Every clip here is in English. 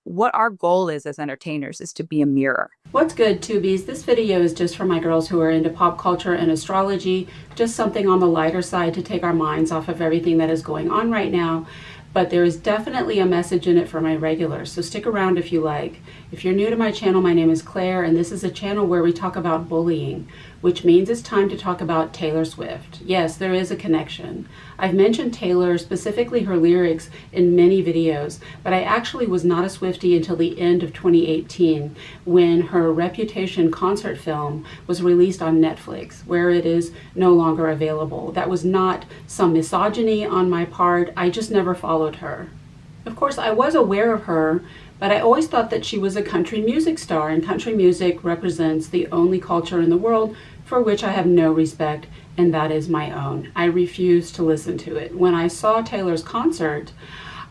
what our goal is as entertainers is to be a mirror. What's good, Tubies? This video is just for my girls who are into pop culture and astrology, just something on the lighter side to take our minds off of everything that is going on right now. But there is definitely a message in it for my regulars, so stick around if you like. If you're new to my channel, my name is Claire, and this is a channel where we talk about bullying, which means it's time to talk about Taylor Swift. Yes, there is a connection. I've mentioned Taylor, specifically her lyrics, in many videos, but I actually was not a Swiftie until the end of 2018, when her Reputation concert film was released on Netflix, where it is no longer available. That was not some misogyny on my part. I just never followed her. Of course, I was aware of her, but I always thought that she was a country music star, and country music represents the only culture in the world for which I have no respect, and that is my own. I refuse to listen to it. When I saw Taylor's concert,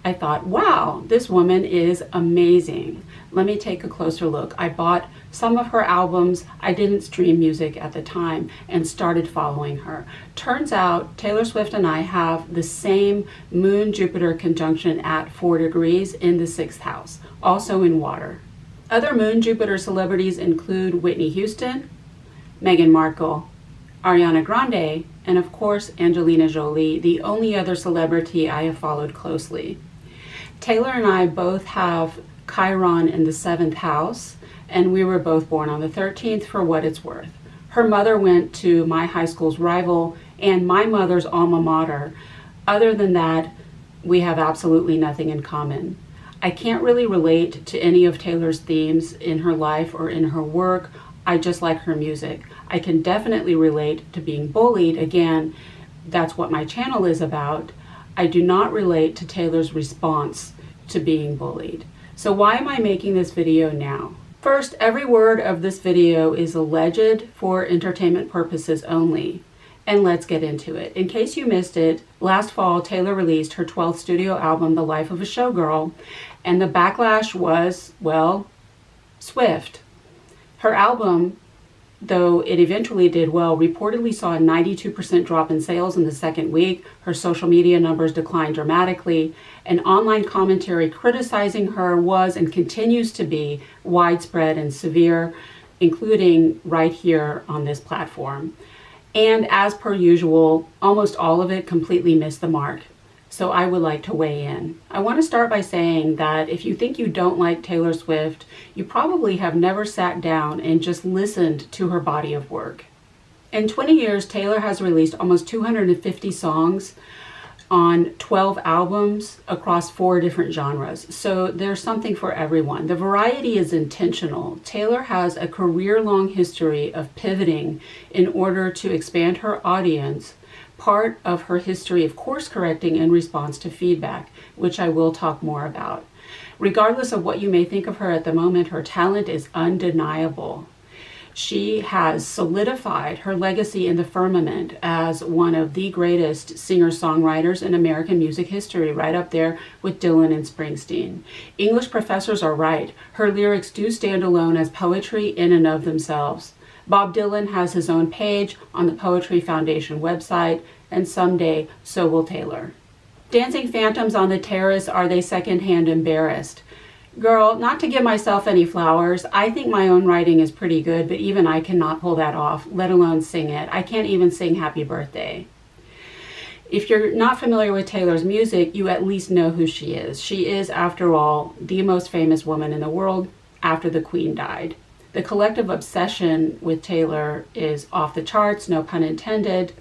I thought, wow, this woman is amazing. Let me take a closer look. I bought some of her albums. I didn't stream music at the time and started following her. Turns out Taylor Swift and I have the same Moon-Jupiter conjunction at 4 degrees in the 6th house, also in water. Other Moon-Jupiter celebrities include Whitney Houston, Meghan Markle, Ariana Grande, and of course Angelina Jolie, the only other celebrity I have followed closely. Taylor and I both have Chiron in the 7th house, and we were both born on the 13th for what it's worth. Her mother went to my high school's rival and my mother's alma mater. Other than that, we have absolutely nothing in common. I can't really relate to any of Taylor's themes in her life or in her work. I just like her music. I can definitely relate to being bullied. Again, that's what my channel is about. I do not relate to Taylor's response to being bullied. So why am I making this video now? First, every word of this video is alleged for entertainment purposes only. And let's get into it. In case you missed it, last fall Taylor released her 12th studio album, The Life of a Showgirl, and the backlash was, well, swift. Her album, though it eventually did well, reportedly saw a 92% drop in sales in the second week. Her social media numbers declined dramatically, and online commentary criticizing her was and continues to be widespread and severe, including right here on this platform. And as per usual, almost all of it completely missed the mark. So I would like to weigh in. I want to start by saying that if you think you don't like Taylor Swift, you probably have never sat down and just listened to her body of work. In 20 years, Taylor has released almost 250 songs on 12 albums across 4 different genres. So there's something for everyone. The variety is intentional. Taylor has a career-long history of pivoting in order to expand her audience, part of her history of course correcting in response to feedback, which I will talk more about. Regardless of what you may think of her at the moment, her talent is undeniable. She has solidified her legacy in the firmament as one of the greatest singer-songwriters in American music history, right up there with Dylan and Springsteen. English professors are right. Her lyrics do stand alone as poetry in and of themselves. Bob Dylan has his own page on the Poetry Foundation website, and someday so will Taylor. Dancing phantoms on the terrace, are they secondhand embarrassed? Girl, not to give myself any flowers, I think my own writing is pretty good, but even I cannot pull that off, let alone sing it. I can't even sing Happy Birthday. If you're not familiar with Taylor's music, you at least know who she is. She is, after all, the most famous woman in the world after the Queen died. The collective obsession with Taylor is off the charts, no pun intended,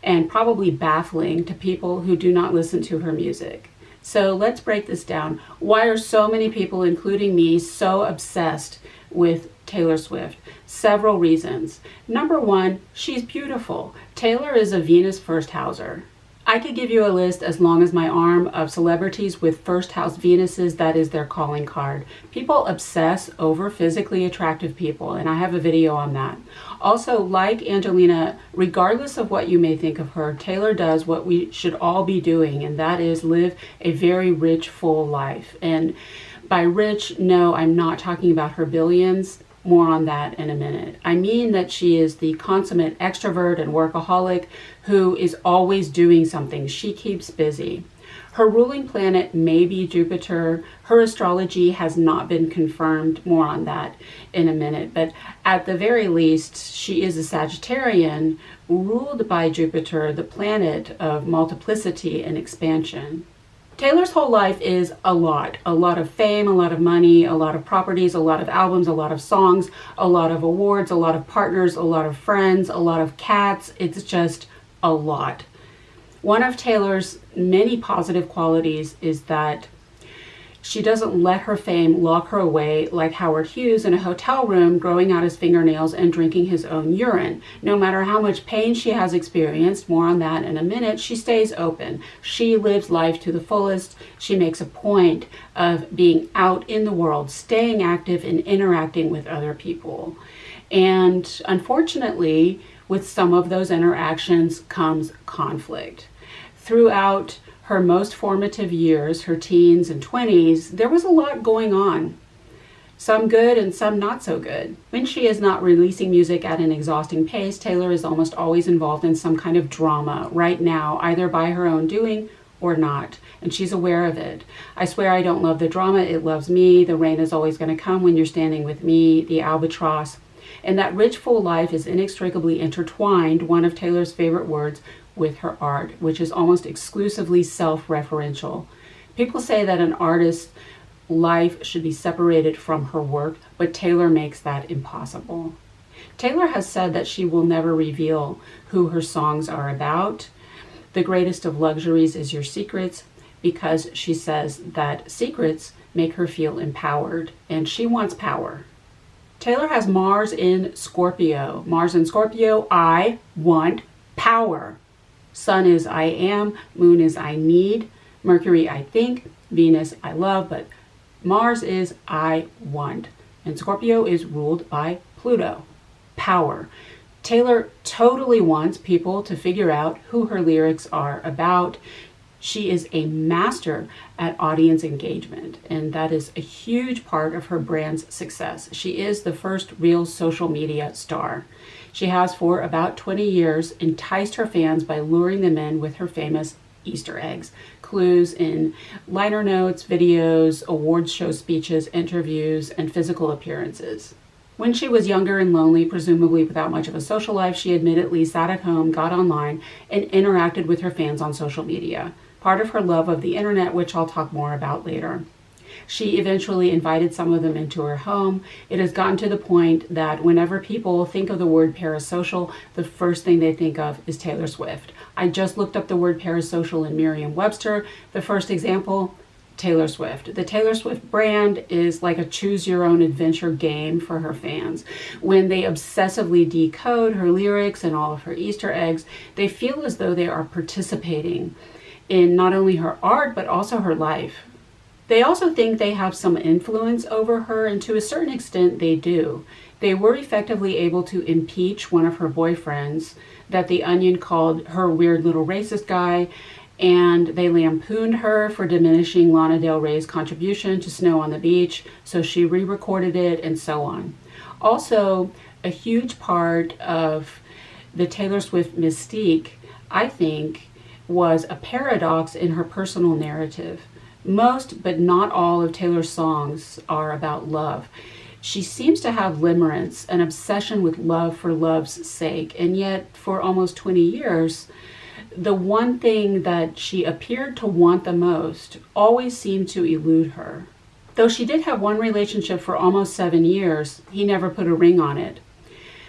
and probably baffling to people who do not listen to her music. So let's break this down. Why are so many people, including me, so obsessed with Taylor Swift? Several reasons. Number one, she's beautiful. Taylor is a Venus first houser. I could give you a list as long as my arm of celebrities with first house Venuses. That is their calling card. People obsess over physically attractive people, and I have a video on that. Also, like Angelina, regardless of what you may think of her, Taylor does what we should all be doing, and that is live a very rich, full life. And by rich, no, I'm not talking about her billions. More on that in a minute. I mean that she is the consummate extrovert and workaholic who is always doing something. She keeps busy. Her ruling planet may be Jupiter. Her astrology has not been confirmed. More on that in a minute. But at the very least, she is a Sagittarian ruled by Jupiter, the planet of multiplicity and expansion. Taylor's whole life is a lot of fame, a lot of money, a lot of properties, a lot of albums, a lot of songs, a lot of awards, a lot of partners, a lot of friends, a lot of cats. It's just a lot. One of Taylor's many positive qualities is that she doesn't let her fame lock her away like Howard Hughes in a hotel room, growing out his fingernails and drinking his own urine. No matter how much pain she has experienced, more on that in a minute, she stays open. She lives life to the fullest. She makes a point of being out in the world, staying active and interacting with other people. And unfortunately, with some of those interactions comes conflict. Throughout her most formative years, her teens and 20s, there was a lot going on. Some good and some not so good. When she is not releasing music at an exhausting pace, Taylor is almost always involved in some kind of drama right now, either by her own doing or not. And she's aware of it. I swear I don't love the drama, it loves me. The rain is always going to come when you're standing with me, the albatross. And that rich, full life is inextricably intertwined, one of Taylor's favorite words, with her art, which is almost exclusively self-referential. People say that an artist's life should be separated from her work, but Taylor makes that impossible. Taylor has said that she will never reveal who her songs are about. The greatest of luxuries is your secrets, because she says that secrets make her feel empowered, and she wants power. Taylor has Mars in Scorpio. Mars in Scorpio, I want power. Sun is I am, Moon is I need, Mercury I think, Venus I love, but Mars is I want. And Scorpio is ruled by Pluto, power. Taylor totally wants people to figure out who her lyrics are about. She is a master at audience engagement, and that is a huge part of her brand's success. She is the first real social media star. She has for about 20 years enticed her fans by luring them in with her famous Easter eggs, clues in liner notes, videos, awards show speeches, interviews, and physical appearances. When she was younger and lonely, presumably without much of a social life, she admittedly sat at home, got online, and interacted with her fans on social media, part of her love of the internet, which I'll talk more about later. She eventually invited some of them into her home. It has gotten to the point that whenever people think of the word parasocial, the first thing they think of is Taylor Swift. I just looked up the word parasocial in Merriam-Webster. The first example, Taylor Swift. The Taylor Swift brand is like a choose-your-own-adventure game for her fans. When they obsessively decode her lyrics and all of her Easter eggs, they feel as though they are participating in not only her art, but also her life. They also think they have some influence over her, and to a certain extent they do. They were effectively able to impeach one of her boyfriends that The Onion called her weird little racist guy, and they lampooned her for diminishing Lana Del Rey's contribution to Snow on the Beach, so she re-recorded it, and so on. Also, a huge part of the Taylor Swift mystique, I think, was a paradox in her personal narrative. Most, but not all, of Taylor's songs are about love. She seems to have limerence, an obsession with love for love's sake, and yet for almost 20 years, the one thing that she appeared to want the most always seemed to elude her. Though she did have one relationship for almost 7 years, he never put a ring on it.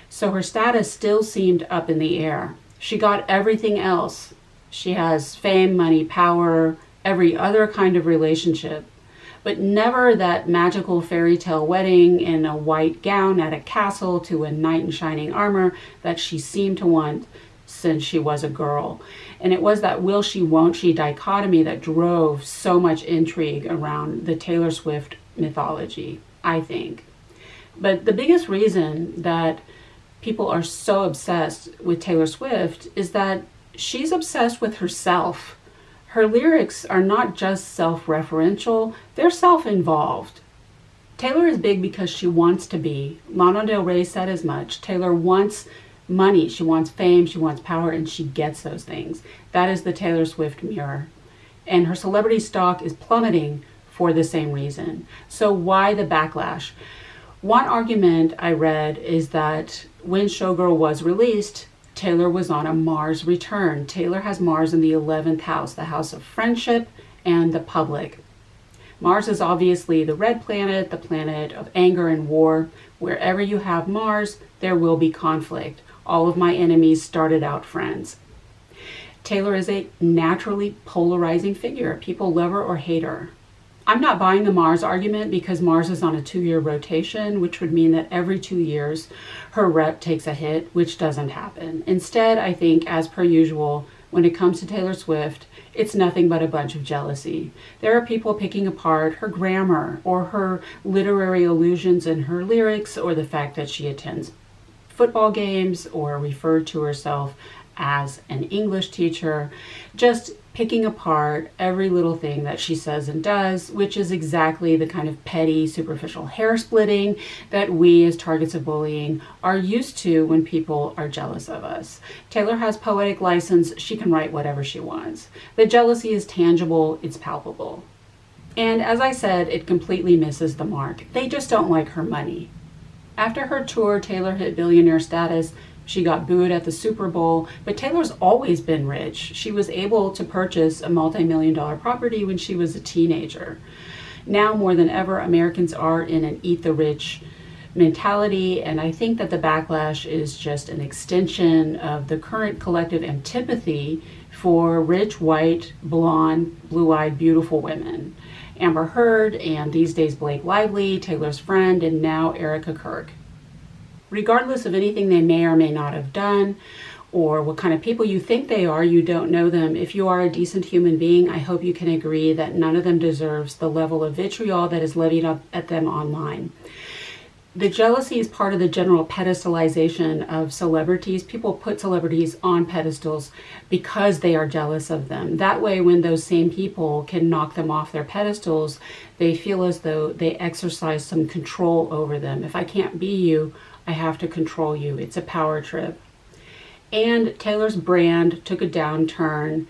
So her status still seemed up in the air. She got everything else. She has fame, money, power, every other kind of relationship, but never that magical fairy tale wedding in a white gown at a castle to a knight in shining armor that she seemed to want since she was a girl. And it was that will she, won't she dichotomy that drove so much intrigue around the Taylor Swift mythology, I think. But the biggest reason that people are so obsessed with Taylor Swift is that she's obsessed with herself. Her lyrics are not just self-referential, they're self-involved. Taylor is big because she wants to be. Lana Del Rey said as much. Taylor wants money, she wants fame, she wants power, and she gets those things. That is the Taylor Swift mirror. and her celebrity stock is plummeting for the same reason. So why the backlash? One argument I read is that when Showgirl was released, Taylor was on a Mars return. Taylor has Mars in the 11th house, the house of friendship and the public. Mars is obviously the red planet, the planet of anger and war. Wherever you have Mars, there will be conflict. All of my enemies started out friends. Taylor is a naturally polarizing figure. People love her or hate her. I'm not buying the Mars argument because Mars is on a 2-year rotation, which would mean that every 2 years her rep takes a hit, which doesn't happen. Instead, I think, as per usual, when it comes to Taylor Swift, it's nothing but a bunch of jealousy. There are people picking apart her grammar or her literary allusions in her lyrics, or the fact that she attends football games or referred to herself as an English teacher, just picking apart every little thing that she says and does, which is exactly the kind of petty, superficial hair splitting that we as targets of bullying are used to when people are jealous of us. Taylor has poetic license. She can write whatever she wants. The jealousy is tangible. It's palpable. And as I said, it completely misses the mark. They just don't like her money. After her tour, Taylor hit billionaire status. She got booed at the Super Bowl, but Taylor's always been rich. She was able to purchase a multi-million-dollar property when she was a teenager. Now more than ever, Americans are in an eat the rich mentality, and I think that the backlash is just an extension of the current collective antipathy for rich, white, blonde, blue-eyed, beautiful women. Amber Heard, and these days Blake Lively, Taylor's friend, and now Erica Kirk. Regardless of anything they may or may not have done, or what kind of people you think they are, you don't know them. If you are a decent human being, I hope you can agree that none of them deserves the level of vitriol that is levied up at them online. The jealousy is part of the general pedestalization of celebrities. People put celebrities on pedestals because they are jealous of them. That way, when those same people can knock them off their pedestals, they feel as though they exercise some control over them. If I can't be you, I have to control you. It's a power trip. And Taylor's brand took a downturn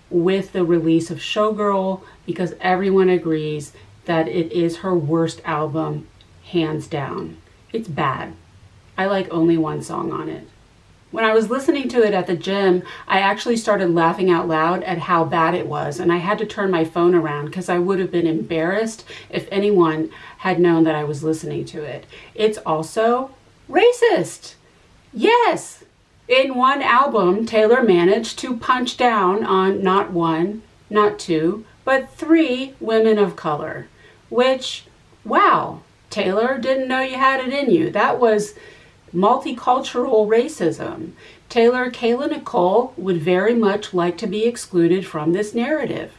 with the release of Showgirl because everyone agrees that it is her worst album, hands down. It's bad. I like only one song on it. When I was listening to it at the gym, I actually started laughing out loud at how bad it was, and I had to turn my phone around because I would have been embarrassed if anyone had known that I was listening to it. It's also racist. Yes. In one album, Taylor managed to punch down on not one, not two, but 3 women of color, which, wow, Taylor, didn't know you had it in you. That was multicultural racism. Taylor, Kayla Nicole would very much like to be excluded from this narrative.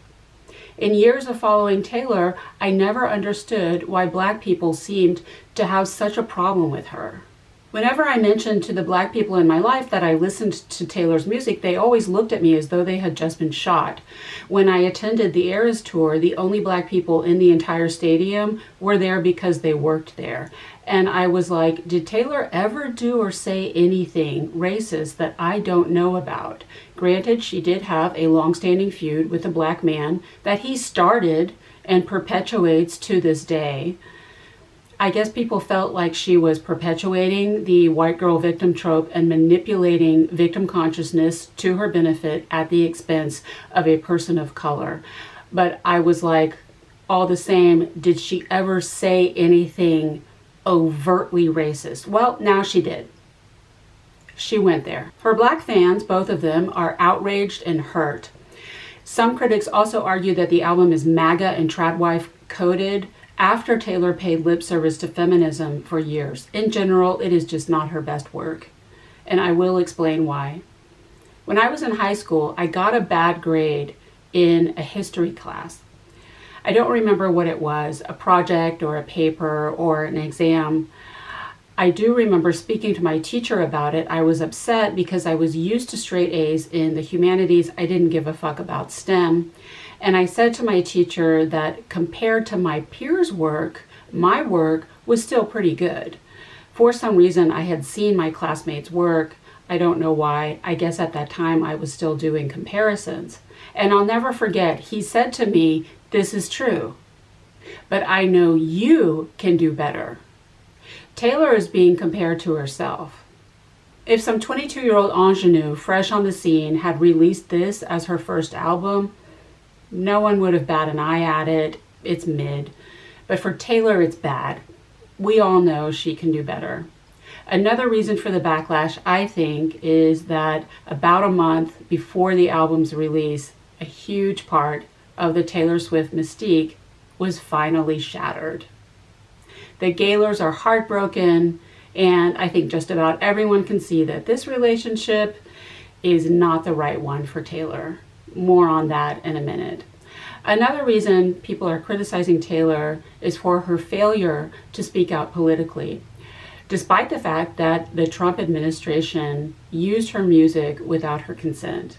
In years of following Taylor, I never understood why Black people seemed to have such a problem with her. Whenever I mentioned to the Black people in my life that I listened to Taylor's music, they always looked at me as though they had just been shot. When I attended the Eras tour, the only Black people in the entire stadium were there because they worked there. And I was like, did Taylor ever do or say anything racist that I don't know about? Granted, she did have a long-standing feud with a Black man that he started and perpetuates to this day. I guess people felt like she was perpetuating the white girl victim trope and manipulating victim consciousness to her benefit at the expense of a person of color. But I was like, all the same, did she ever say anything overtly racist? Well, now she did. She went there. Her Black fans, both of them, are outraged and hurt. Some critics also argue that the album is MAGA and tradwife coded after Taylor paid lip service to feminism for years. In general, it is just not her best work. And I will explain why. When I was in high school, I got a bad grade in a history class. I don't remember what it was, a project or a paper or an exam. I do remember speaking to my teacher about it. I was upset because I was used to straight A's in the humanities. I didn't give a fuck about STEM. And I said to my teacher that compared to my peers' work, my work was still pretty good. For some reason, I had seen my classmates' work. I don't know why. I guess at that time I was still doing comparisons. And I'll never forget, he said to me, "This is true, but I know you can do better." Taylor is being compared to herself. If some 22-year-old ingenue, fresh on the scene, had released this as her first album, no one would have batted an eye at it. It's mid. But for Taylor, it's bad. We all know she can do better. Another reason for the backlash, I think, is that about a month before the album's release, a huge part of the Taylor Swift mystique was finally shattered. The Gaylors are heartbroken, and I think just about everyone can see that this relationship is not the right one for Taylor. More on that in a minute. Another reason people are criticizing Taylor is for her failure to speak out politically, despite the fact that the Trump administration used her music without her consent.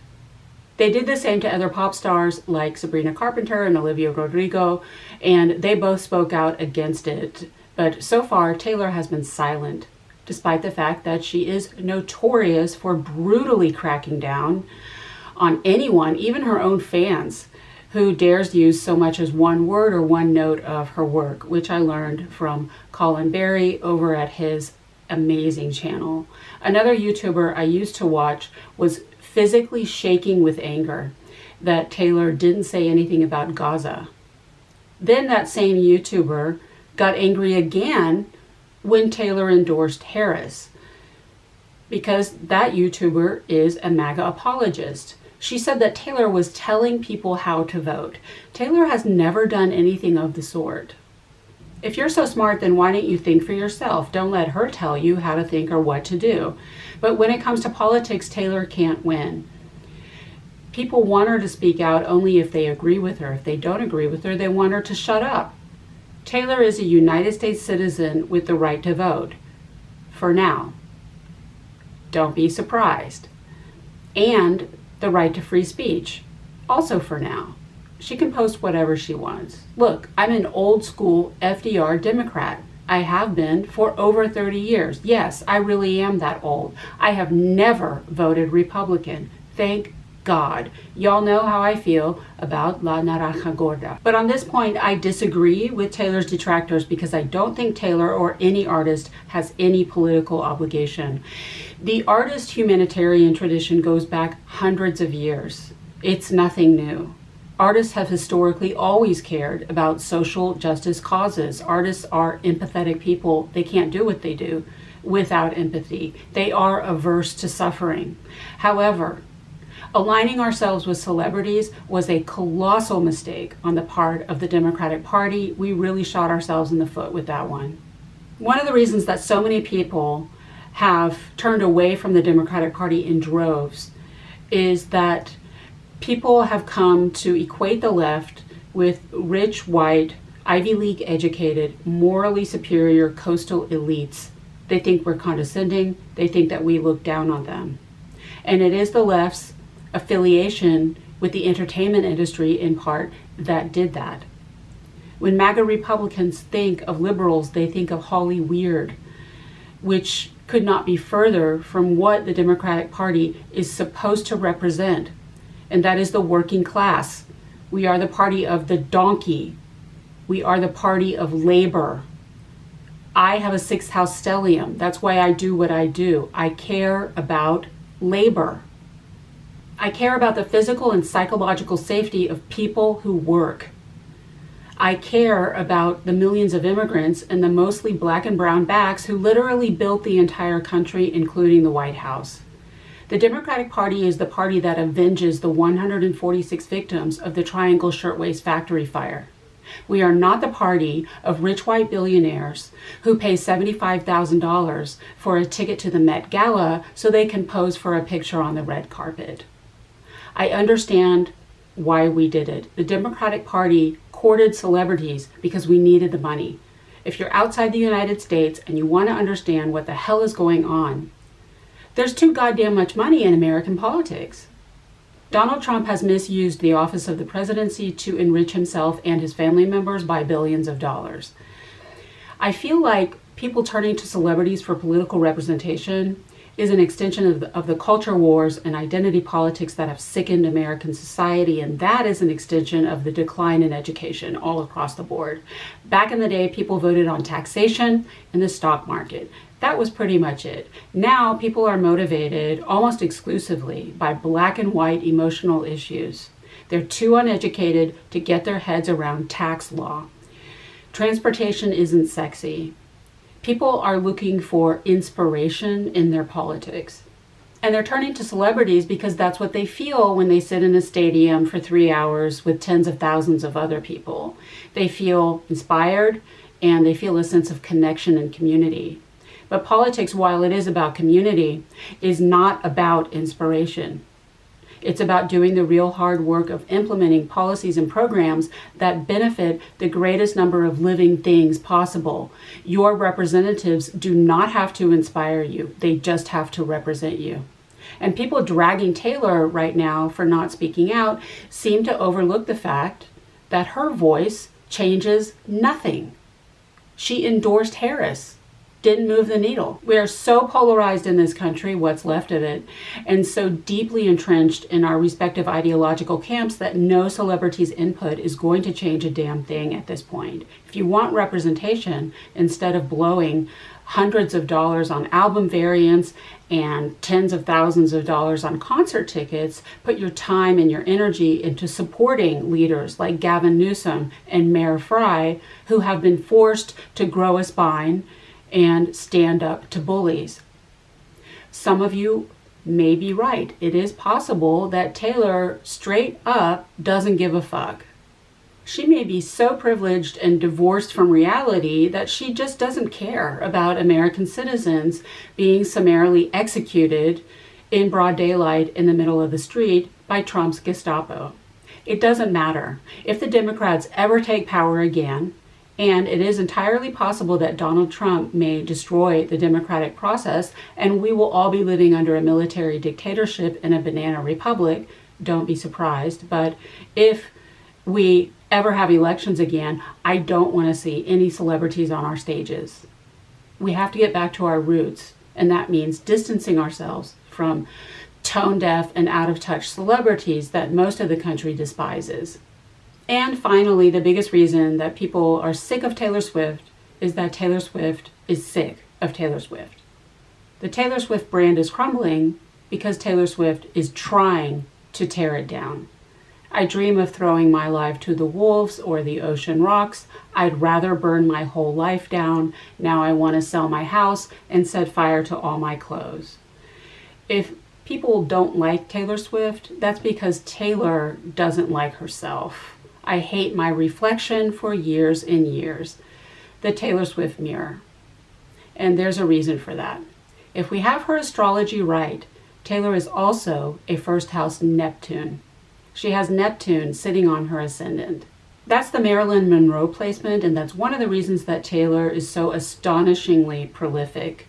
They did the same to other pop stars like Sabrina Carpenter and Olivia Rodrigo, and they both spoke out against it. But so far, Taylor has been silent, despite the fact that she is notorious for brutally cracking down on anyone, even her own fans, who dares use so much as one word or one note of her work, which I learned from Colin Berry over at his amazing channel. Another YouTuber I used to watch was physically shaking with anger that Taylor didn't say anything about Gaza. Then that same YouTuber got angry again when Taylor endorsed Harris, because that YouTuber is a MAGA apologist. She said that Taylor was telling people how to vote. Taylor has never done anything of the sort. If you're so smart, then why don't you think for yourself? Don't let her tell you how to think or what to do. But when it comes to politics, Taylor can't win. People want her to speak out only if they agree with her. If they don't agree with her, they want her to shut up. Taylor is a United States citizen with the right to vote. For now. Don't be surprised. And the right to free speech. Also for now. She can post whatever she wants. Look, I'm an old school FDR Democrat. I have been for over 30 years. Yes, I really am that old. I have never voted Republican. Thank God. Y'all know how I feel about La Naranja Gorda. But on this point, I disagree with Taylor's detractors because I don't think Taylor or any artist has any political obligation. The artist humanitarian tradition goes back hundreds of years. It's nothing new. Artists have historically always cared about social justice causes. Artists are empathetic people. They can't do what they do without empathy. They are averse to suffering. However, aligning ourselves with celebrities was a colossal mistake on the part of the Democratic Party. We really shot ourselves in the foot with that one. One of the reasons that so many people have turned away from the Democratic Party in droves is that people have come to equate the left with rich, white, Ivy League educated, morally superior coastal elites. They think we're condescending. They think that we look down on them. And it is the left's affiliation with the entertainment industry in part that did that. When MAGA Republicans think of liberals, they think of Holly Weird, which could not be further from what the Democratic Party is supposed to represent, and that is the working class. We are the party of the donkey. We are the party of labor. I have a 6th house stellium. That's why I do what I do. I care about labor. I care about the physical and psychological safety of people who work. I care about the millions of immigrants and the mostly black and brown backs who literally built the entire country, including the White House. The Democratic Party is the party that avenges the 146 victims of the Triangle Shirtwaist Factory fire. We are not the party of rich white billionaires who pay $75,000 for a ticket to the Met Gala so they can pose for a picture on the red carpet. I understand why we did it. The Democratic Party courted celebrities because we needed the money. If you're outside the United States and you want to understand what the hell is going on, there's too goddamn much money in American politics. Donald Trump has misused the office of the presidency to enrich himself and his family members by billions of dollars. I feel like people turning to celebrities for political representation is an extension of the culture wars and identity politics that have sickened American society, and that is an extension of the decline in education all across the board. Back in the day, people voted on taxation and the stock market. That was pretty much it. Now people are motivated almost exclusively by black and white emotional issues. They're too uneducated to get their heads around tax law. Transportation isn't sexy. People are looking for inspiration in their politics. And they're turning to celebrities because that's what they feel when they sit in a stadium for 3 hours with tens of thousands of other people. They feel inspired and they feel a sense of connection and community. But politics, while it is about community, is not about inspiration. It's about doing the real hard work of implementing policies and programs that benefit the greatest number of living things possible. Your representatives do not have to inspire you. They just have to represent you. And people dragging Taylor right now for not speaking out seem to overlook the fact that her voice changes nothing. She endorsed Harris. Didn't move the needle. We are so polarized in this country, what's left of it, and so deeply entrenched in our respective ideological camps that no celebrity's input is going to change a damn thing at this point. If you want representation, instead of blowing hundreds of dollars on album variants and tens of thousands of dollars on concert tickets, put your time and your energy into supporting leaders like Gavin Newsom and Mayor Fry, who have been forced to grow a spine and stand up to bullies. Some of you may be right. It is possible that Taylor straight up doesn't give a fuck. She may be so privileged and divorced from reality that she just doesn't care about American citizens being summarily executed in broad daylight in the middle of the street by Trump's Gestapo. It doesn't matter. If the Democrats ever take power again, and it is entirely possible that Donald Trump may destroy the democratic process and we will all be living under a military dictatorship in a banana republic. Don't be surprised. But if we ever have elections again, I don't want to see any celebrities on our stages. We have to get back to our roots, and that means distancing ourselves from tone-deaf and out-of-touch celebrities that most of the country despises. And finally, the biggest reason that people are sick of Taylor Swift is that Taylor Swift is sick of Taylor Swift. The Taylor Swift brand is crumbling because Taylor Swift is trying to tear it down. I dream of throwing my life to the wolves or the ocean rocks. I'd rather burn my whole life down. Now I want to sell my house and set fire to all my clothes. If people don't like Taylor Swift, that's because Taylor doesn't like herself. I hate my reflection for years and years. The Taylor Swift mirror. And there's a reason for that. If we have her astrology right, Taylor is also a first house Neptune. She has Neptune sitting on her ascendant. That's the Marilyn Monroe placement, and that's one of the reasons that Taylor is so astonishingly prolific.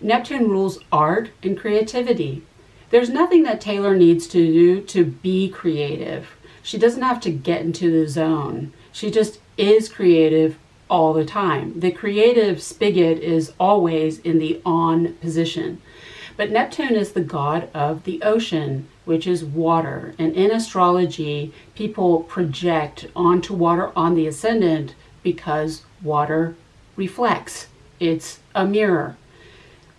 Neptune rules art and creativity. There's nothing that Taylor needs to do to be creative. She doesn't have to get into the zone. She just is creative all the time. The creative spigot is always in the on position. But Neptune is the god of the ocean, which is water. And in astrology, people project onto water on the ascendant because water reflects. It's a mirror.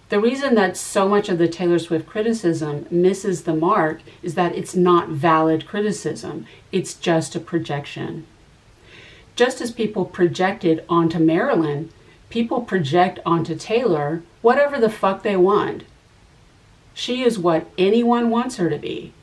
The reason that so much of the Taylor Swift criticism misses the mark is that it's not valid criticism. It's just a projection. Just as people projected onto Marilyn, people project onto Taylor whatever the fuck they want. She is what anyone wants her to be.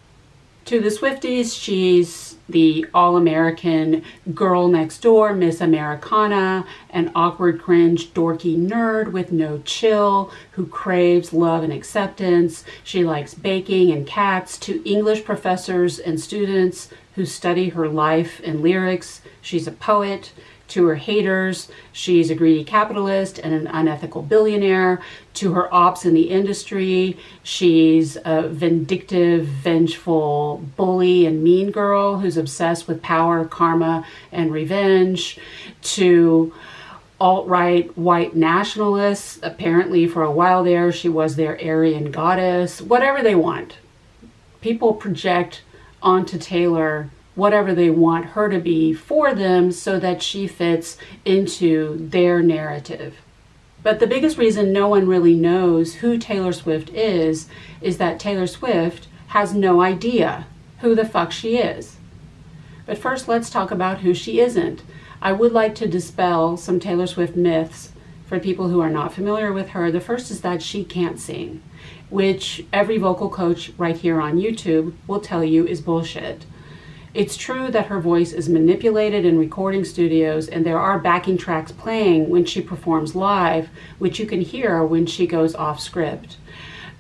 To the Swifties, she's the all-American girl next door, Miss Americana, an awkward, cringe, dorky nerd with no chill, who craves love and acceptance. She likes baking and cats. To English professors and students who study her life and lyrics, she's a poet. To her haters, she's a greedy capitalist and an unethical billionaire. To her ops in the industry, she's a vindictive, vengeful bully and mean girl who's obsessed with power, karma, and revenge. To alt-right white nationalists. Apparently for a while there, she was their Aryan goddess, whatever they want. People project onto Taylor whatever they want her to be for them so that she fits into their narrative. But the biggest reason no one really knows who Taylor Swift is that Taylor Swift has no idea who the fuck she is. But first, let's talk about who she isn't. I would like to dispel some Taylor Swift myths for people who are not familiar with her. The first is that she can't sing, which every vocal coach right here on YouTube will tell you is bullshit. It's true that her voice is manipulated in recording studios, and there are backing tracks playing when she performs live, which you can hear when she goes off script.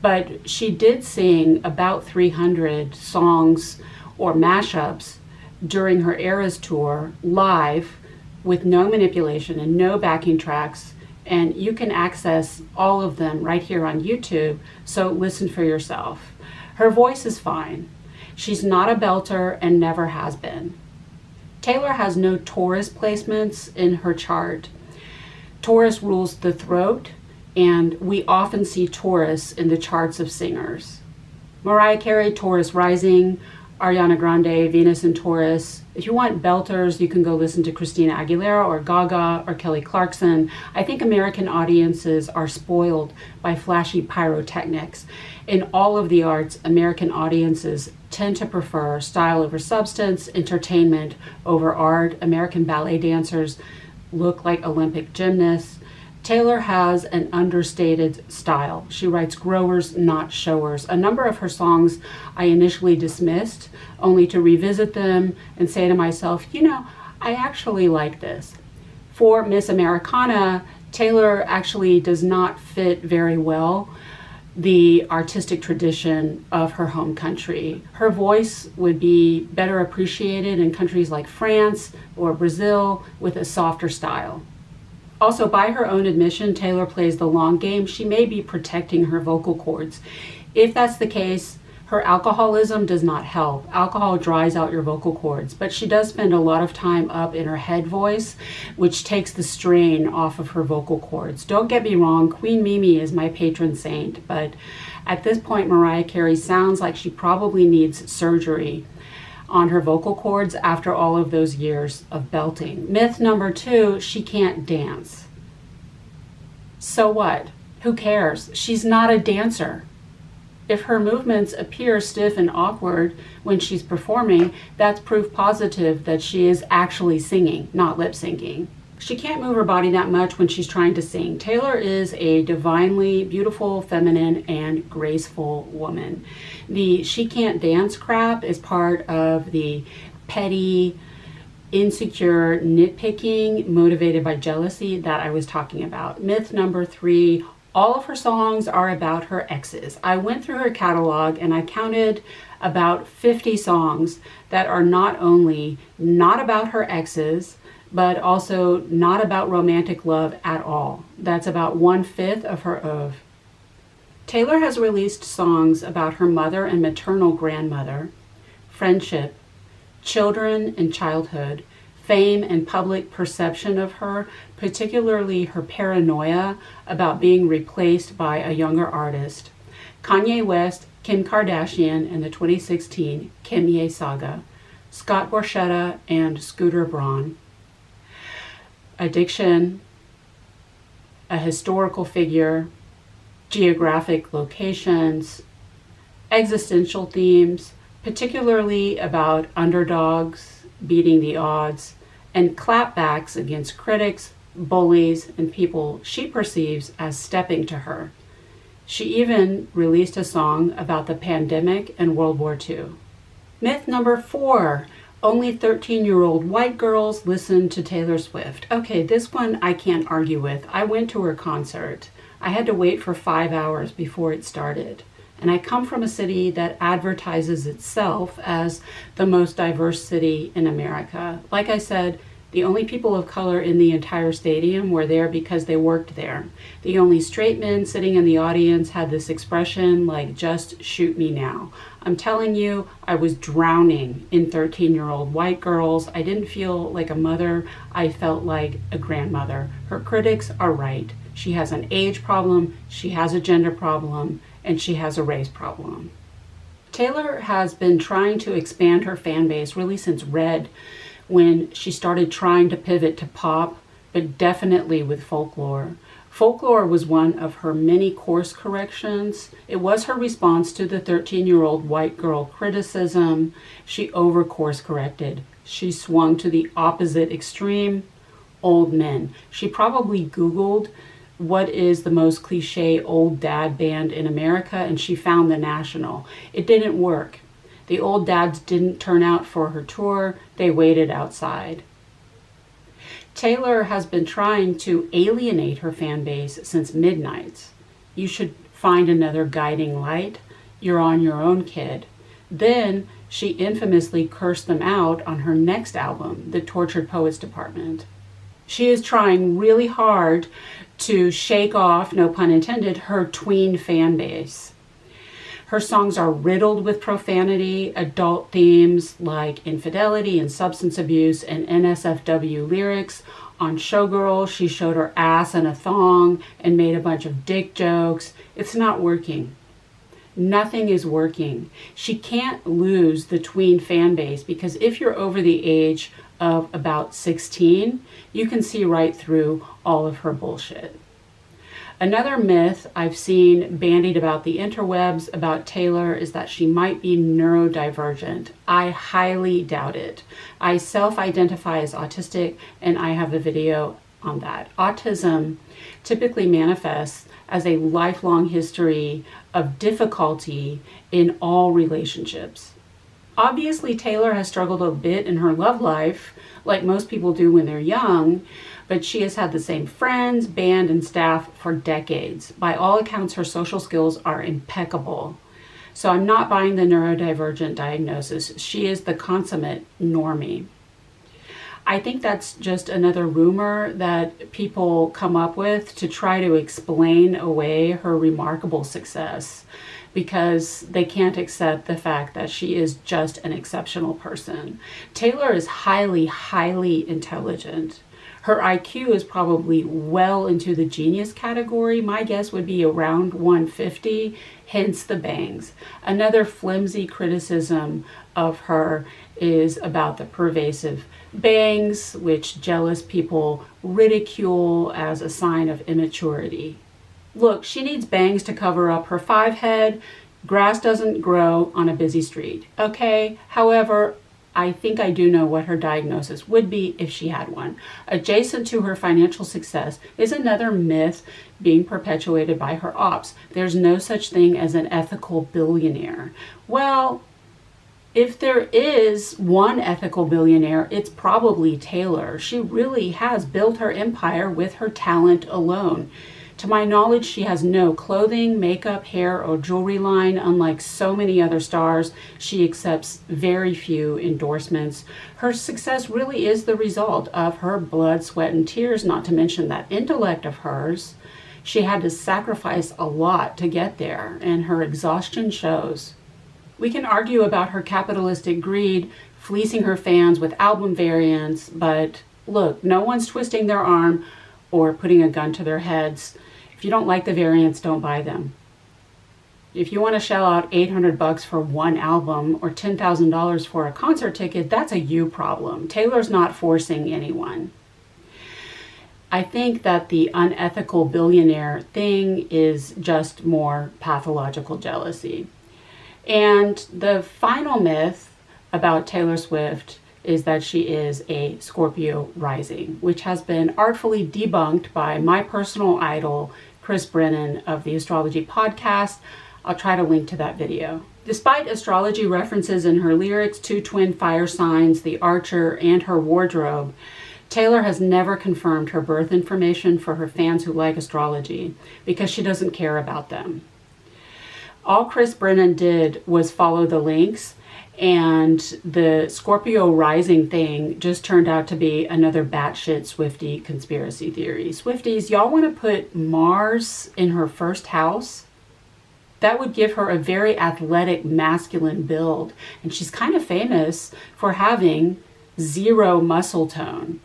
But she did sing about 300 songs or mashups during her Eras tour live with no manipulation and no backing tracks, and you can access all of them right here on YouTube, so listen for yourself. Her voice is fine. She's not a belter and never has been. Taylor has no Taurus placements in her chart. Taurus rules the throat, and we often see Taurus in the charts of singers. Mariah Carey, Taurus rising. Ariana Grande, Venus in Taurus. If you want belters, you can go listen to Christina Aguilera or Gaga or Kelly Clarkson. I think American audiences are spoiled by flashy pyrotechnics. In all of the arts, American audiences tend to prefer style over substance, entertainment over art. American ballet dancers look like Olympic gymnasts. Taylor has an understated style. She writes growers, not showers. A number of her songs I initially dismissed, only to revisit them and say to myself, I actually like this. For Miss Americana, Taylor actually does not fit very well the artistic tradition of her home country. Her voice would be better appreciated in countries like France or Brazil with a softer style. Also, by her own admission, Taylor plays the long game. She may be protecting her vocal cords. If that's the case, her alcoholism does not help. Alcohol dries out your vocal cords, but she does spend a lot of time up in her head voice, which takes the strain off of her vocal cords. Don't get me wrong, Queen Mimi is my patron saint, but at this point, Mariah Carey sounds like she probably needs surgery on her vocal cords after all of those years of belting. Myth number 2, she can't dance. So what? Who cares? She's not a dancer. If her movements appear stiff and awkward when she's performing, that's proof positive that she is actually singing, not lip syncing. She can't move her body that much when she's trying to sing. Taylor is a divinely beautiful, feminine, and graceful woman. The she can't dance crap is part of the petty, insecure nitpicking motivated by jealousy that I was talking about. Myth number 3, all of her songs are about her exes. I went through her catalog and I counted about 50 songs that are not only not about her exes, but also not about romantic love at all. That's about 1/5 of her oeuvre. Taylor has released songs about her mother and maternal grandmother, friendship, children and childhood, fame and public perception of her, particularly her paranoia about being replaced by a younger artist, Kanye West, Kim Kardashian, and the 2016 Kim Ye saga, Scott Borchetta, and Scooter Braun. Addiction, a historical figure, geographic locations, existential themes, particularly about underdogs beating the odds, and clapbacks against critics, bullies, and people she perceives as stepping to her. She even released a song about the pandemic and World War II. Myth number 4, only 13-year-old white girls listen to Taylor Swift. Okay, this one I can't argue with. I went to her concert. I had to wait for 5 hours before it started. And I come from a city that advertises itself as the most diverse city in America. Like I said, The only people of color in the entire stadium were there because they worked there. The only straight men sitting in the audience had this expression like, just shoot me now. I'm telling you, I was drowning in 13-year-old white girls. I didn't feel like a mother. I felt like a grandmother. Her critics are right. She has an age problem, she has a gender problem, and she has a race problem. Taylor has been trying to expand her fan base really since Red, when she started trying to pivot to pop, but definitely with folklore. Folklore was one of her many course corrections. It was her response to the 13-year-old white girl criticism. She over course corrected. She swung to the opposite extreme, old men. She probably Googled what is the most cliche old dad band in America, and she found The National. It didn't work. The old dads didn't turn out for her tour. They waited outside. Taylor has been trying to alienate her fan base since Midnights. You should find another guiding light. You're on your own, kid. Then she infamously cursed them out on her next album, The Tortured Poets Department. She is trying really hard to shake off, no pun intended, her tween fan base. Her songs are riddled with profanity, adult themes like infidelity and substance abuse, and NSFW lyrics. On Showgirl, she showed her ass in a thong and made a bunch of dick jokes. It's not working. Nothing is working. She can't lose the tween fan base because if you're over the age of about 16, you can see right through all of her bullshit. Another myth I've seen bandied about the interwebs about Taylor is that she might be neurodivergent. I highly doubt it. I self-identify as autistic, and I have a video on that. Autism typically manifests as a lifelong history of difficulty in all relationships. Obviously, Taylor has struggled a bit in her love life, like most people do when they're young, but she has had the same friends, band, and staff for decades. By all accounts, her social skills are impeccable. So I'm not buying the neurodivergent diagnosis. She is the consummate normie. I think that's just another rumor that people come up with to try to explain away her remarkable success, because they can't accept the fact that she is just an exceptional person. Taylor is highly, highly intelligent. Her IQ is probably well into the genius category. My guess would be around 150, hence the bangs. Another flimsy criticism of her is about the pervasive bangs, which jealous people ridicule as a sign of immaturity. Look, she needs bangs to cover up her 5 head. Grass doesn't grow on a busy street. Okay, however, I think I do know what her diagnosis would be if she had one. Adjacent to her financial success is another myth being perpetuated by her ops. There's no such thing as an ethical billionaire. Well, if there is one ethical billionaire, it's probably Taylor. She really has built her empire with her talent alone. To my knowledge, she has no clothing, makeup, hair, or jewelry line. Unlike so many other stars, she accepts very few endorsements. Her success really is the result of her blood, sweat, and tears, not to mention that intellect of hers. She had to sacrifice a lot to get there, and her exhaustion shows. We can argue about her capitalistic greed, fleecing her fans with album variants, but look, no one's twisting their arm or putting a gun to their heads. If you don't like the variants, don't buy them. If you want to shell out $800 for one album or $10,000 for a concert ticket, that's a you problem. Taylor's not forcing anyone. I think that the unethical billionaire thing is just more pathological jealousy. And the final myth about Taylor Swift is that she is a Scorpio rising, which has been artfully debunked by my personal idol, Chris Brennan of the Astrology Podcast. I'll try to link to that video. Despite astrology references in her lyrics, 2 twin fire signs, the Archer, and her wardrobe, Taylor has never confirmed her birth information for her fans who like astrology because she doesn't care about them. All Chris Brennan did was follow the links, And the Scorpio rising thing just turned out to be another batshit Swiftie conspiracy theory. Swifties, y'all want to put Mars in her first house? That would give her a very athletic, masculine build. And she's kind of famous for having zero muscle tone.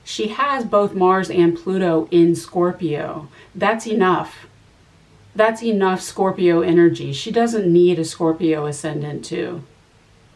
She has both Mars and Pluto in Scorpio. That's enough. That's enough Scorpio energy. She doesn't need a Scorpio ascendant too.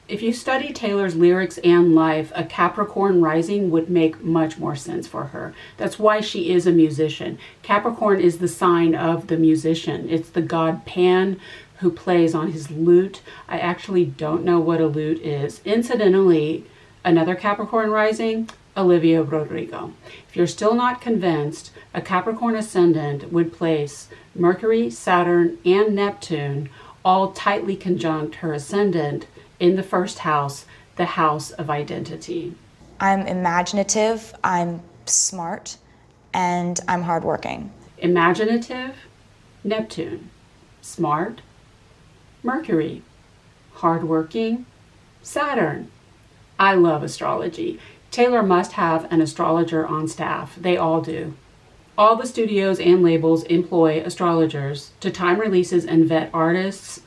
If you study Taylor's lyrics and life, a Capricorn rising would make much more sense for her. That's why she is a musician. Capricorn is the sign of the musician. It's the god Pan who plays on his lute. I actually don't know what a lute is. Incidentally, another Capricorn rising, Olivia Rodrigo. If you're still not convinced, a Capricorn ascendant would place Mercury, Saturn, and Neptune all tightly conjunct her ascendant in the first house, the house of identity. I'm imaginative, I'm smart, and I'm hardworking. Imaginative, Neptune. Smart, Mercury. Hardworking, Saturn. I love astrology. Taylor must have an astrologer on staff. They all do. All the studios and labels employ astrologers to time releases and vet artists,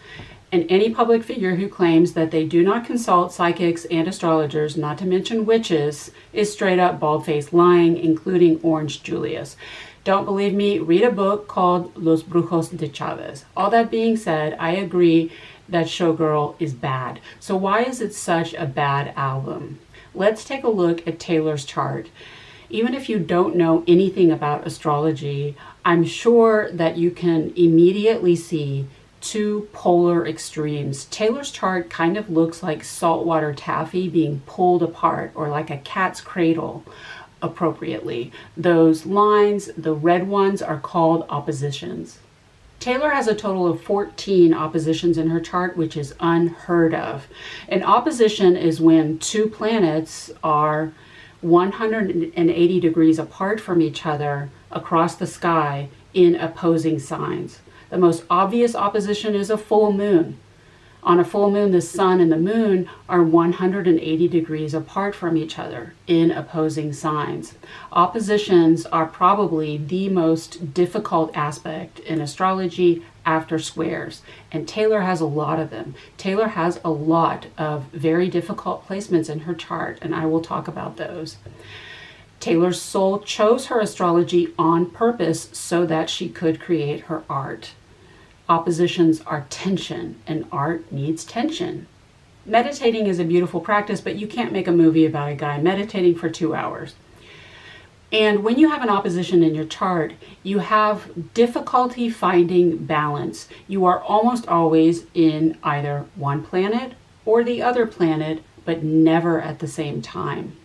and any public figure who claims that they do not consult psychics and astrologers, not to mention witches, is straight up bald-faced lying, including Orange Julius. Don't believe me? Read a book called Los Brujos de Chavez. All that being said, I agree that Showgirl is bad. So why is it such a bad album? Let's take a look at Taylor's chart. Even if you don't know anything about astrology, I'm sure that you can immediately see two polar extremes. Taylor's chart kind of looks like saltwater taffy being pulled apart, or like a cat's cradle appropriately. Those lines, the red ones, are called oppositions. Taylor has a total of 14 oppositions in her chart, which is unheard of. An opposition is when two planets are 180 degrees apart from each other across the sky in opposing signs. The most obvious opposition is a full moon. On a full moon, the sun and the moon are 180 degrees apart from each other in opposing signs. Oppositions are probably the most difficult aspect in astrology after squares, and Taylor has a lot of them. Taylor has a lot of very difficult placements in her chart, and I will talk about those. Taylor's soul chose her astrology on purpose so that she could create her art. Oppositions are tension, and art needs tension. Meditating is a beautiful practice, but you can't make a movie about a guy meditating for 2 hours. And when you have an opposition in your chart, you have difficulty finding balance. You are almost always in either one planet or the other planet, but never at the same time.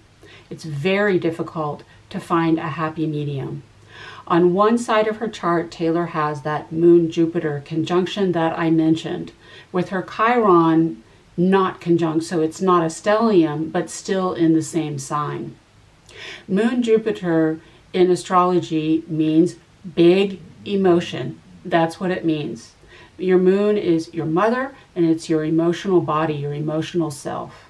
It's very difficult to find a happy medium. On one side of her chart, Taylor has that Moon-Jupiter conjunction that I mentioned, with her Chiron not conjunct, so it's not a stellium, but still in the same sign. Moon-Jupiter in astrology means big emotion. That's what it means. Your moon is your mother, and it's your emotional body, your emotional self.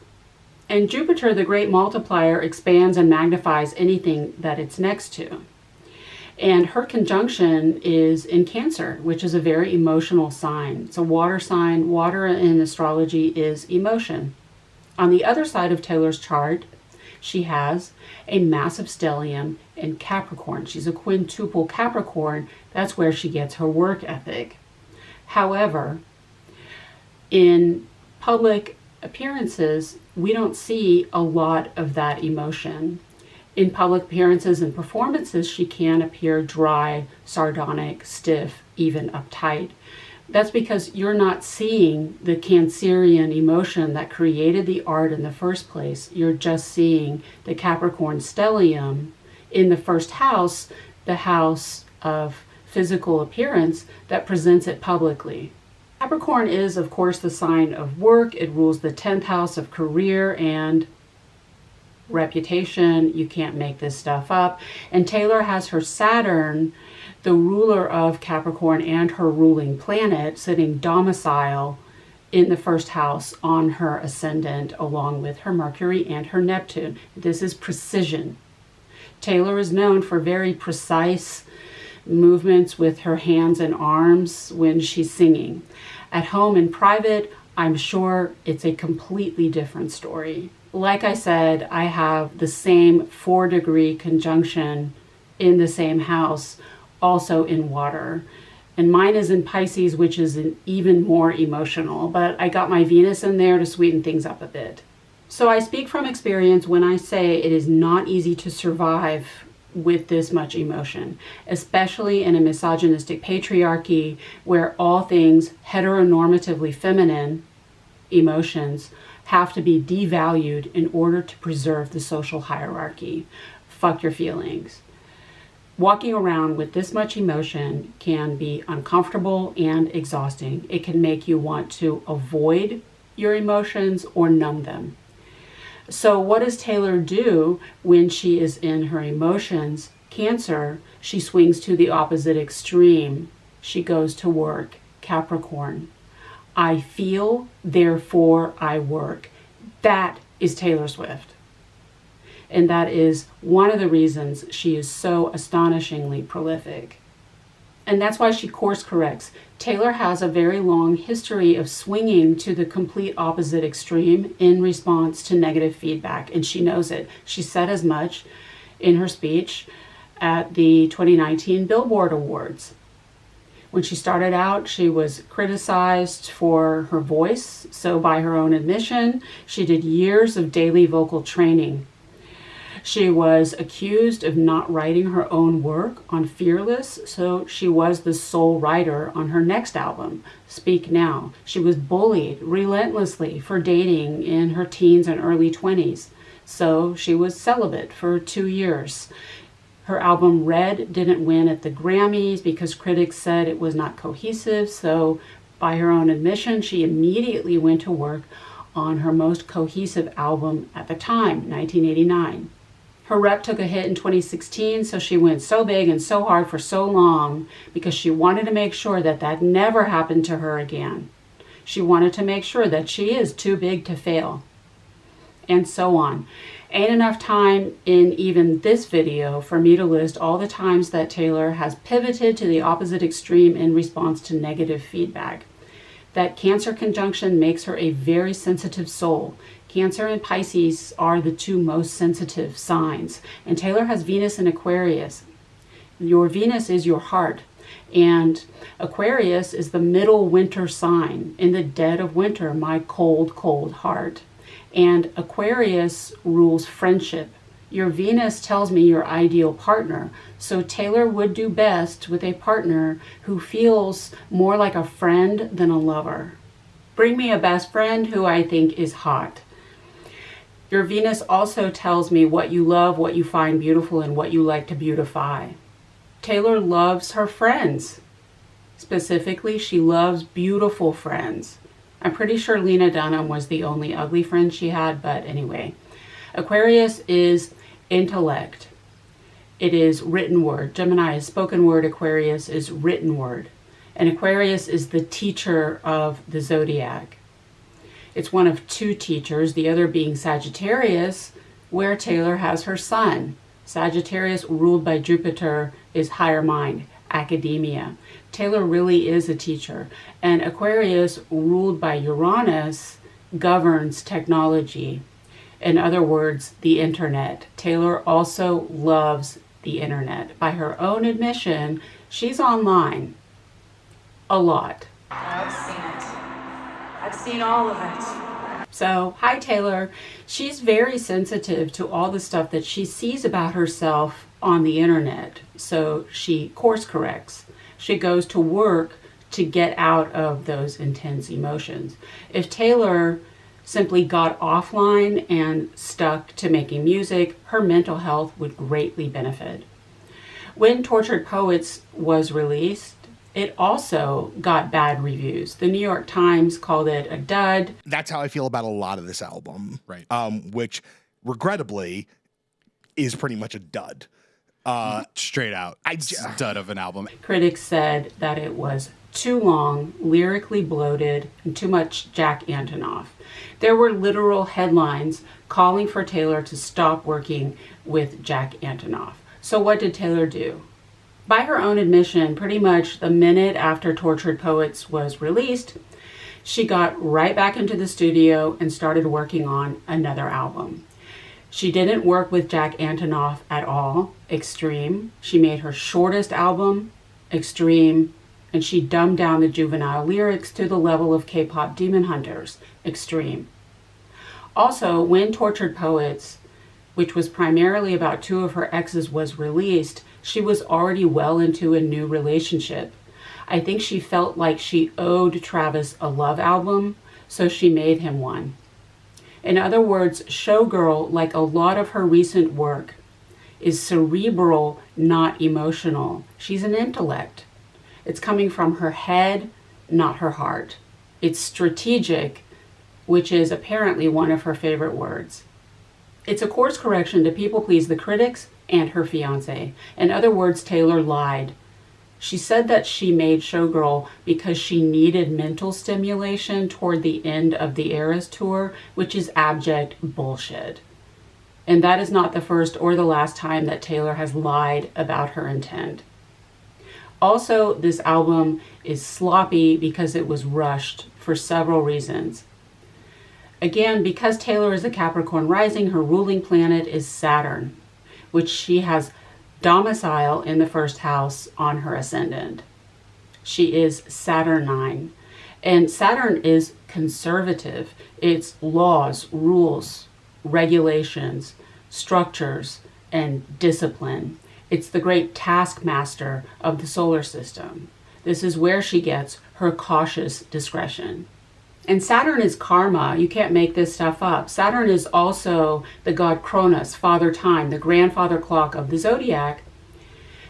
And Jupiter, the great multiplier, expands and magnifies anything that it's next to. And her conjunction is in Cancer, which is a very emotional sign. It's a water sign. Water in astrology is emotion. On the other side of Taylor's chart, she has a massive stellium in Capricorn. She's a quintuple Capricorn. That's where she gets her work ethic. However, in public appearances, we don't see a lot of that emotion. In public appearances and performances, she can appear dry, sardonic, stiff, even uptight. That's because you're not seeing the Cancerian emotion that created the art in the first place. You're just seeing the Capricorn stellium in the first house, the house of physical appearance that presents it publicly. Capricorn is, of course, the sign of work. It rules the 10th house of career and reputation. You can't make this stuff up. And Taylor has her Saturn, the ruler of Capricorn and her ruling planet, sitting domicile in the first house on her ascendant, along with her Mercury and her Neptune. This is precision. Taylor is known for very precise movements with her hands and arms when she's singing. At home in private, I'm sure it's a completely different story. Like I said, I have the same 4-degree conjunction in the same house, also in water. And mine is in Pisces, which is even more emotional, but I got my Venus in there to sweeten things up a bit. So I speak from experience when I say it is not easy to survive with this much emotion, especially in a misogynistic patriarchy where all things heteronormatively feminine emotions have to be devalued in order to preserve the social hierarchy. Fuck your feelings. Walking around with this much emotion can be uncomfortable and exhausting. It can make you want to avoid your emotions or numb them. So what does Taylor do when she is in her emotions? Cancer, she swings to the opposite extreme. She goes to work. Capricorn. I feel, therefore I work. That is Taylor Swift. And that is one of the reasons she is so astonishingly prolific. And that's why she course corrects. Taylor has a very long history of swinging to the complete opposite extreme in response to negative feedback, and she knows it. She said as much in her speech at the 2019 Billboard Awards. When she started out, she was criticized for her voice, so by her own admission, she did years of daily vocal training. She was accused of not writing her own work on Fearless, so she was the sole writer on her next album, Speak Now. She was bullied relentlessly for dating in her teens and early 20s, so she was celibate for 2 years. Her album Red didn't win at the Grammys because critics said it was not cohesive, so by her own admission, she immediately went to work on her most cohesive album at the time, 1989. Her rep took a hit in 2016, so she went so big and so hard for so long because she wanted to make sure that that never happened to her again. She wanted to make sure that she is too big to fail, and so on. Ain't enough time in even this video for me to list all the times that Taylor has pivoted to the opposite extreme in response to negative feedback. That Cancer conjunction makes her a very sensitive soul. Cancer and Pisces are the two most sensitive signs. And Taylor has Venus in Aquarius. Your Venus is your heart. And Aquarius is the middle winter sign. In the dead of winter, my cold, cold heart. And Aquarius rules friendship. Your Venus tells me your ideal partner. So Taylor would do best with a partner who feels more like a friend than a lover. Bring me a best friend who I think is hot. Your Venus also tells me what you love, what you find beautiful, and what you like to beautify. Taylor loves her friends. Specifically, she loves beautiful friends. I'm pretty sure Lena Dunham was the only ugly friend she had, but anyway. Aquarius is intellect. It is written word. Gemini is spoken word. Aquarius is written word. And Aquarius is the teacher of the zodiac. It's one of two teachers, the other being Sagittarius, where Taylor has her sun. Sagittarius, ruled by Jupiter, is higher mind, academia. Taylor really is a teacher. And Aquarius, ruled by Uranus, governs technology. In other words, the internet. Taylor also loves the internet. By her own admission, she's online a lot. I've seen it. I've seen all of it. So, hi Taylor. She's very sensitive to all the stuff that she sees about herself on the internet. So she course corrects. She goes to work to get out of those intense emotions. If Taylor simply got offline and stuck to making music, her mental health would greatly benefit. When Tortured Poets was released, it also got bad reviews. The New York Times called it a dud. That's how I feel about a lot of this album, Right. Which regrettably is pretty much a dud. Straight out, dud of an album. Critics said that it was too long, lyrically bloated, and too much Jack Antonoff. There were literal headlines calling for Taylor to stop working with Jack Antonoff. So what did Taylor do? By her own admission, pretty much the minute after Tortured Poets was released, she got right back into the studio and started working on another album. She didn't work with Jack Antonoff at all, Extreme. She made her shortest album, Extreme, and she dumbed down the juvenile lyrics to the level of K-pop Demon Hunters, Extreme. Also, when Tortured Poets, which was primarily about two of her exes, was released, she was already well into a new relationship. I think she felt like she owed Travis a love album, so she made him one. In other words, Showgirl, like a lot of her recent work, is cerebral, not emotional. She's an intellect. It's coming from her head, not her heart. It's strategic, which is apparently one of her favorite words. It's a course correction to people please the critics and her fiancé. In other words, Taylor lied. She said that she made Showgirl because she needed mental stimulation toward the end of the Eras tour, which is abject bullshit. And that is not the first or the last time that Taylor has lied about her intent. Also, this album is sloppy because it was rushed for several reasons. Again, because Taylor is a Capricorn rising, her ruling planet is Saturn, which she has domicile in the first house on her ascendant. She is Saturnine, and Saturn is conservative. It's laws, rules, regulations, structures, and discipline. It's the great taskmaster of the solar system. This is where she gets her cautious discretion. And Saturn is karma. You can't make this stuff up. Saturn is also the god Cronus, Father Time, the grandfather clock of the zodiac,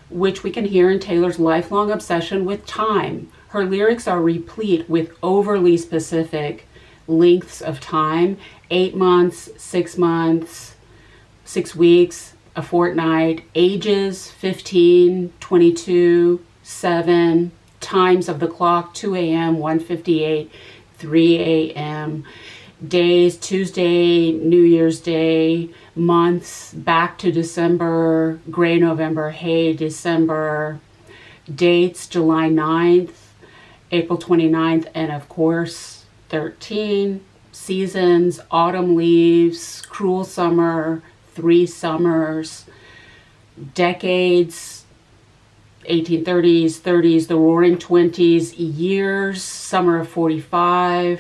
which we can hear in Taylor's lifelong obsession with time. Her lyrics are replete with overly specific lengths of time: 8 months, 6 months, 6 weeks, a fortnight, ages, 15, 22, 7, times of the clock, 2 a.m., 1:58, 3 a.m., days, Tuesday, New Year's Day, months, back to December, gray November, hey December, dates, July 9th, April 29th, and of course, 13, seasons, autumn leaves, cruel summer, 3 summers, decades, 1830s, 30s, the roaring 20s, years, summer of 45,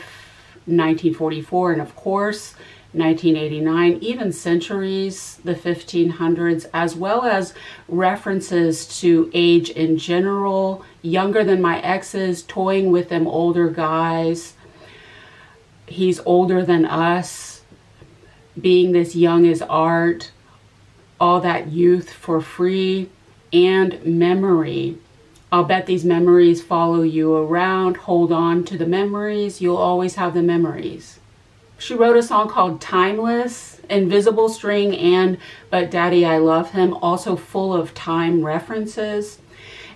1944, and of course, 1989, even centuries, the 1500s, as well as references to age in general, younger than my exes, toying with them older guys, he's older than us, being this young is art, all that youth for free, and memory. I'll bet these memories follow you around. Hold on to the memories. You'll always have the memories. She wrote a song called Timeless, Invisible String, and But Daddy I Love Him, also full of time references.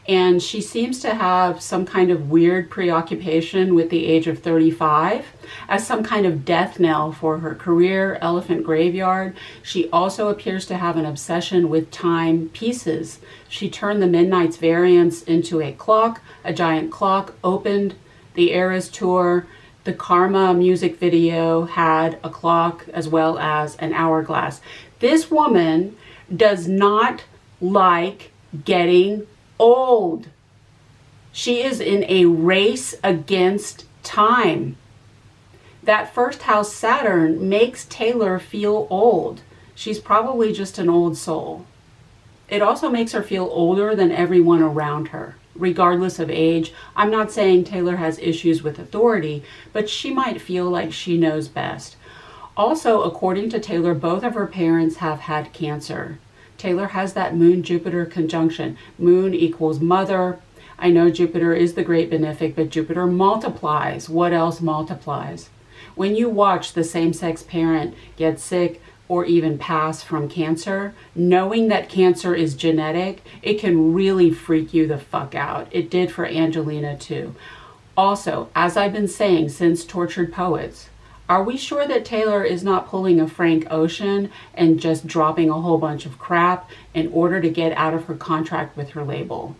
And she seems to have some kind of weird preoccupation with the age of 35 as some kind of death knell for her career, Elephant Graveyard. She also appears to have an obsession with time pieces. She turned the Midnight's variants into a clock, a giant clock, opened the Eras tour. The Karma music video had a clock as well as an hourglass. This woman does not like getting old. She is in a race against time. That first house Saturn makes Taylor feel old. She's probably just an old soul. It also makes her feel older than everyone around her, regardless of age. I'm not saying Taylor has issues with authority, but she might feel like she knows best. Also, according to Taylor, both of her parents have had cancer. Taylor has that Moon-Jupiter conjunction. Moon equals mother. I know Jupiter is the great benefic, but Jupiter multiplies. What else multiplies? When you watch the same-sex parent get sick, or even pass from Cancer, knowing that Cancer is genetic, it can really freak you the fuck out. It did for Angelina too. Also, as I've been saying since Tortured Poets, are we sure that Taylor is not pulling a Frank Ocean and just dropping a whole bunch of crap in order to get out of her contract with her label?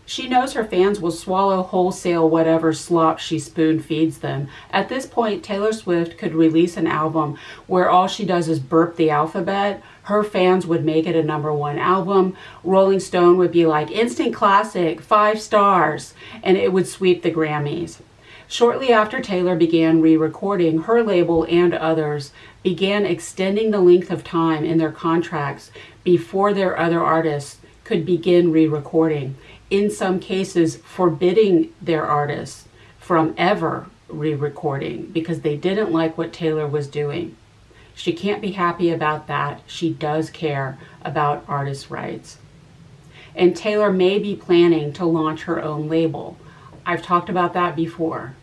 She knows her fans will swallow wholesale whatever slop she spoon feeds them. At this point, Taylor Swift could release an album where all she does is burp the alphabet. Her fans would make it a #1 album. Rolling Stone would be like, instant classic, 5 stars, and it would sweep the Grammys. Shortly after Taylor began re-recording, her label and others began extending the length of time in their contracts before their other artists could begin re-recording. In some cases, forbidding their artists from ever re-recording because they didn't like what Taylor was doing. She can't be happy about that. She does care about artists' rights. And Taylor may be planning to launch her own label. I've talked about that before.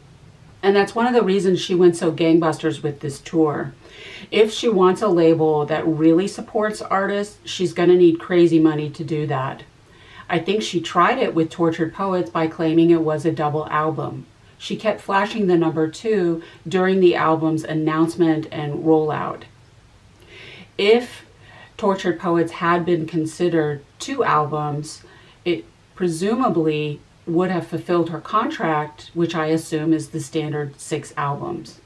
And that's one of the reasons she went so gangbusters with this tour. If she wants a label that really supports artists, she's going to need crazy money to do that. I think she tried it with Tortured Poets by claiming it was a double album. She kept flashing the #2 during the album's announcement and rollout. If Tortured Poets had been considered 2 albums, it presumably would have fulfilled her contract, which I assume is the standard 6 albums.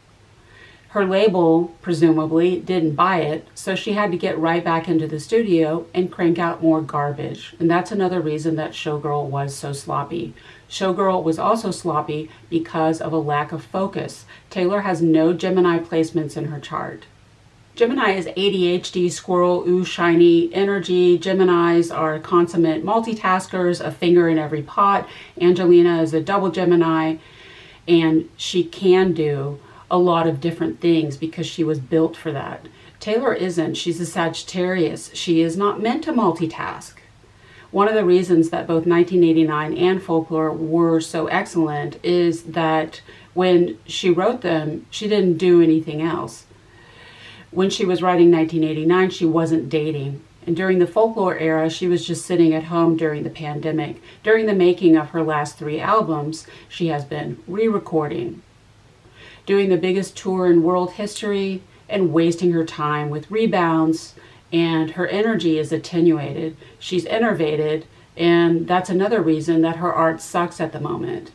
Her label, presumably, didn't buy it, so she had to get right back into the studio and crank out more garbage. And that's another reason that Showgirl was so sloppy. Showgirl was also sloppy because of a lack of focus. Taylor has no Gemini placements in her chart. Gemini is ADHD, squirrel, ooh, shiny energy. Geminis are consummate multitaskers, a finger in every pot. Angelina is a double Gemini, and she can do a lot of different things because she was built for that. Taylor isn't. She's a Sagittarius. She is not meant to multitask. One of the reasons that both 1989 and Folklore were so excellent is that when she wrote them, she didn't do anything else. When she was writing 1989, she wasn't dating. And during the Folklore era, she was just sitting at home during the pandemic. During the making of her last 3 albums, she has been re-recording, doing the biggest tour in world history, and wasting her time with rebounds, and her energy is attenuated. She's enervated, and that's another reason that her art sucks at the moment.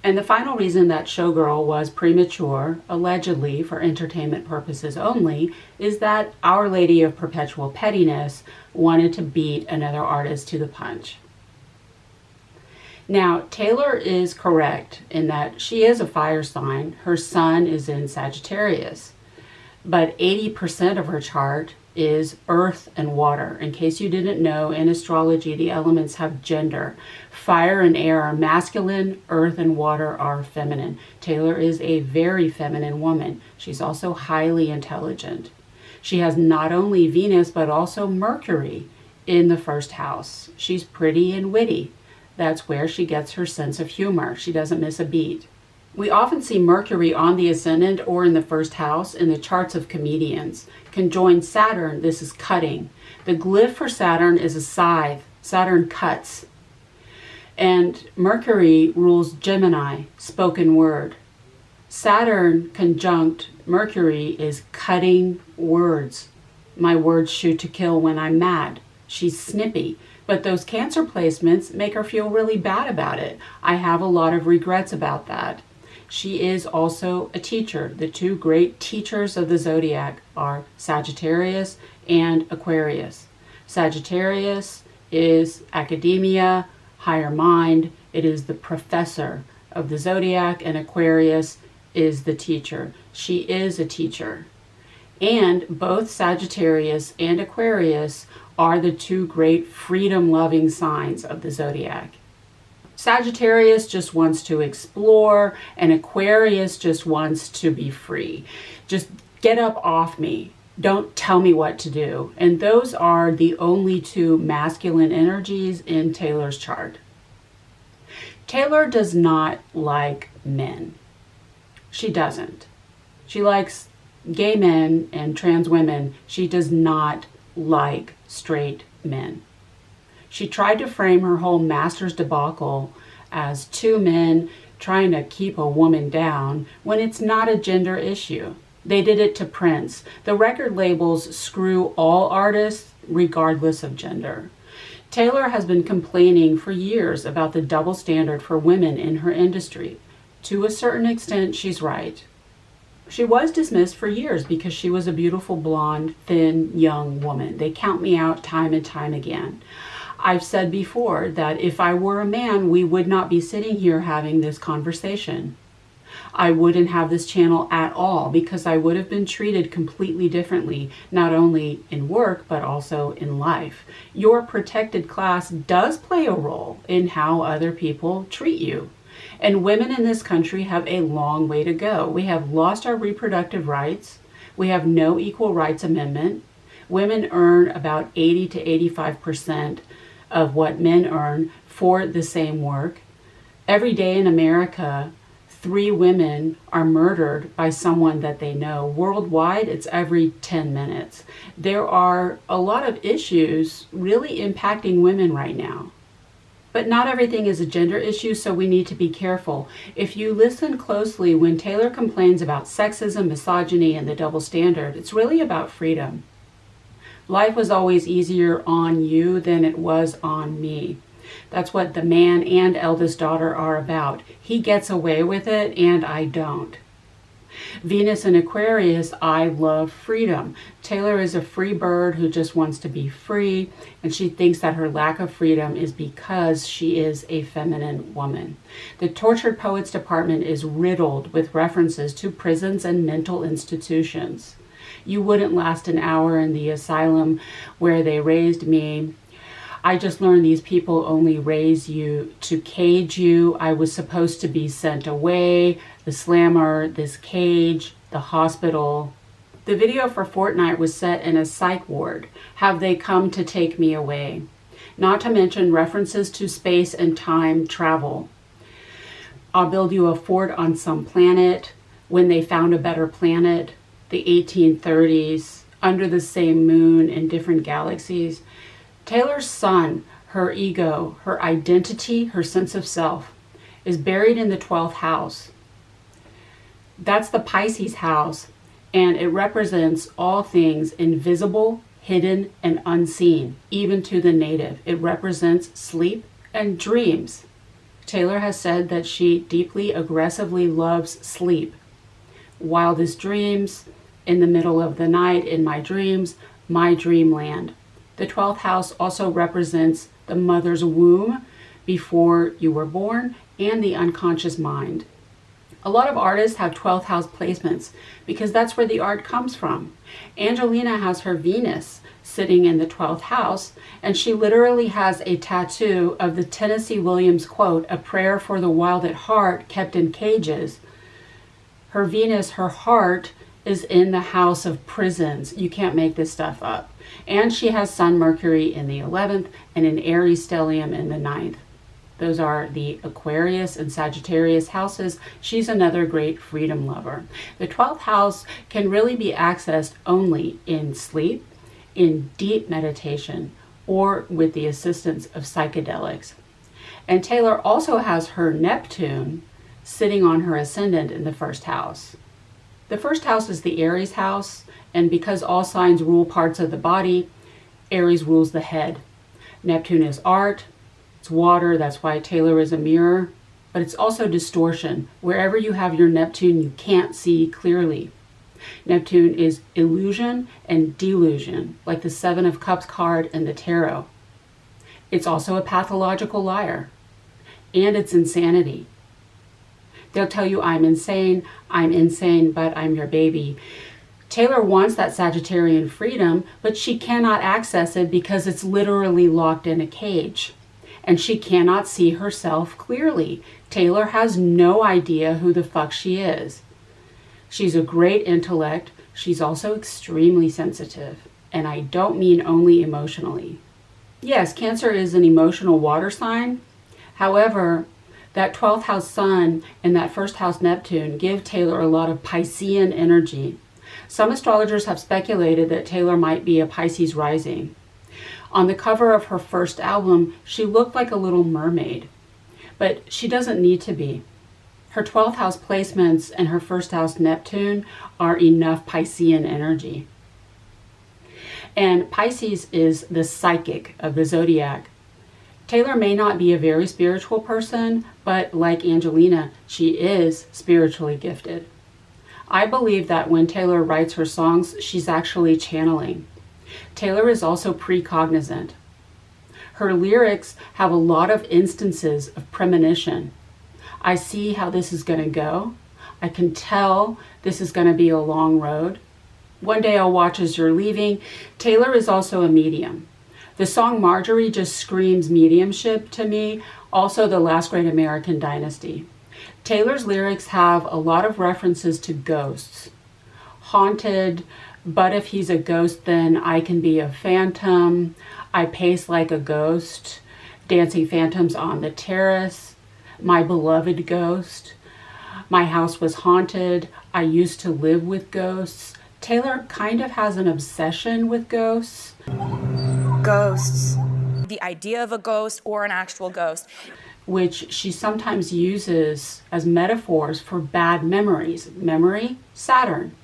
And the final reason that Showgirl was premature, allegedly for entertainment purposes only, is that Our Lady of Perpetual Pettiness wanted to beat another artist to the punch. Now, Taylor is correct in that she is a fire sign. Her sun is in Sagittarius, but 80% of her chart is earth and water. In case you didn't know, in astrology, the elements have gender. Fire and air are masculine, earth and water are feminine. Taylor is a very feminine woman. She's also highly intelligent. She has not only Venus, but also Mercury in the 1st house. She's pretty and witty. That's where she gets her sense of humor. She doesn't miss a beat. We often see Mercury on the ascendant or in the 1st house in the charts of comedians. Conjoined Saturn, this is cutting. The glyph for Saturn is a scythe. Saturn cuts. And Mercury rules Gemini, spoken word. Saturn conjunct Mercury is cutting words. My words shoot to kill when I'm mad. She's snippy. But those Cancer placements make her feel really bad about it. I have a lot of regrets about that. She is also a teacher. The 2 great teachers of the zodiac are Sagittarius and Aquarius. Sagittarius is academia, higher mind. It is the professor of the zodiac, and Aquarius is the teacher. She is a teacher. And both Sagittarius and Aquarius are the 2 great freedom-loving signs of the zodiac. Sagittarius just wants to explore, and Aquarius just wants to be free. Just get up off me. Don't tell me what to do. And those are the only 2 masculine energies in Taylor's chart. Taylor does not like men. She doesn't. She likes gay men and trans women. She does not like straight men. She tried to frame her whole master's debacle as two men trying to keep a woman down when it's not a gender issue. They did it to Prince. The record labels screw all artists regardless of gender. Taylor has been complaining for years about the double standard for women in her industry. To a certain extent, she's right. She was dismissed for years because she was a beautiful, blonde, thin, young woman. They count me out time and time again. I've said before that if I were a man, we would not be sitting here having this conversation. I wouldn't have this channel at all because I would have been treated completely differently, not only in work, but also in life. Your protected class does play a role in how other people treat you. And women in this country have a long way to go. We have lost our reproductive rights. We have no equal rights amendment. Women earn about 80 to 85% of what men earn for the same work. Every day in America, 3 women are murdered by someone that they know. Worldwide, it's every 10 minutes. There are a lot of issues really impacting women right now. But not everything is a gender issue, so we need to be careful. If you listen closely, when Taylor complains about sexism, misogyny, and the double standard, it's really about freedom. Life was always easier on you than it was on me. That's what the man and eldest daughter are about. He gets away with it, and I don't. Venus and Aquarius, I love freedom. Taylor is a free bird who just wants to be free, and she thinks that her lack of freedom is because she is a feminine woman. The Tortured Poets Department is riddled with references to prisons and mental institutions. You wouldn't last an hour in the asylum where they raised me. I just learned these people only raise you to cage you. I was supposed to be sent away. The slammer, this cage, the hospital. The video for Fortnite was set in a psych ward. Have they come to take me away? Not to mention references to space and time travel. I'll build you a fort on some planet when they found a better planet, the 1830s, under the same moon in different galaxies. Taylor's sun, her ego, her identity, her sense of self, is buried in the 12th house. That's the Pisces house, and it represents all things invisible, hidden, and unseen, even to the native. It represents sleep and dreams. Taylor has said that she deeply, aggressively loves sleep. Wildest dreams, in the middle of the night, in my dreams, my dreamland. The 12th house also represents the mother's womb before you were born and the unconscious mind. A lot of artists have 12th house placements because that's where the art comes from. Angelina has her Venus sitting in the 12th house, and she literally has a tattoo of the Tennessee Williams quote, "A prayer for the wild at heart kept in cages." Her Venus, her heart, is in the house of prisons. You can't make this stuff up. And she has Sun Mercury in the 11th and an Aries stellium in the 9th. Those are the Aquarius and Sagittarius houses. She's another great freedom lover. The 12th house can really be accessed only in sleep, in deep meditation, or with the assistance of psychedelics. And Taylor also has her Neptune sitting on her ascendant in the 1st house. The 1st house is the Aries house, and because all signs rule parts of the body, Aries rules the head. Neptune is art, it's water, that's why Taylor is a mirror, but it's also distortion. Wherever you have your Neptune, you can't see clearly. Neptune is illusion and delusion, like the 7 of Cups card in the tarot. It's also a pathological liar, and it's insanity. They'll tell you, I'm insane, but I'm your baby. Taylor wants that Sagittarian freedom, but she cannot access it because it's literally locked in a cage. And she cannot see herself clearly. Taylor has no idea who the fuck she is. She's a great intellect. She's also extremely sensitive. And I don't mean only emotionally. Yes, Cancer is an emotional water sign. However, that 12th house sun and that 1st house Neptune give Taylor a lot of Piscean energy. Some astrologers have speculated that Taylor might be a Pisces rising. On the cover of her first album, she looked like a little mermaid, but she doesn't need to be. Her 12th house placements and her first house Neptune are enough Piscean energy. And Pisces is the psychic of the zodiac. Taylor may not be a very spiritual person, but like Angelina, she is spiritually gifted. I believe that when Taylor writes her songs, she's actually channeling. Taylor is also precognizant. Her lyrics have a lot of instances of premonition. I see how this is going to go. I can tell this is going to be a long road. One day I'll watch as you're leaving. Taylor is also a medium. The song Marjorie just screams mediumship to me, also The Last Great American Dynasty. Taylor's lyrics have a lot of references to ghosts. Haunted, but if he's a ghost, then I can be a phantom. I pace like a ghost. Dancing phantoms on the terrace. My beloved ghost. My house was haunted. I used to live with ghosts. Taylor kind of has an obsession with ghosts. Ghosts. The idea of a ghost or an actual ghost. Which she sometimes uses as metaphors for bad memories. Memory, Saturn.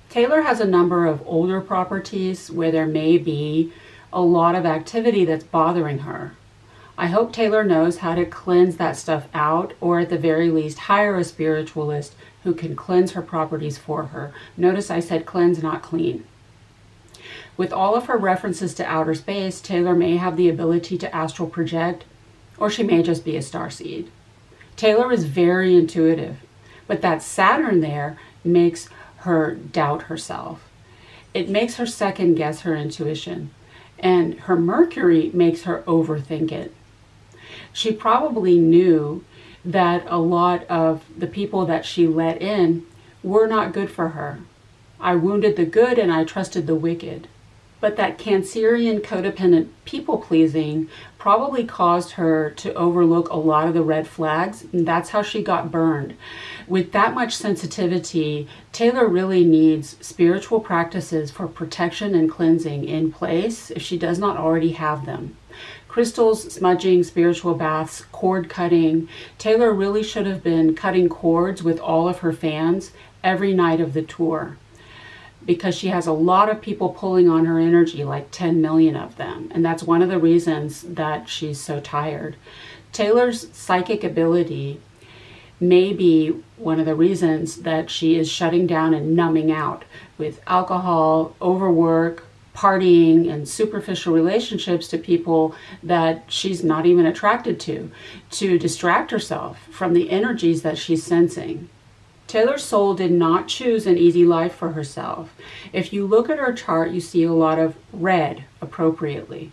Taylor has a number of older properties where there may be a lot of activity that's bothering her. I hope Taylor knows how to cleanse that stuff out, or at the very least hire a spiritualist who can cleanse her properties for her. Notice I said cleanse, not clean. With all of her references to outer space, Taylor may have the ability to astral project, or she may just be a starseed. Taylor is very intuitive, but that Saturn there makes her doubt herself. It makes her second guess her intuition, and her Mercury makes her overthink it. She probably knew that a lot of the people that she let in were not good for her. I wounded the good and I trusted the wicked. But that Cancerian codependent people-pleasing probably caused her to overlook a lot of the red flags, and that's how she got burned. With that much sensitivity, Taylor really needs spiritual practices for protection and cleansing in place if she does not already have them. Crystals, smudging, spiritual baths, cord cutting. Taylor really should have been cutting cords with all of her fans every night of the tour, because she has a lot of people pulling on her energy, like 10 million of them. And that's one of the reasons that she's so tired. Taylor's psychic ability may be one of the reasons that she is shutting down and numbing out with alcohol, overwork, partying, and superficial relationships to people that she's not even attracted to distract herself from the energies that she's sensing. Taylor's soul did not choose an easy life for herself. If you look at her chart, you see a lot of red appropriately.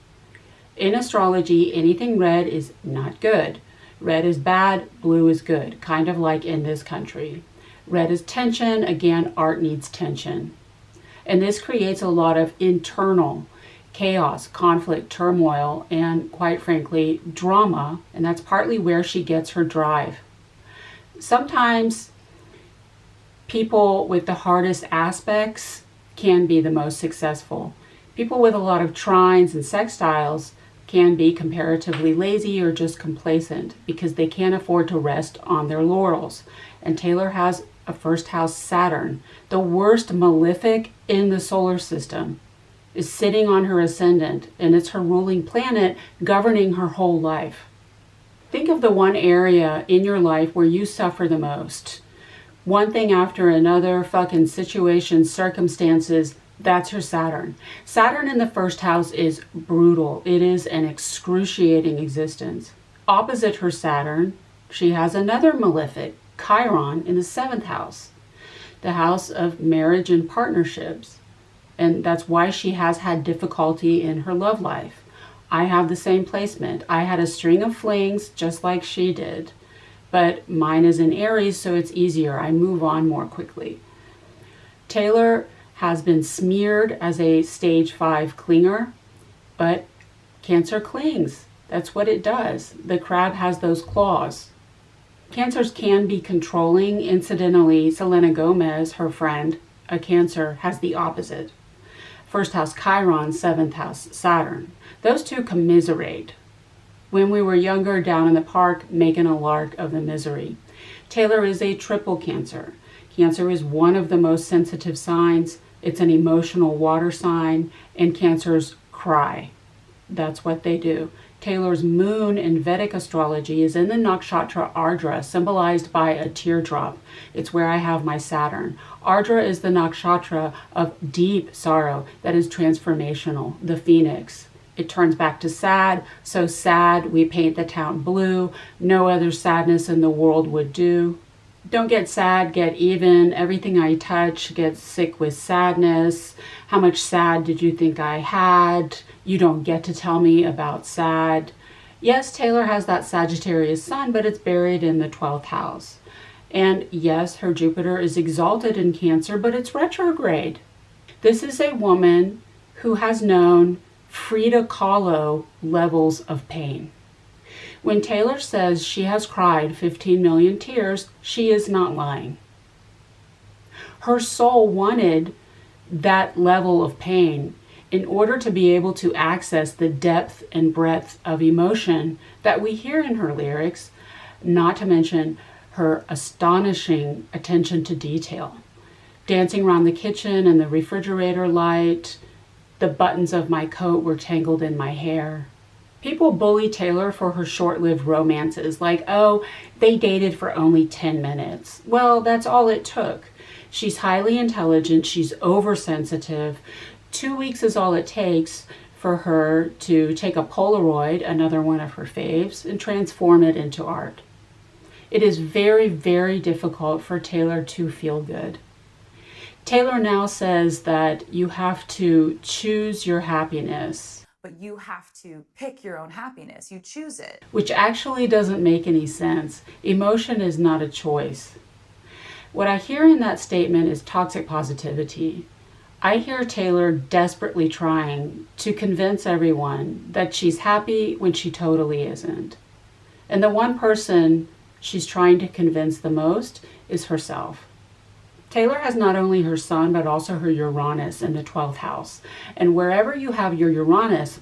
In astrology, anything red is not good. Red is bad, blue is good, kind of like in this country. Red is tension, again, art needs tension. And this creates a lot of internal chaos, conflict, turmoil, and quite frankly, drama, and that's partly where she gets her drive. Sometimes people with the hardest aspects can be the most successful. People with a lot of trines and sextiles can be comparatively lazy or just complacent because they can't afford to rest on their laurels. And Taylor has a first house Saturn, the worst malefic in the solar system, is sitting on her ascendant, and it's her ruling planet governing her whole life. Think of the one area in your life where you suffer the most. One thing after another, fucking situations, circumstances, that's her Saturn. Saturn in the first house is brutal. It is an excruciating existence. Opposite her Saturn, she has another malefic, Chiron, in the 7th house, the house of marriage and partnerships. And that's why she has had difficulty in her love life. I have the same placement. I had a string of flings just like she did. But mine is in Aries, so it's easier. I move on more quickly. Taylor has been smeared as a stage 5 clinger, but Cancer clings. That's what it does. The crab has those claws. Cancers can be controlling. Incidentally, Selena Gomez, her friend, a Cancer, has the opposite. First house Chiron, seventh house Saturn. Those two commiserate. When we were younger, down in the park, making a lark of the misery. Taylor is a triple Cancer. Cancer is one of the most sensitive signs. It's an emotional water sign, and Cancers cry. That's what they do. Taylor's moon in Vedic astrology is in the nakshatra Ardra, symbolized by a teardrop. It's where I have my Saturn. Ardra is the nakshatra of deep sorrow that is transformational, the phoenix. It turns back to sad, so sad we paint the town blue. No other sadness in the world would do. Don't get sad, get even. Everything I touch gets sick with sadness. How much sad did you think I had? You don't get to tell me about sad. Yes, Taylor has that Sagittarius sun, but it's buried in the 12th house. And yes, her Jupiter is exalted in Cancer, but it's retrograde. This is a woman who has known Frida Kahlo levels of pain. When Taylor says she has cried 15 million tears, she is not lying. Her soul wanted that level of pain in order to be able to access the depth and breadth of emotion that we hear in her lyrics, not to mention her astonishing attention to detail. Dancing around the kitchen and the refrigerator light, the buttons of my coat were tangled in my hair. People bully Taylor for her short-lived romances, like, oh, they dated for only 10 minutes. Well, that's all it took. She's highly intelligent, she's oversensitive. 2 weeks is all it takes for her to take a Polaroid, another one of her faves, and transform it into art. It is very, very difficult for Taylor to feel good. Taylor now says that you have to choose your happiness. But you have to pick your own happiness. You choose it. Which actually doesn't make any sense. Emotion is not a choice. What I hear in that statement is toxic positivity. I hear Taylor desperately trying to convince everyone that she's happy when she totally isn't. And the one person she's trying to convince the most is herself. Taylor has not only her sun, but also her Uranus in the 12th house. And wherever you have your Uranus,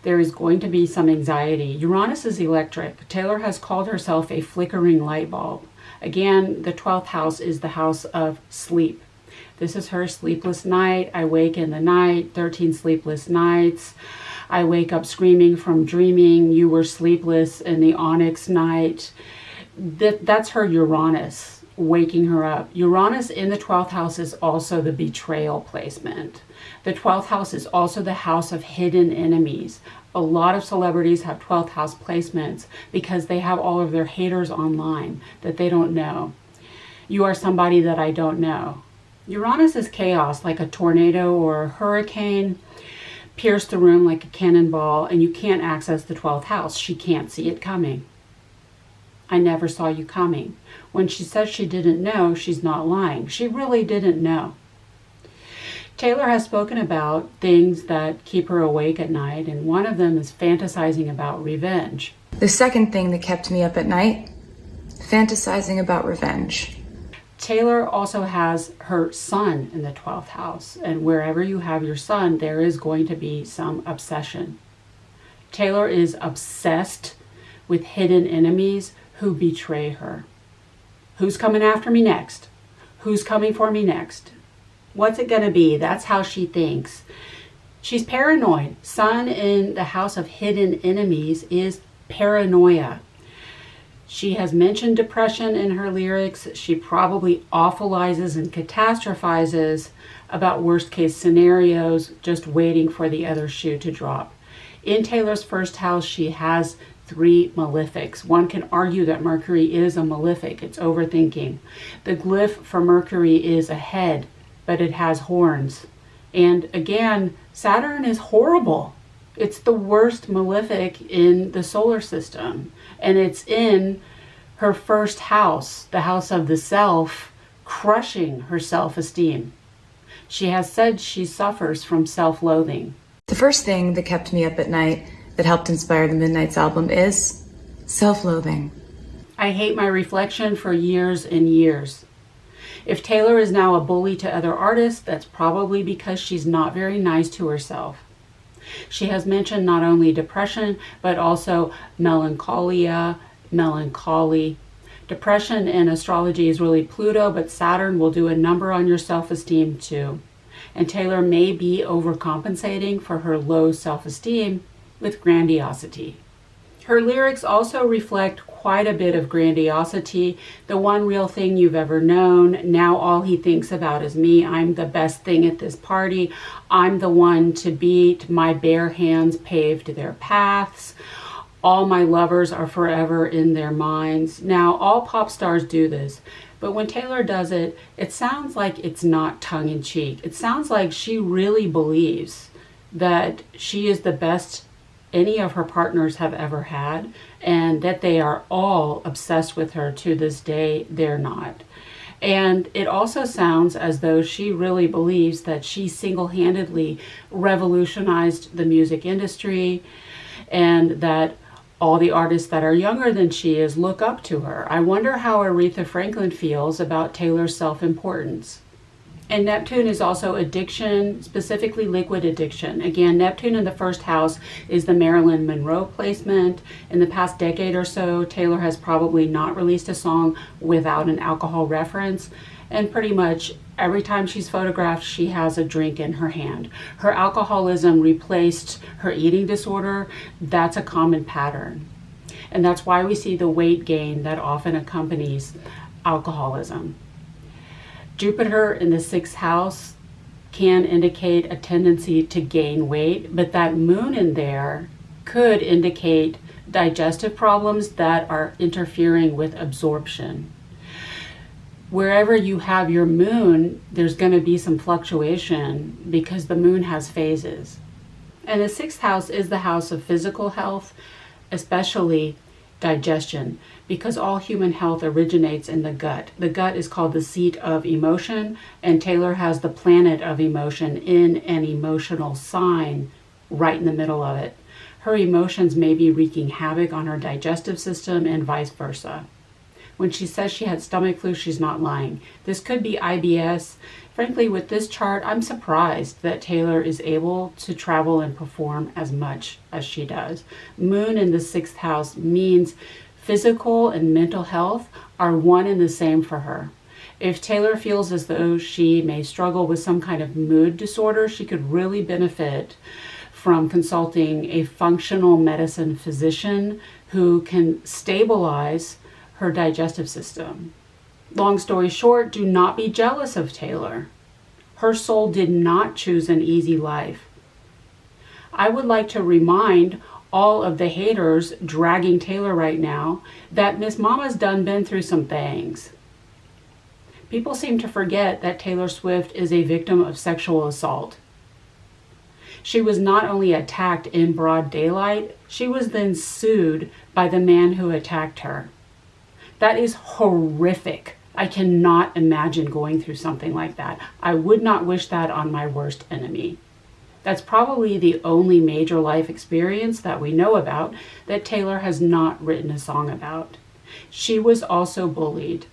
there is going to be some anxiety. Uranus is electric. Taylor has called herself a flickering light bulb. Again, the 12th house is the house of sleep. This is her sleepless night. I wake in the night, 13 sleepless nights. I wake up screaming from dreaming you were sleepless in the onyx night. That's her Uranus waking her up. Uranus in the 12th house is also the betrayal placement. The 12th house is also the house of hidden enemies. A lot of celebrities have 12th house placements because they have all of their haters online that they don't know. You are somebody that I don't know. Uranus is chaos, like a tornado or a hurricane, pierce the room like a cannonball, and you can't access the 12th house. She can't see it coming. I never saw you coming. When she says she didn't know, she's not lying. She really didn't know. Taylor has spoken about things that keep her awake at night, and one of them is fantasizing about revenge. The second thing that kept me up at night, fantasizing about revenge. Taylor also has her sun in the 12th house, and wherever you have your sun, there is going to be some obsession. Taylor is obsessed with hidden enemies who betray her. Who's coming after me next? Who's coming for me next? What's it going to be? That's how she thinks. She's paranoid. Sun in the house of hidden enemies is paranoia. She has mentioned depression in her lyrics. She probably awfulizes and catastrophizes about worst case scenarios, just waiting for the other shoe to drop. In Taylor's first house, she has 3 malefics. One can argue that Mercury is a malefic. It's overthinking. The glyph for Mercury is a head, but it has horns. And again, Saturn is horrible. It's the worst malefic in the solar system. And it's in her first house, the house of the self, crushing her self-esteem. She has said she suffers from self-loathing. The first thing that kept me up at night that helped inspire the Midnight's album is self-loathing. I hate my reflection for years and years. If Taylor is now a bully to other artists, that's probably because she's not very nice to herself. She has mentioned not only depression, but also melancholia, melancholy. Depression in astrology is really Pluto, but Saturn will do a number on your self-esteem too. And Taylor may be overcompensating for her low self-esteem with grandiosity. Her lyrics also reflect quite a bit of grandiosity. The one real thing you've ever known. Now all he thinks about is me. I'm the best thing at this party. I'm the one to beat. My bare hands paved their paths. All my lovers are forever in their minds. Now all pop stars do this. But when Taylor does it, it sounds like it's not tongue-in-cheek. It sounds like she really believes that she is the best any of her partners have ever had, and that they are all obsessed with her to this day. They're not. And it also sounds as though she really believes that she single-handedly revolutionized the music industry, and that all the artists that are younger than she is look up to her. I wonder how Aretha Franklin feels about Taylor's self-importance. And Neptune is also addiction, specifically liquid addiction. Again, Neptune in the first house is the Marilyn Monroe placement. In the past decade or so, Taylor has probably not released a song without an alcohol reference. And pretty much every time she's photographed, she has a drink in her hand. Her alcoholism replaced her eating disorder. That's a common pattern. And that's why we see the weight gain that often accompanies alcoholism. Jupiter in the sixth house can indicate a tendency to gain weight, but that moon in there could indicate digestive problems that are interfering with absorption. Wherever you have your moon, there's going to be some fluctuation because the moon has phases. And the sixth house is the house of physical health, especially digestion, because all human health originates in the gut. The gut is called the seat of emotion, and Taylor has the planet of emotion in an emotional sign right in the middle of it. Her emotions may be wreaking havoc on her digestive system and vice versa. When she says she had stomach flu, she's not lying. This could be IBS. Frankly, with this chart, I'm surprised that Taylor is able to travel and perform as much as she does. Moon in the sixth house means physical and mental health are one and the same for her. If Taylor feels as though she may struggle with some kind of mood disorder, she could really benefit from consulting a functional medicine physician who can stabilize her digestive system. Long story short, do not be jealous of Taylor. Her soul did not choose an easy life. I would like to remind all of the haters dragging Taylor right now that Miss Mama's done been through some things. People seem to forget that Taylor Swift is a victim of sexual assault. She was not only attacked in broad daylight, she was then sued by the man who attacked her. That is horrific. I cannot imagine going through something like that. I would not wish that on my worst enemy. That's probably the only major life experience that we know about that Taylor has not written a song about. She was also bullied.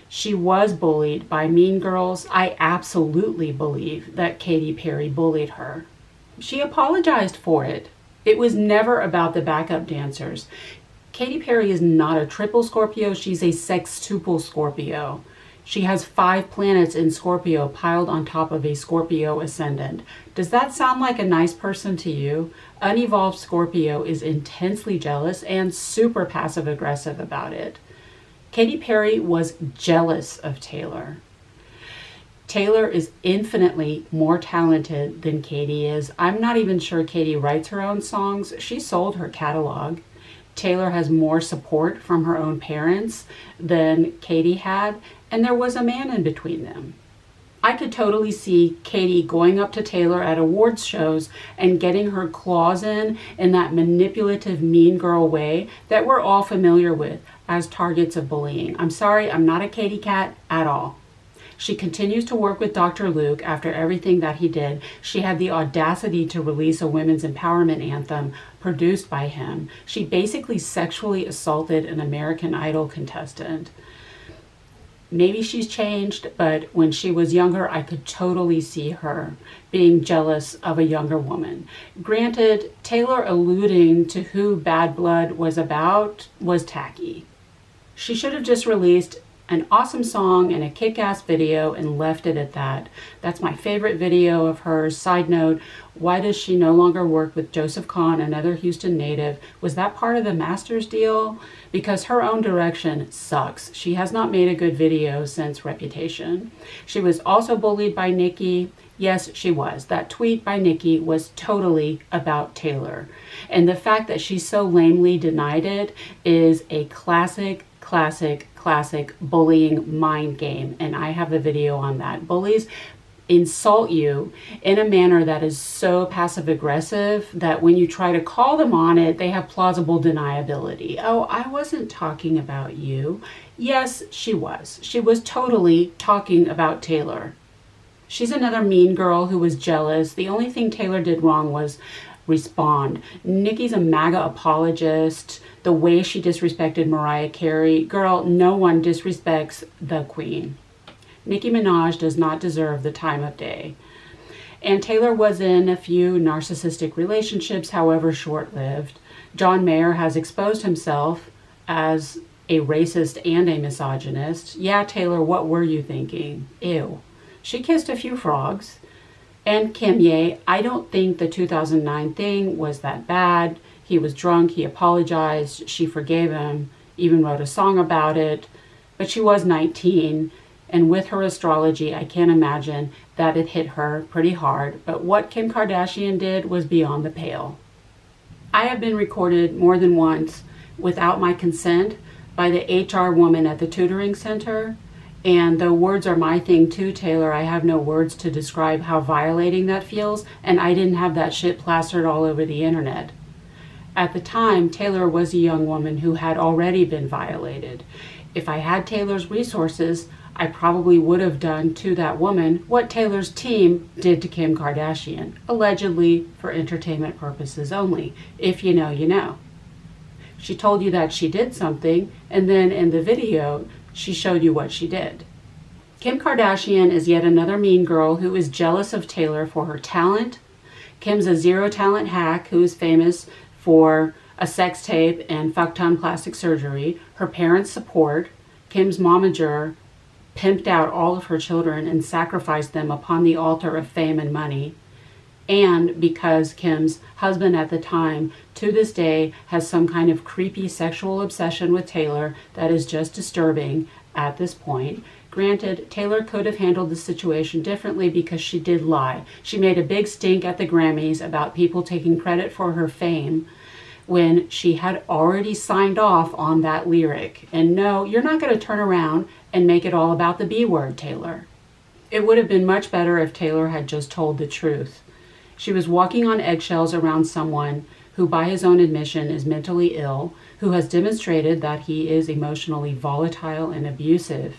She was bullied by mean girls. I absolutely believe that Katy Perry bullied her. She apologized for it. It was never about the backup dancers. Katy Perry is not a triple Scorpio, she's a sextuple Scorpio. She has 5 planets in Scorpio piled on top of a Scorpio ascendant. Does that sound like a nice person to you? Unevolved Scorpio is intensely jealous and super passive aggressive about it. Katy Perry was jealous of Taylor. Taylor is infinitely more talented than Katy is. I'm not even sure Katy writes her own songs. She sold her catalog. Taylor has more support from her own parents than Katy had, and there was a man in between them. I could totally see Katy going up to Taylor at awards shows and getting her claws in that manipulative mean girl way that we're all familiar with as targets of bullying. I'm sorry, I'm not a Katy cat at all. She continues to work with Dr. Luke after everything that he did. She had the audacity to release a women's empowerment anthem produced by him. She basically sexually assaulted an American Idol contestant. Maybe she's changed, but when she was younger, I could totally see her being jealous of a younger woman. Granted, Taylor alluding to who Bad Blood was about was tacky. She should have just released an awesome song and a kick-ass video and left it at that. That's my favorite video of hers. Side note, why does she no longer work with Joseph Kahn, another Houston native? Was that part of the Masters deal? Because her own direction sucks. She has not made a good video since Reputation. She was also bullied by Nikki. Yes, she was. That tweet by Nikki was totally about Taylor. And the fact that she so lamely denied it is a classic bullying mind game. And I have the video on that. Bullies insult you in a manner that is so passive aggressive that when you try to call them on it, they have plausible deniability. Oh, I wasn't talking about you. Yes, she was. She was totally talking about Taylor. She's another mean girl who was jealous. The only thing Taylor did wrong was respond. Nikki's a MAGA apologist. The way she disrespected Mariah Carey. Girl, no one disrespects the queen. Nicki Minaj does not deserve the time of day. And Taylor was in a few narcissistic relationships, however short-lived. John Mayer has exposed himself as a racist and a misogynist. Yeah, Taylor, what were you thinking? Ew. She kissed a few frogs. And Kim Ye, I don't think the 2009 thing was that bad. He was drunk, he apologized, she forgave him, even wrote a song about it. But she was 19, and with her astrology, I can't imagine that it hit her pretty hard. But what Kim Kardashian did was beyond the pale. I have been recorded more than once without my consent by the HR woman at the tutoring center. And though words are my thing too, Taylor, I have no words to describe how violating that feels, and I didn't have that shit plastered all over the internet. At the time, Taylor was a young woman who had already been violated. If I had Taylor's resources, I probably would have done to that woman what Taylor's team did to Kim Kardashian, allegedly for entertainment purposes only. If you know, you know. She told you that she did something, and then in the video, she showed you what she did. Kim Kardashian is yet another mean girl who is jealous of Taylor for her talent. Kim's a zero-talent hack who is famous for a sex tape and fuck-ton plastic surgery. Her parents' support. Kim's momager pimped out all of her children and sacrificed them upon the altar of fame and money. And because Kim's husband at the time, to this day, has some kind of creepy sexual obsession with Taylor that is just disturbing at this point. Granted, Taylor could have handled the situation differently because she did lie. She made a big stink at the Grammys about people taking credit for her fame when she had already signed off on that lyric. And no, you're not going to turn around and make it all about the B word, Taylor. It would have been much better if Taylor had just told the truth. She was walking on eggshells around someone who, by his own admission, is mentally ill, who has demonstrated that he is emotionally volatile and abusive.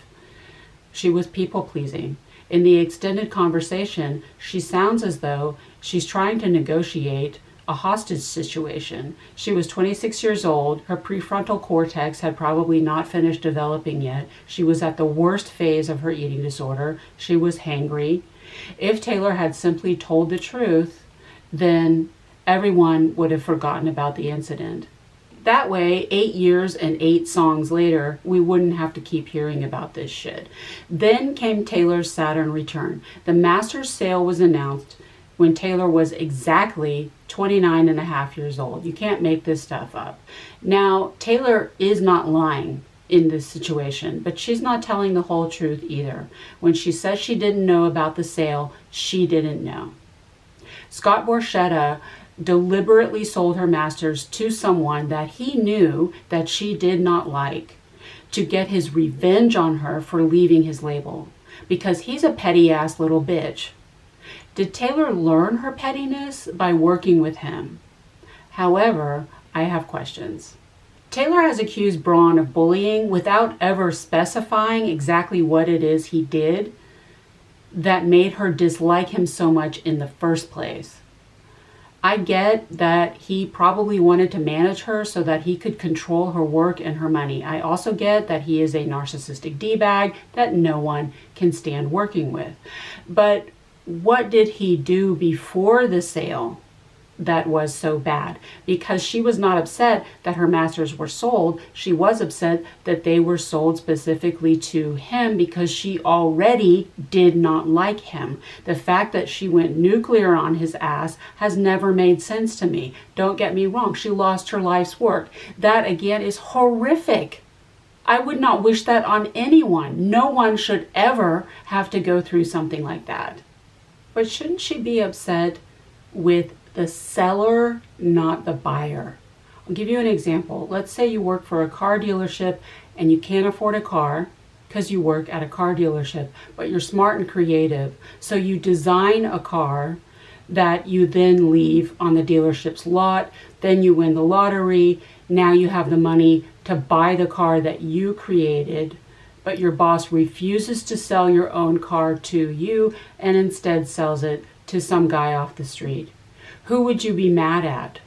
She was people-pleasing. In the extended conversation, she sounds as though she's trying to negotiate a hostage situation. She was 26 years old. Her prefrontal cortex had probably not finished developing yet. She was at the worst phase of her eating disorder. She was hangry. If Taylor had simply told the truth, then everyone would have forgotten about the incident. That way, 8 years and 8 songs later, we wouldn't have to keep hearing about this shit. Then came Taylor's Saturn return. The Masters sale was announced when Taylor was exactly 29 and a half years old. You can't make this stuff up. Now, Taylor is not lying in this situation, but she's not telling the whole truth either. When she says she didn't know about the sale, she didn't know. Scott Borchetta deliberately sold her masters to someone that he knew that she did not like to get his revenge on her for leaving his label, because he's a petty ass little bitch. Did Taylor learn her pettiness by working with him? However, I have questions. Taylor has accused Braun of bullying without ever specifying exactly what it is he did that made her dislike him so much in the first place. I get that he probably wanted to manage her so that he could control her work and her money. I also get that he is a narcissistic D-bag that no one can stand working with. But what did he do before the sale that was so bad? Because she was not upset that her masters were sold. She was upset that they were sold specifically to him because she already did not like him. The fact that she went nuclear on his ass has never made sense to me. Don't get me wrong, she lost her life's work. That again is horrific. I would not wish that on anyone. No one should ever have to go through something like that. But shouldn't she be upset with the seller, not the buyer? I'll give you an example. Let's say you work for a car dealership and you can't afford a car because you work at a car dealership, but you're smart and creative. So you design a car that you then leave on the dealership's lot. Then you win the lottery. Now you have the money to buy the car that you created, but your boss refuses to sell your own car to you and instead sells it to some guy off the street. Who would you be mad at?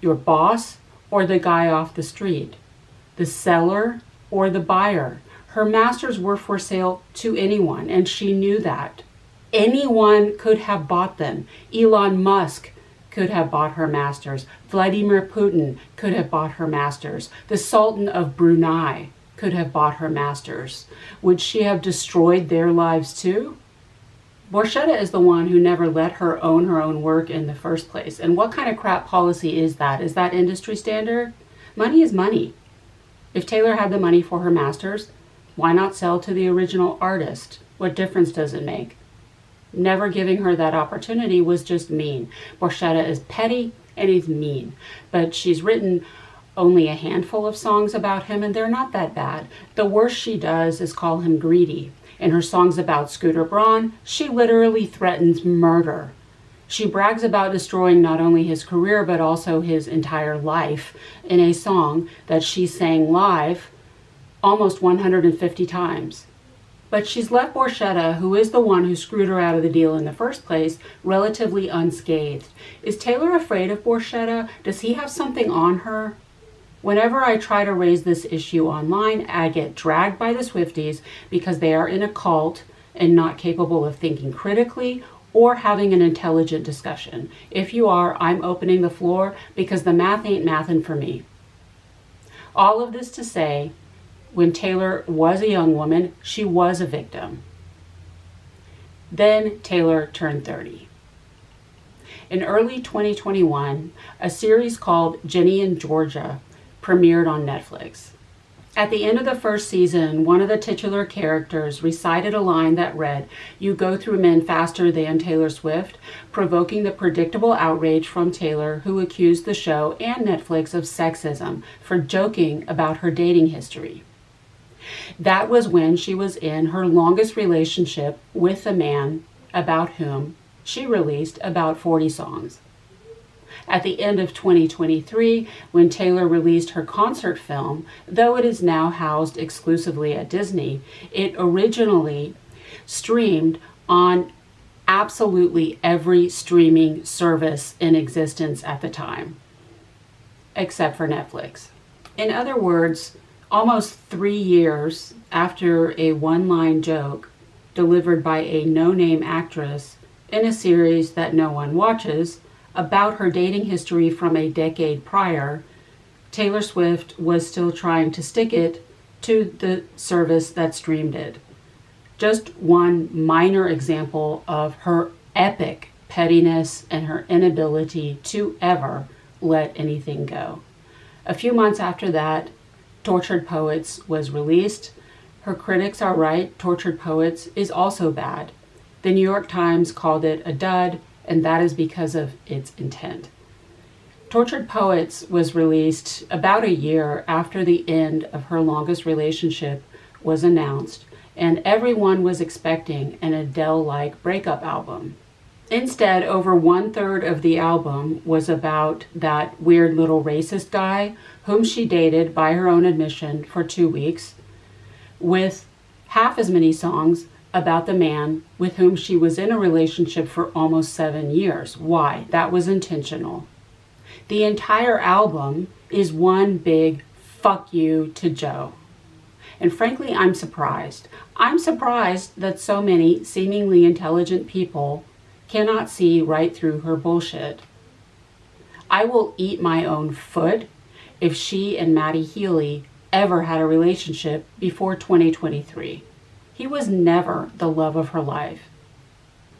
Your boss or the guy off the street? The seller or the buyer? Her masters were for sale to anyone, and she knew that. Anyone could have bought them. Elon Musk could have bought her masters. Vladimir Putin could have bought her masters. The Sultan of Brunei could have bought her masters. Would she have destroyed their lives too? Borchetta is the one who never let her own work in the first place. And what kind of crap policy is that? Is that industry standard? Money is money. If Taylor had the money for her masters, why not sell to the original artist? What difference does it make? Never giving her that opportunity was just mean. Borchetta is petty and he's mean. But she's written only a handful of songs about him, and they're not that bad. The worst she does is call him greedy. In her songs about Scooter Braun, she literally threatens murder. She brags about destroying not only his career, but also his entire life in a song that she sang live almost 150 times. But she's left Borchetta, who is the one who screwed her out of the deal in the first place, relatively unscathed. Is Taylor afraid of Borchetta? Does he have something on her? Whenever I try to raise this issue online, I get dragged by the Swifties because they are in a cult and not capable of thinking critically or having an intelligent discussion. If you are, I'm opening the floor because the math ain't mathin' for me. All of this to say, when Taylor was a young woman, she was a victim. Then Taylor turned 30. In early 2021, a series called Ginny in Georgia premiered on Netflix. At the end of the first season, one of the titular characters recited a line that read, "You go through men faster than Taylor Swift," provoking the predictable outrage from Taylor, who accused the show and Netflix of sexism for joking about her dating history. That was when she was in her longest relationship with a man about whom she released about 40 songs. At the end of 2023, when Taylor released her concert film, though it is now housed exclusively at Disney, it originally streamed on absolutely every streaming service in existence at the time, except for Netflix. In other words, almost 3 years after a one-line joke delivered by a no-name actress in a series that no one watches, about her dating history from a decade prior, Taylor Swift was still trying to stick it to the service that streamed it. Just one minor example of her epic pettiness and her inability to ever let anything go. A few months after that, Tortured Poets was released. Her critics are right, Tortured Poets is also bad. The New York Times called it a dud, and that is because of its intent. Tortured Poets was released about a year after the end of her longest relationship was announced, and everyone was expecting an Adele-like breakup album. Instead, over 1/3 of the album was about that weird little racist guy whom she dated, by her own admission, for 2 weeks, with half as many songs about the man with whom she was in a relationship for almost 7 years. Why? That was intentional. The entire album is one big fuck you to Joe. And frankly, I'm surprised. I'm surprised that so many seemingly intelligent people cannot see right through her bullshit. I will eat my own foot if she and Matty Healy ever had a relationship before 2023. He was never the love of her life.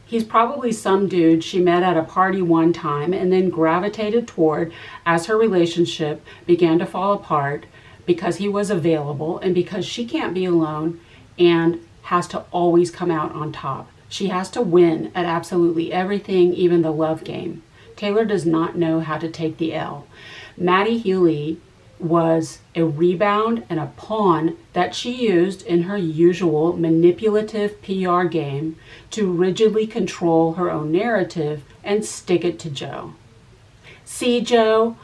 He's probably some dude she met at a party one time and then gravitated toward as her relationship began to fall apart because he was available and because she can't be alone and has to always come out on top. She has to win at absolutely everything, even the love game. Taylor does not know how to take the L. Matty Healy was a rebound and a pawn that she used in her usual manipulative PR game to rigidly control her own narrative and stick it to Joe. See, Joe,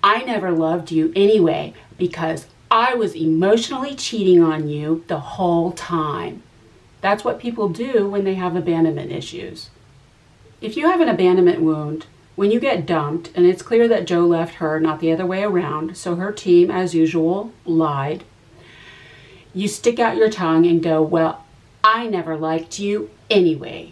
I never loved you anyway because I was emotionally cheating on you the whole time. That's what people do when they have abandonment issues. If you have an abandonment wound, when you get dumped and it's clear that Joe left her, not the other way around, so her team, as usual, lied, you stick out your tongue and go, well, I never liked you anyway.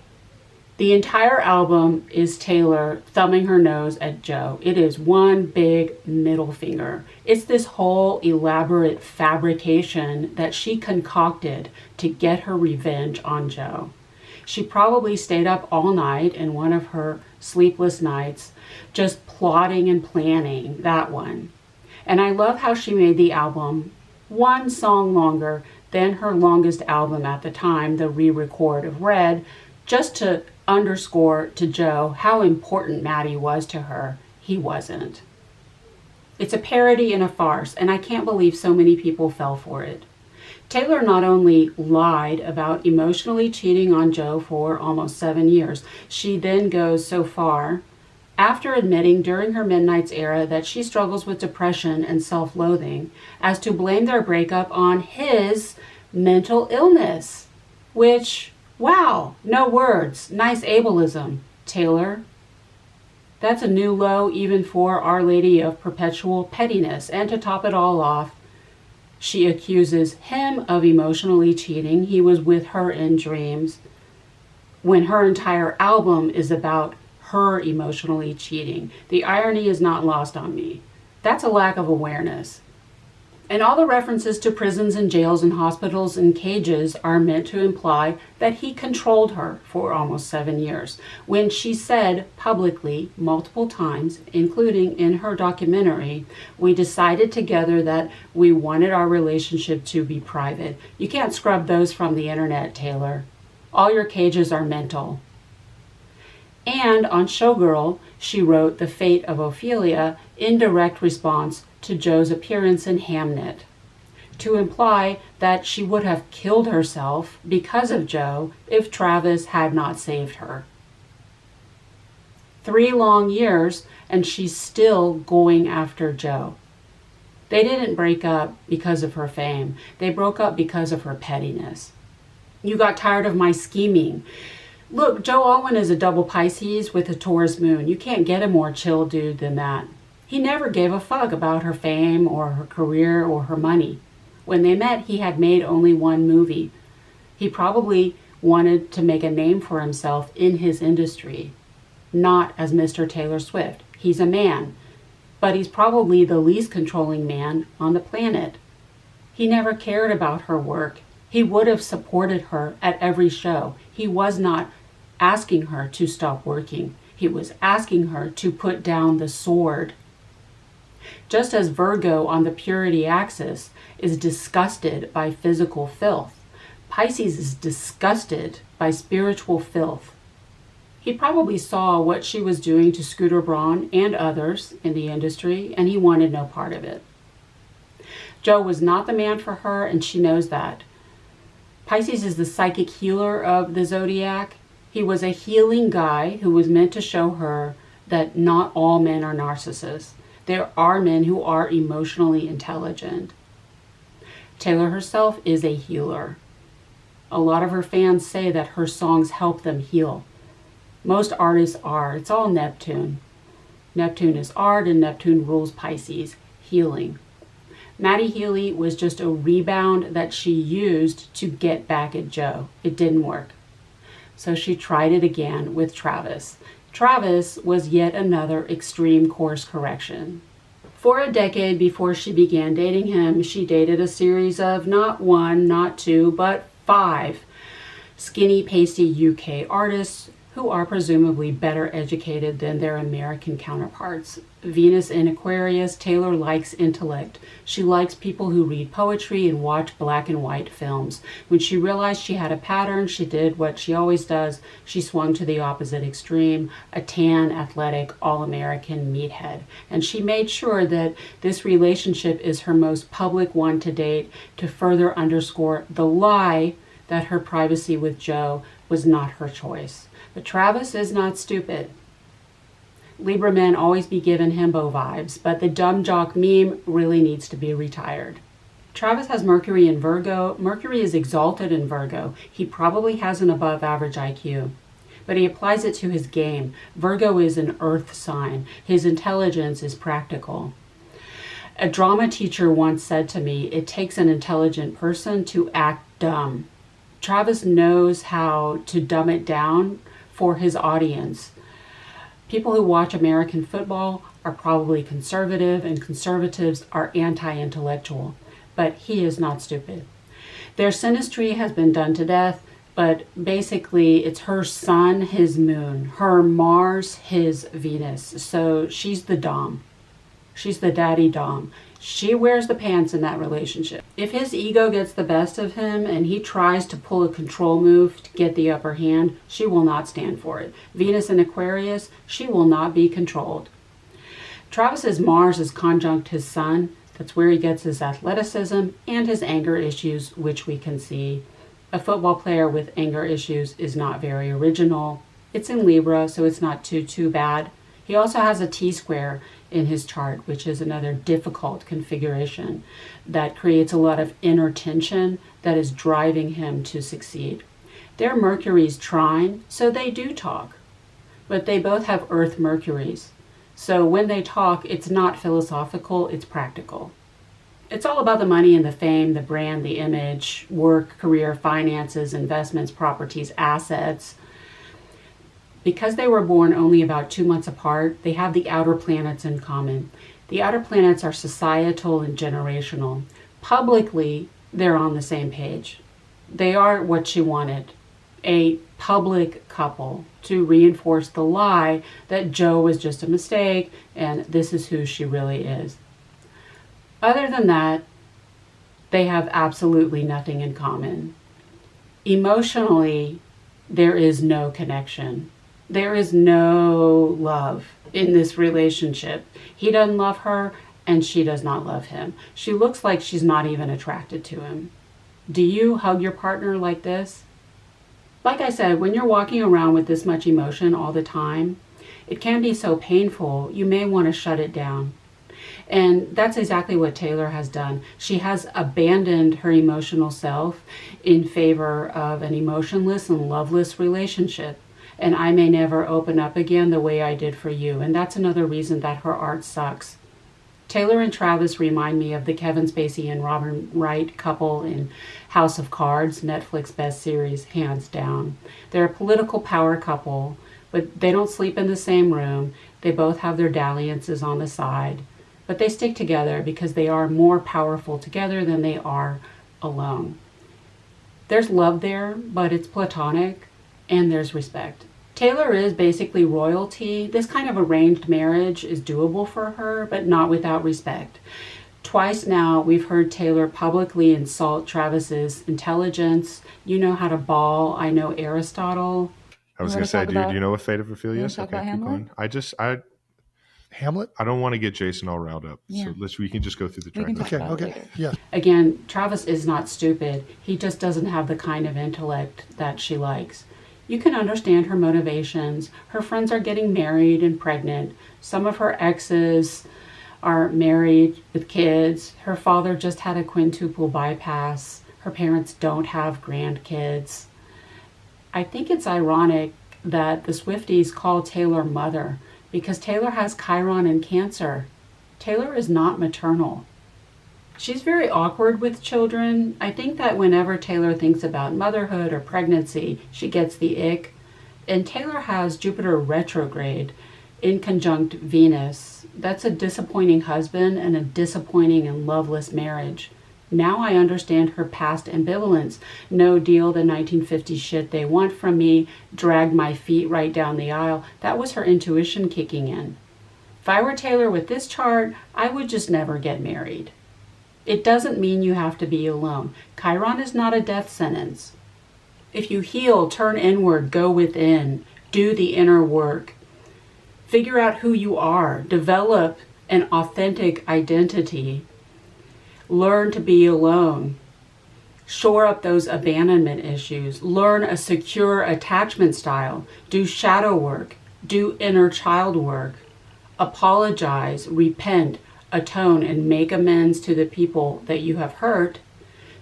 The entire album is Taylor thumbing her nose at Joe. It is one big middle finger. It's this whole elaborate fabrication that she concocted to get her revenge on Joe. She probably stayed up all night in one of her sleepless nights, just plotting and planning that one. And I love how she made the album one song longer than her longest album at the time, the re-record of Red, just to underscore to Joe how important Matty was to her. He wasn't. It's a parody and a farce, and I can't believe so many people fell for it. Taylor not only lied about emotionally cheating on Joe for almost 7 years, she then goes so far, after admitting during her Midnight's era that she struggles with depression and self-loathing, as to blame their breakup on his mental illness. Which, wow, no words, nice ableism, Taylor. That's a new low even for Our Lady of Perpetual Pettiness. And to top it all off, she accuses him of emotionally cheating. He was with her in dreams, when her entire album is about her emotionally cheating. The irony is not lost on me. That's a lack of awareness. And all the references to prisons and jails and hospitals and cages are meant to imply that he controlled her for almost 7 years, when she said publicly multiple times, including in her documentary, we decided together that we wanted our relationship to be private. You can't scrub those from the internet, Taylor. All your cages are mental. And on Showgirl, she wrote the fate of Ophelia in direct response to Joe's appearance in Hamnet, to imply that she would have killed herself because of Joe if Travis had not saved her. 3 long years, and she's still going after Joe. They didn't break up because of her fame. They broke up because of her pettiness. You got tired of my scheming. Look, Joe Alwyn is a double Pisces with a Taurus moon. You can't get a more chill dude than that. He never gave a fuck about her fame or her career or her money. When they met, he had made only one movie. He probably wanted to make a name for himself in his industry, not as Mr. Taylor Swift. He's a man, but he's probably the least controlling man on the planet. He never cared about her work. He would have supported her at every show. He was not asking her to stop working. He was asking her to put down the sword. Just as Virgo on the purity axis is disgusted by physical filth, Pisces is disgusted by spiritual filth. He probably saw what she was doing to Scooter Braun and others in the industry, and he wanted no part of it. Joe was not the man for her, and she knows that. Pisces is the psychic healer of the zodiac. He was a healing guy who was meant to show her that not all men are narcissists. There are men who are emotionally intelligent. Taylor herself is a healer. A lot of her fans say that her songs help them heal. Most artists are. It's all Neptune. Neptune is art and Neptune rules Pisces, healing. Maddie Healy was just a rebound that she used to get back at Joe. It didn't work. So she tried it again with Travis. Travis was yet another extreme course correction. For a decade before she began dating him, she dated a series of not one, not two, but 5 skinny, pasty UK artists who are presumably better educated than their American counterparts. Venus in Aquarius, Taylor likes intellect. She likes people who read poetry and watch black and white films. When she realized she had a pattern, she did what she always does. She swung to the opposite extreme, a tan, athletic, all-American meathead. And she made sure that this relationship is her most public one to date to further underscore the lie that her privacy with Joe was not her choice. But Travis is not stupid. Libra men always be giving himbo vibes, but the dumb jock meme really needs to be retired. Travis has Mercury in Virgo. Mercury is exalted in Virgo. He probably has an above average IQ, but he applies it to his game. Virgo is an earth sign. His intelligence is practical. A drama teacher once said to me, it takes an intelligent person to act dumb. Travis knows how to dumb it down for his audience. People who watch American football are probably conservative, and conservatives are anti-intellectual, but he is not stupid. Their synastry has been done to death, but basically it's her sun, his moon, her Mars, his Venus. So she's the dom. She's the daddy dom. She wears the pants in that relationship. If his ego gets the best of him and he tries to pull a control move to get the upper hand, she will not stand for it. Venus in Aquarius, she will not be controlled. Travis's Mars is conjunct his sun. That's where he gets his athleticism and his anger issues, which we can see. A football player with anger issues is not very original. It's in Libra, so it's not too bad. He also has a T-square in his chart, which is another difficult configuration that creates a lot of inner tension that is driving him to succeed. Their Mercury's trine, so they do talk, but they both have Earth Mercuries. So when they talk, it's not philosophical, it's practical. It's all about the money and the fame, the brand, the image, work, career, finances, investments, properties, assets. Because they were born only about 2 months apart, they have the outer planets in common. The outer planets are societal and generational. Publicly, they're on the same page. They are what she wanted, a public couple to reinforce the lie that Joe was just a mistake and this is who she really is. Other than that, they have absolutely nothing in common. Emotionally, there is no connection. There is no love in this relationship. He doesn't love her and she does not love him. She looks like she's not even attracted to him. Do you hug your partner like this? Like I said, when you're walking around with this much emotion all the time, it can be so painful, you may want to shut it down. And that's exactly what Taylor has done. She has abandoned her emotional self in favor of an emotionless and loveless relationship. And I may never open up again the way I did for you. And that's another reason that her art sucks. Taylor and Travis remind me of the Kevin Spacey and Robin Wright couple in House of Cards, Netflix best series, hands down. They're a political power couple, but they don't sleep in the same room. They both have their dalliances on the side. But they stick together because they are more powerful together than they are alone. There's love there, but it's platonic, and there's respect. Taylor is basically royalty. This kind of arranged marriage is doable for her, but not without respect. Twice now, we've heard Taylor publicly insult Travis's intelligence. You know how to ball. I know Aristotle. I was going to say, do you know what Fate of Ophelia is? talk about Hamlet? Hamlet? I don't want to get Jason all riled up. Yeah. So we can just go through the track. Okay. Yeah. Again, Travis is not stupid. He just doesn't have the kind of intellect that she likes. You can understand her motivations. Her friends are getting married and pregnant. Some of her exes are married with kids. Her father just had a quintuple bypass. Her parents don't have grandkids. I think it's ironic that the Swifties call Taylor mother because Taylor has Chiron in Cancer. Taylor is not maternal. She's very awkward with children. I think that whenever Taylor thinks about motherhood or pregnancy, she gets the ick. And Taylor has Jupiter retrograde in conjunct Venus. That's a disappointing husband and a disappointing and loveless marriage. Now I understand her past ambivalence. No deal, the 1950s shit they want from me, dragged my feet right down the aisle. That was her intuition kicking in. If I were Taylor with this chart, I would just never get married. It doesn't mean you have to be alone. Chiron is not a death sentence. If you heal, turn inward, go within, do the inner work. Figure out who you are, develop an authentic identity. Learn to be alone. Shore up those abandonment issues. Learn a secure attachment style. Do shadow work. Do inner child work. Apologize, repent, atone, and make amends to the people that you have hurt.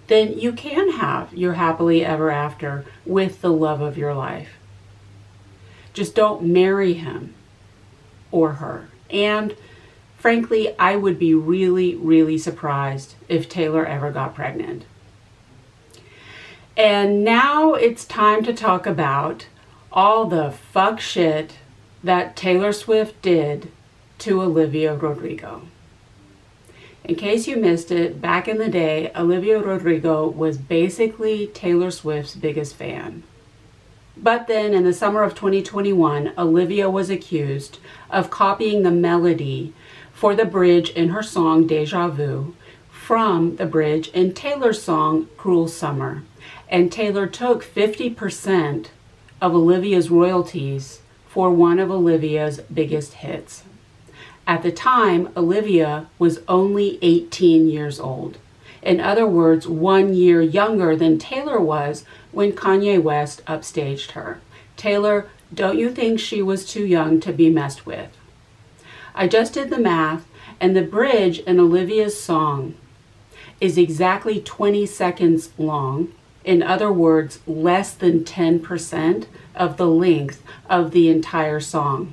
Then you can have your happily ever after with the love of your life. Just don't marry him or her. And frankly, I would be really, really surprised if Taylor ever got pregnant. And now it's time to talk about all the fuck shit that Taylor Swift did to Olivia Rodrigo. In case you missed it, back in the day, Olivia Rodrigo was basically Taylor Swift's biggest fan. But then in the summer of 2021, Olivia was accused of copying the melody for the bridge in her song Deja Vu from the bridge in Taylor's song Cruel Summer. And Taylor took 50% of Olivia's royalties for one of Olivia's biggest hits. At the time, Olivia was only 18 years old. In other words, 1 year younger than Taylor was when Kanye West upstaged her. Taylor, don't you think she was too young to be messed with? I just did the math, and the bridge in Olivia's song is exactly 20 seconds long. In other words, less than 10% of the length of the entire song.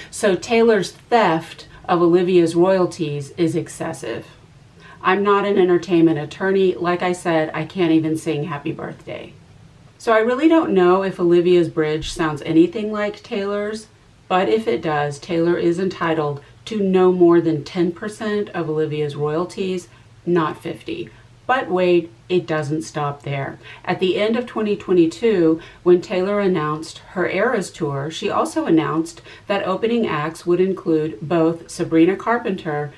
So Taylor's theft of Olivia's royalties is excessive. I'm not an entertainment attorney. Like I said, I can't even sing Happy Birthday. So I really don't know if Olivia's bridge sounds anything like Taylor's, but if it does, Taylor is entitled to no more than 10% of Olivia's royalties, not 50. But wait, it doesn't stop there. At the end of 2022, when Taylor announced her Eras Tour, she also announced that opening acts would include both Sabrina Carpenter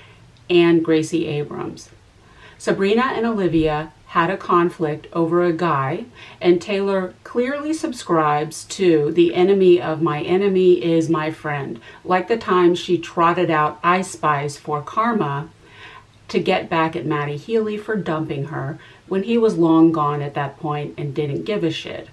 and Gracie Abrams. Sabrina and Olivia had a conflict over a guy, and Taylor clearly subscribes to the enemy of my enemy is my friend, like the time she trotted out Ice Spice for karma to get back at Matty Healy for dumping her when he was long gone at that point and didn't give a shit.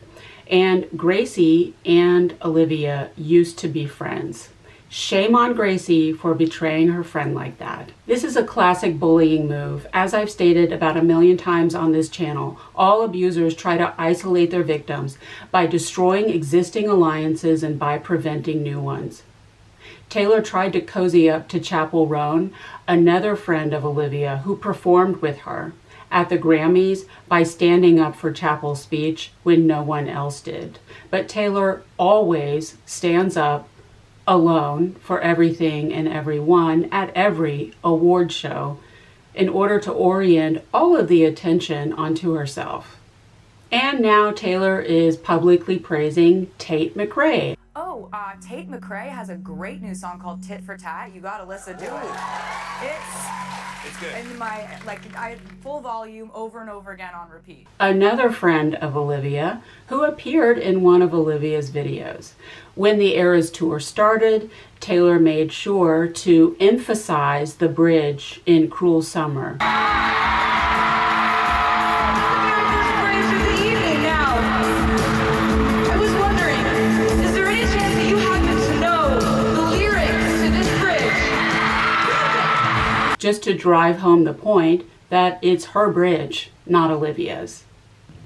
And Gracie and Olivia used to be friends. Shame on Gracie for betraying her friend like that. This is a classic bullying move. As I've stated about 1 million times on this channel, all abusers try to isolate their victims by destroying existing alliances and by preventing new ones. Taylor tried to cozy up to Chapel Roan, another friend of Olivia who performed with her at the Grammys, by standing up for Chapel's speech when no one else did. But Taylor always stands up alone for everything and everyone at every award show in order to orient all of the attention onto herself. And now Taylor is publicly praising Tate McRae. Oh, Tate McRae has a great new song called Tit for Tat. You gotta listen to it. It's good. In my, I full volume over and over again on repeat. Another friend of Olivia who appeared in one of Olivia's videos. When the Eras Tour started, Taylor made sure to emphasize the bridge in Cruel Summer. Just to drive home the point, that it's her bridge, not Olivia's.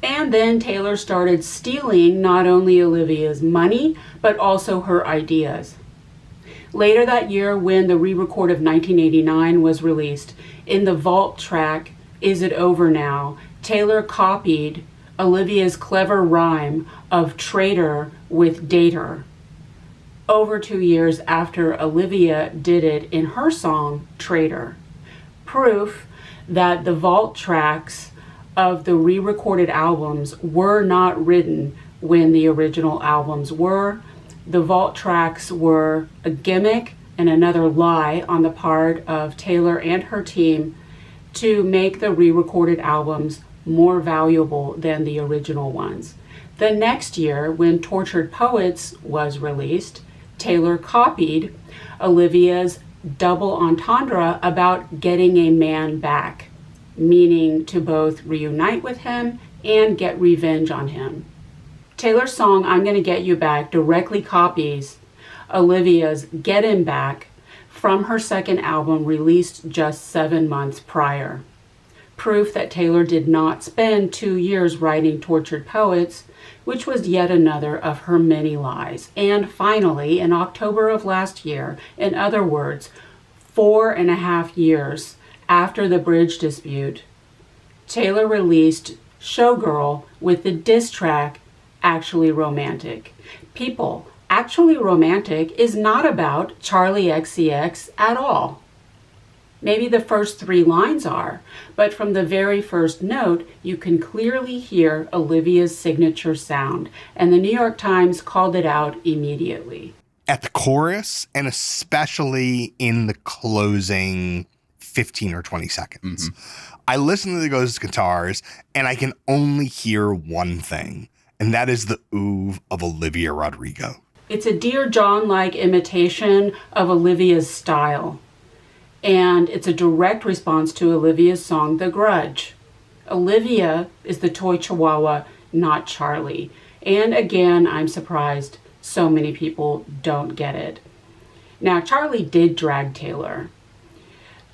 And then Taylor started stealing not only Olivia's money, but also her ideas. Later that year, when the re-record of 1989 was released, in the vault track, Is It Over Now?, Taylor copied Olivia's clever rhyme of traitor with dater over 2 years after Olivia did it in her song, Traitor. Proof that the vault tracks of the re-recorded albums were not written when the original albums were. The vault tracks were a gimmick and another lie on the part of Taylor and her team to make the re-recorded albums more valuable than the original ones. The next year, when Tortured Poets was released, Taylor copied Olivia's double entendre about getting a man back, meaning to both reunite with him and get revenge on him. Taylor's song, I'm Gonna Get You Back, directly copies Olivia's Get Him Back from her second album released just 7 months prior. Proof that Taylor did not spend 2 years writing Tortured Poets, which was yet another of her many lies. And finally, in October of last year, in other words, 4.5 years after the bridge dispute, Taylor released Showgirl with the diss track Actually Romantic. People, Actually Romantic is not about Charlie XCX at all. Maybe the first 3 lines are, but from the very first note, you can clearly hear Olivia's signature sound, and the New York Times called it out immediately. At the chorus, and especially in the closing 15 or 20 seconds. I listen to those guitars, and I can only hear one thing, and that is the oeuvre of Olivia Rodrigo. It's a Dear John-like imitation of Olivia's style. And it's a direct response to Olivia's song, The Grudge. Olivia is the toy chihuahua, not Charlie. And again, I'm surprised so many people don't get it. Now, Charlie did drag Taylor.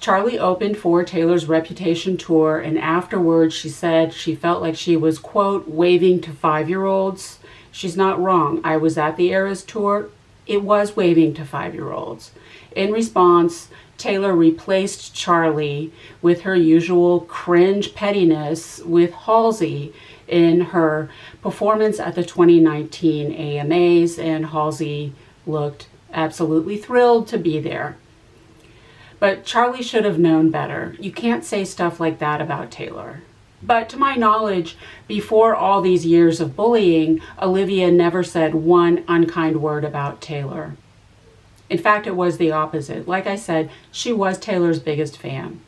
Charlie opened for Taylor's Reputation tour, and afterwards she said she felt like she was, quote, waving to 5-year-olds. She's not wrong. I was at the Eras tour. It was waving to 5-year-olds. In response, Taylor replaced Charlie with her usual cringe pettiness with Halsey in her performance at the 2019 AMAs, and Halsey looked absolutely thrilled to be there. But Charlie should have known better. You can't say stuff like that about Taylor. But to my knowledge, before all these years of bullying, Olivia never said one unkind word about Taylor. In fact, it was the opposite. Like I said, she was Taylor's biggest fan.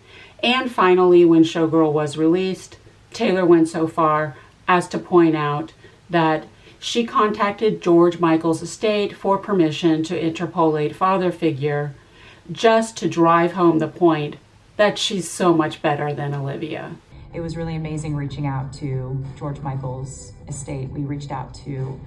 And finally, when Showgirl was released, Taylor went so far as to point out that she contacted George Michael's estate for permission to interpolate father figure, just to drive home the point that she's so much better than Olivia. It was really amazing reaching out to George Michael's estate. We reached out to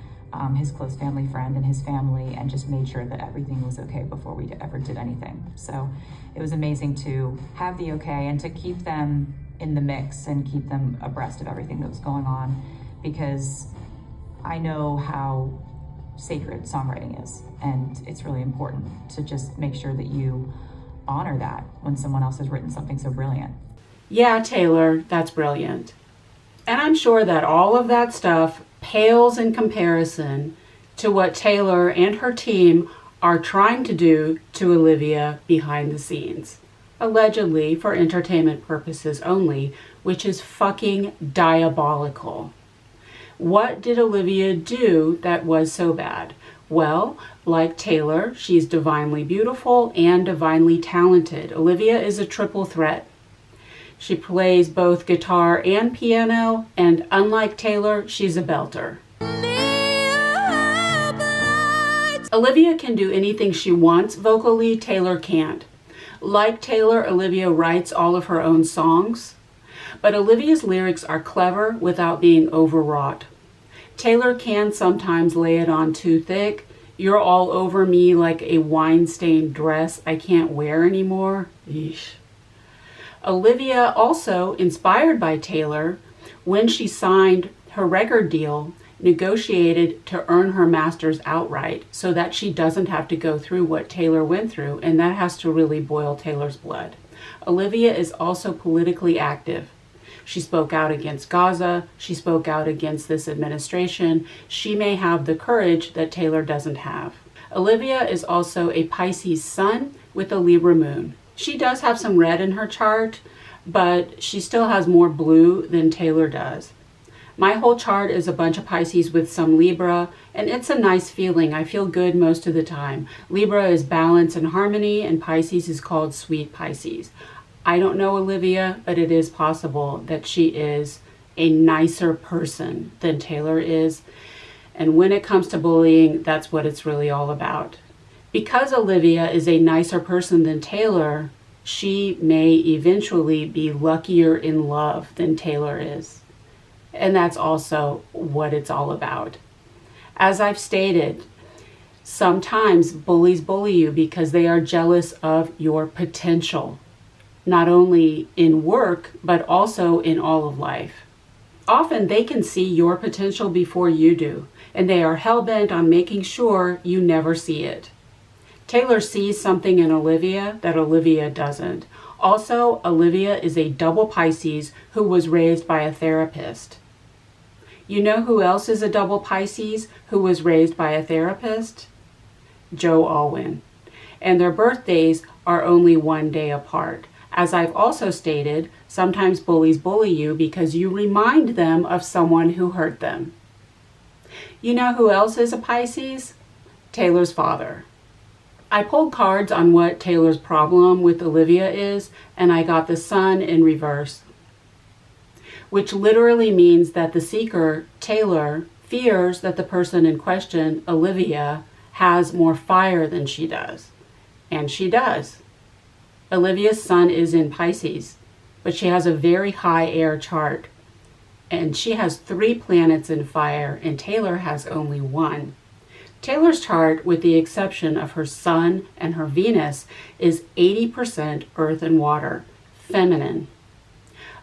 his close family friend and his family and just made sure that everything was okay before we ever did anything. So it was amazing to have the okay and to keep them in the mix and keep them abreast of everything that was going on, because I know how sacred songwriting is, and it's really important to just make sure that you honor that when someone else has written something so brilliant. Yeah, Taylor, that's brilliant. And I'm sure that all of that stuff pales in comparison to what Taylor and her team are trying to do to Olivia behind the scenes, allegedly for entertainment purposes only, which is fucking diabolical. What did Olivia do that was so bad? Well, like Taylor, she's divinely beautiful and divinely talented. Olivia is a triple threat. She plays both guitar and piano, and unlike Taylor, she's a belter. Olivia can do anything she wants vocally, Taylor can't. Like Taylor, Olivia writes all of her own songs, but Olivia's lyrics are clever without being overwrought. Taylor can sometimes lay it on too thick. You're all over me like a wine-stained dress I can't wear anymore. Yeesh. Olivia, also inspired by Taylor, when she signed her record deal, negotiated to earn her master's outright so that she doesn't have to go through what Taylor went through, and that has to really boil Taylor's blood. Olivia is also politically active. She spoke out against Gaza. She spoke out against this administration. She may have the courage that Taylor doesn't have. Olivia is also a Pisces sun with a Libra moon. She does have some red in her chart, but she still has more blue than Taylor does. My whole chart is a bunch of Pisces with some Libra, and it's a nice feeling. I feel good most of the time. Libra is balance and harmony, and Pisces is called sweet Pisces. I don't know Olivia, but it is possible that she is a nicer person than Taylor is. And when it comes to bullying, that's what it's really all about. Because Olivia is a nicer person than Taylor, she may eventually be luckier in love than Taylor is. And that's also what it's all about. As I've stated, sometimes bullies bully you because they are jealous of your potential, not only in work, but also in all of life. Often they can see your potential before you do, and they are hell-bent on making sure you never see it. Taylor sees something in Olivia that Olivia doesn't. Also, Olivia is a double Pisces who was raised by a therapist. You know who else is a double Pisces who was raised by a therapist? Joe Alwyn. And their birthdays are only one day apart. As I've also stated, sometimes bullies bully you because you remind them of someone who hurt them. You know who else is a Pisces? Taylor's father. I pulled cards on what Taylor's problem with Olivia is, and I got the Sun in reverse, which literally means that the seeker, Taylor, fears that the person in question, Olivia, has more fire than she does. And she does. Olivia's sun is in Pisces, but she has a very high air chart. And she has 3 planets in fire, and Taylor has only 1. Taylor's chart, with the exception of her sun and her Venus, is 80% earth and water, feminine.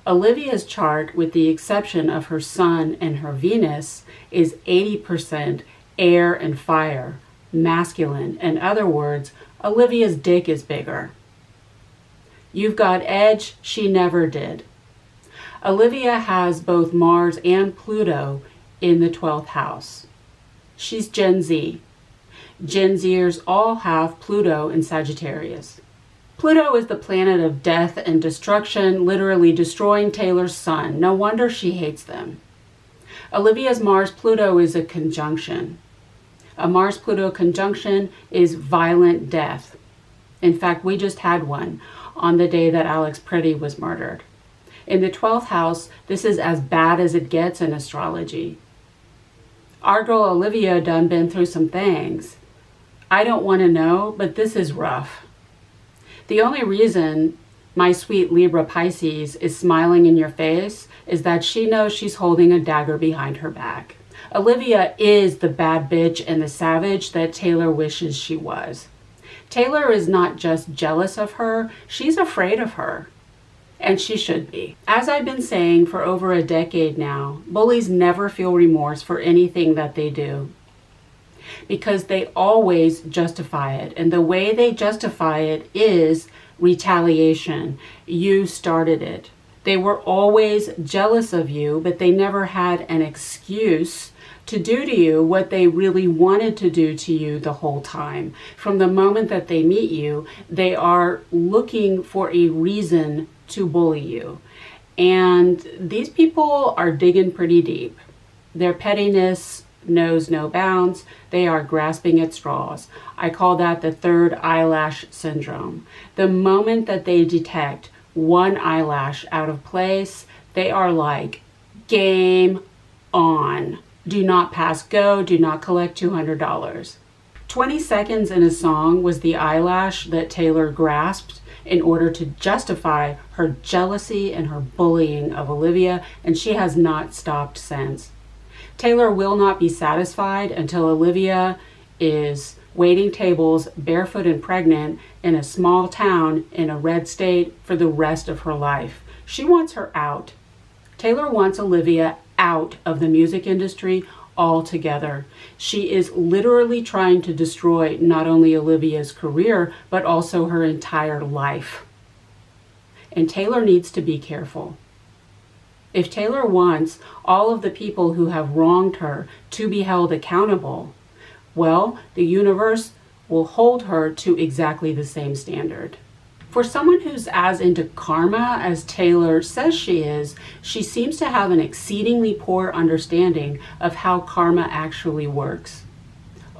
Olivia's chart, with the exception of her sun and her Venus, is 80% air and fire, masculine. In other words, Olivia's dick is bigger. You've got edge, she never did. Olivia has both Mars and Pluto in the 12th house. She's Gen Z. Gen Zers all have Pluto in Sagittarius. Pluto is the planet of death and destruction, literally destroying Taylor's sun. No wonder she hates them. Olivia's Mars-Pluto is a conjunction. A Mars-Pluto conjunction is violent death. In fact, we just had one on the day that Alex Pretty was murdered. In the 12th house, this is as bad as it gets in astrology. Our girl Olivia done been through some things. I don't want to know, but this is rough. The only reason my sweet Libra Pisces is smiling in your face is that she knows she's holding a dagger behind her back. Olivia is the bad bitch and the savage that Taylor wishes she was. Taylor is not just jealous of her, she's afraid of her. And she should be. As I've been saying for over a decade now, bullies never feel remorse for anything that they do, because they always justify it. And the way they justify it is retaliation. You started it. They were always jealous of you, but they never had an excuse to do to you what they really wanted to do to you the whole time. From the moment that they meet you, they are looking for a reason to bully you. And these people are digging pretty deep. Their pettiness knows no bounds. They are grasping at straws. I call that the third eyelash syndrome. The moment that they detect one eyelash out of place, they are like, game on. Do not pass go. Do not collect $200. 20 seconds in a song was the eyelash that Taylor grasped in order to justify her jealousy and her bullying of Olivia, and she has not stopped since. Taylor will not be satisfied until Olivia is waiting tables, barefoot and pregnant, in a small town in a red state for the rest of her life. She wants her out. Taylor wants Olivia out of the music industry altogether. She is literally trying to destroy not only Olivia's career, but also her entire life. And Taylor needs to be careful. If Taylor wants all of the people who have wronged her to be held accountable, well, the universe will hold her to exactly the same standard. For someone who's as into karma as Taylor says she is, she seems to have an exceedingly poor understanding of how karma actually works.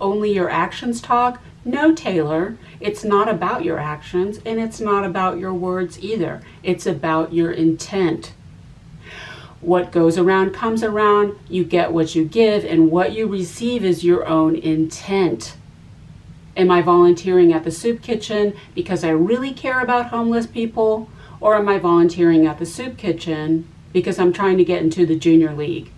Only your actions talk? No, Taylor. It's not about your actions, and it's not about your words either. It's about your intent. What goes around comes around, you get what you give, and what you receive is your own intent. Am I volunteering at the soup kitchen because I really care about homeless people? Or am I volunteering at the soup kitchen because I'm trying to get into the junior league?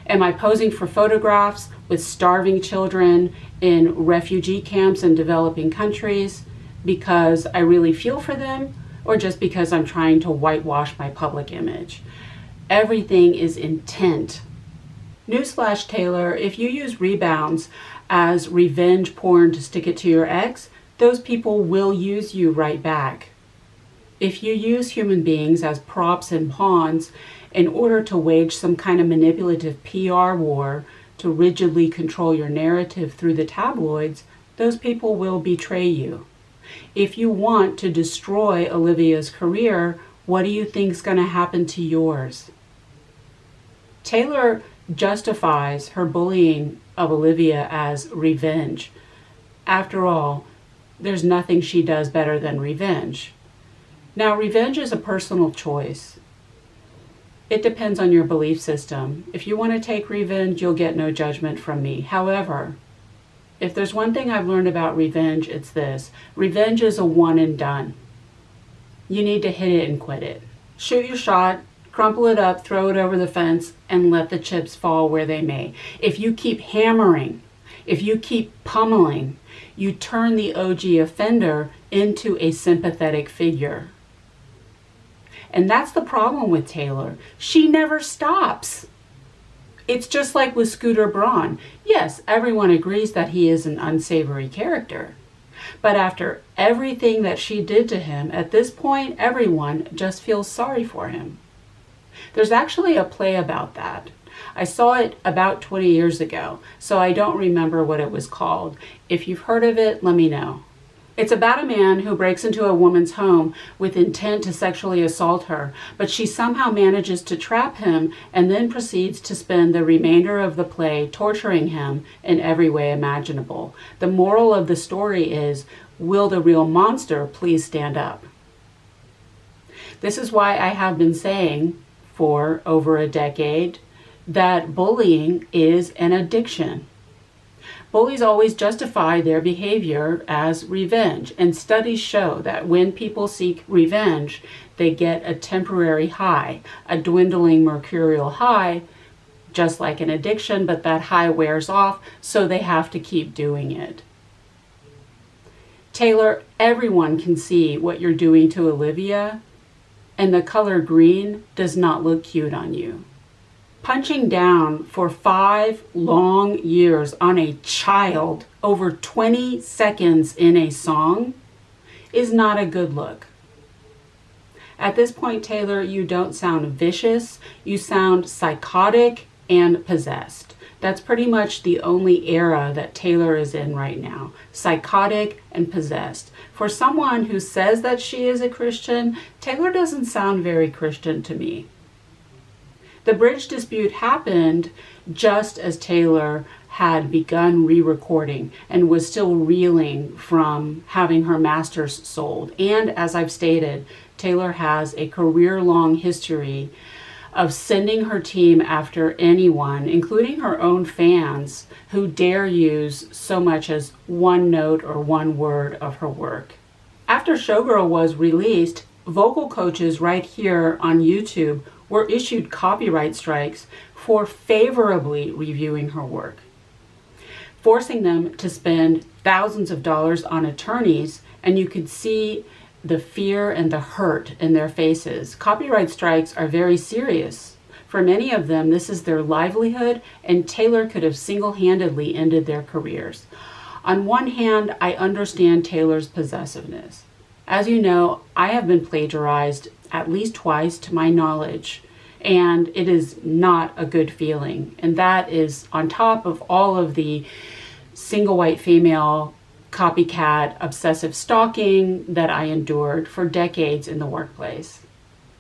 Am I posing for photographs with starving children in refugee camps in developing countries because I really feel for them, or just because I'm trying to whitewash my public image? Everything is intent. Newsflash, Taylor, if you use rebounds as revenge porn to stick it to your ex, those people will use you right back. If you use human beings as props and pawns in order to wage some kind of manipulative PR war to rigidly control your narrative through the tabloids, those people will betray you. If you want to destroy Olivia's career, what do you think is going to happen to yours? Taylor justifies her bullying of Olivia as revenge. After all, there's nothing she does better than revenge. Now, revenge is a personal choice. It depends on your belief system. If you want to take revenge, you'll get no judgment from me. However, if there's one thing I've learned about revenge, it's this. Revenge is a one and done. You need to hit it and quit it. Shoot your shot, crumple it up, throw it over the fence, and let the chips fall where they may. If you keep hammering, if you keep pummeling, you turn the OG offender into a sympathetic figure. And that's the problem with Taylor. She never stops. It's just like with Scooter Braun. Yes, everyone agrees that he is an unsavory character. But after everything that she did to him, at this point, everyone just feels sorry for him. There's actually a play about that. I saw it about 20 years ago, so I don't remember what it was called. If you've heard of it, let me know. It's about a man who breaks into a woman's home with intent to sexually assault her, but she somehow manages to trap him and then proceeds to spend the remainder of the play torturing him in every way imaginable. The moral of the story is, will the real monster please stand up? This is why I have been saying for over a decade that bullying is an addiction. Bullies always justify their behavior as revenge, and studies show that when people seek revenge, they get a temporary high, a dwindling mercurial high, just like an addiction, but that high wears off, so they have to keep doing it. Taylor, everyone can see what you're doing to Olivia, and the color green does not look cute on you. Punching down for 5 long years on a child over 20 seconds in a song is not a good look. At this point, Taylor, you don't sound vicious, you sound psychotic and possessed. That's pretty much the only era that Taylor is in right now, psychotic and possessed. For someone who says that she is a Christian, Taylor doesn't sound very Christian to me. The bridge dispute happened just as Taylor had begun re-recording and was still reeling from having her masters sold. And as I've stated, Taylor has a career-long history of sending her team after anyone, including her own fans, who dare use so much as one note or one word of her work. After Showgirl was released, vocal coaches right here on YouTube were issued copyright strikes for favorably reviewing her work, forcing them to spend thousands of dollars on attorneys, and you could see the fear and the hurt in their faces. Copyright strikes are very serious. For many of them, this is their livelihood, and Taylor could have single-handedly ended their careers. On one hand, I understand Taylor's possessiveness. As you know, I have been plagiarized at least twice to my knowledge, and it is not a good feeling. And that is on top of all of the single white female copycat obsessive stalking that I endured for decades in the workplace.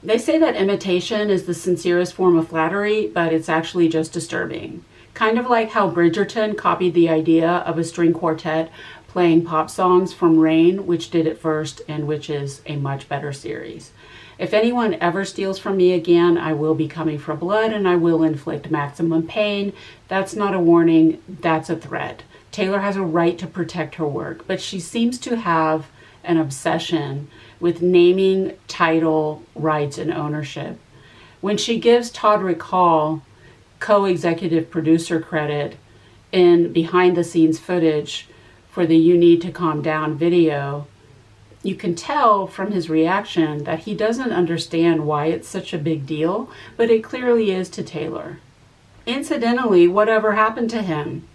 They say that imitation is the sincerest form of flattery, but it's actually just disturbing. Kind of like how Bridgerton copied the idea of a string quartet playing pop songs from Rain, which did it first and which is a much better series. If anyone ever steals from me again, I will be coming for blood and I will inflict maximum pain. That's not a warning, that's a threat. Taylor has a right to protect her work, but she seems to have an obsession with naming, title, rights, and ownership. When she gives Todrick Hall co-executive producer credit in behind-the-scenes footage for the You Need to Calm Down video, you can tell from his reaction that he doesn't understand why it's such a big deal, but it clearly is to Taylor. Incidentally, whatever happened to him?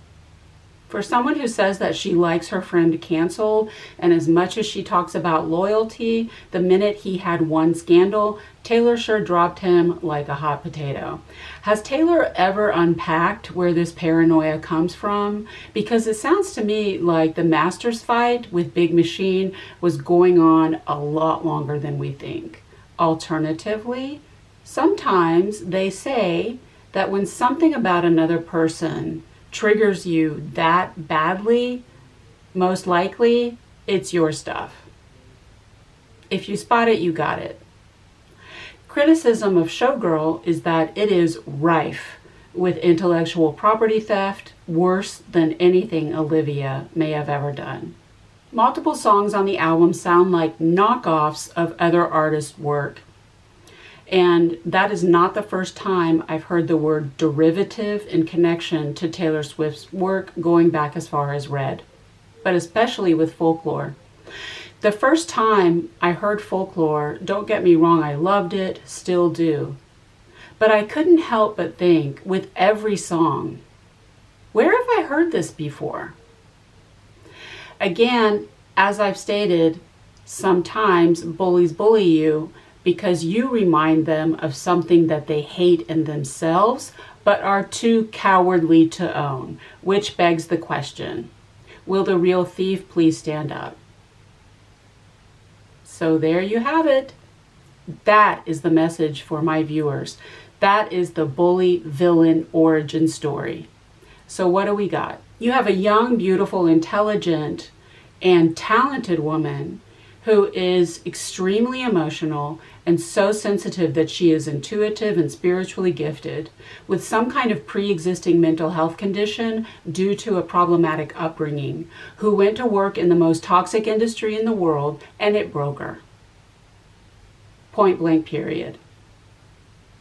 For someone who says that she likes her friend canceled, and as much as she talks about loyalty, the minute he had one scandal, Taylor sure dropped him like a hot potato. Has Taylor ever unpacked where this paranoia comes from? Because it sounds to me like the Masters fight with Big Machine was going on a lot longer than we think. Alternatively, sometimes they say that when something about another person triggers you that badly, most likely it's your stuff. If you spot it, you got it. Criticism of Showgirl is that it is rife with intellectual property theft, worse than anything Olivia may have ever done. Multiple songs on the album sound like knockoffs of other artists' work. And that is not the first time I've heard the word derivative in connection to Taylor Swift's work going back as far as Red, but especially with Folklore. The first time I heard Folklore, don't get me wrong, I loved it, still do. But I couldn't help but think, with every song, where have I heard this before? Again, as I've stated, sometimes bullies bully you because you remind them of something that they hate in themselves, but are too cowardly to own, which begs the question, will the real thief please stand up? So there you have it. That is the message for my viewers. That is the bully villain origin story. So what do we got? You have a young, beautiful, intelligent, and talented woman who is extremely emotional and so sensitive that she is intuitive and spiritually gifted, with some kind of pre-existing mental health condition due to a problematic upbringing, who went to work in the most toxic industry in the world, and it broke her. Point blank, period.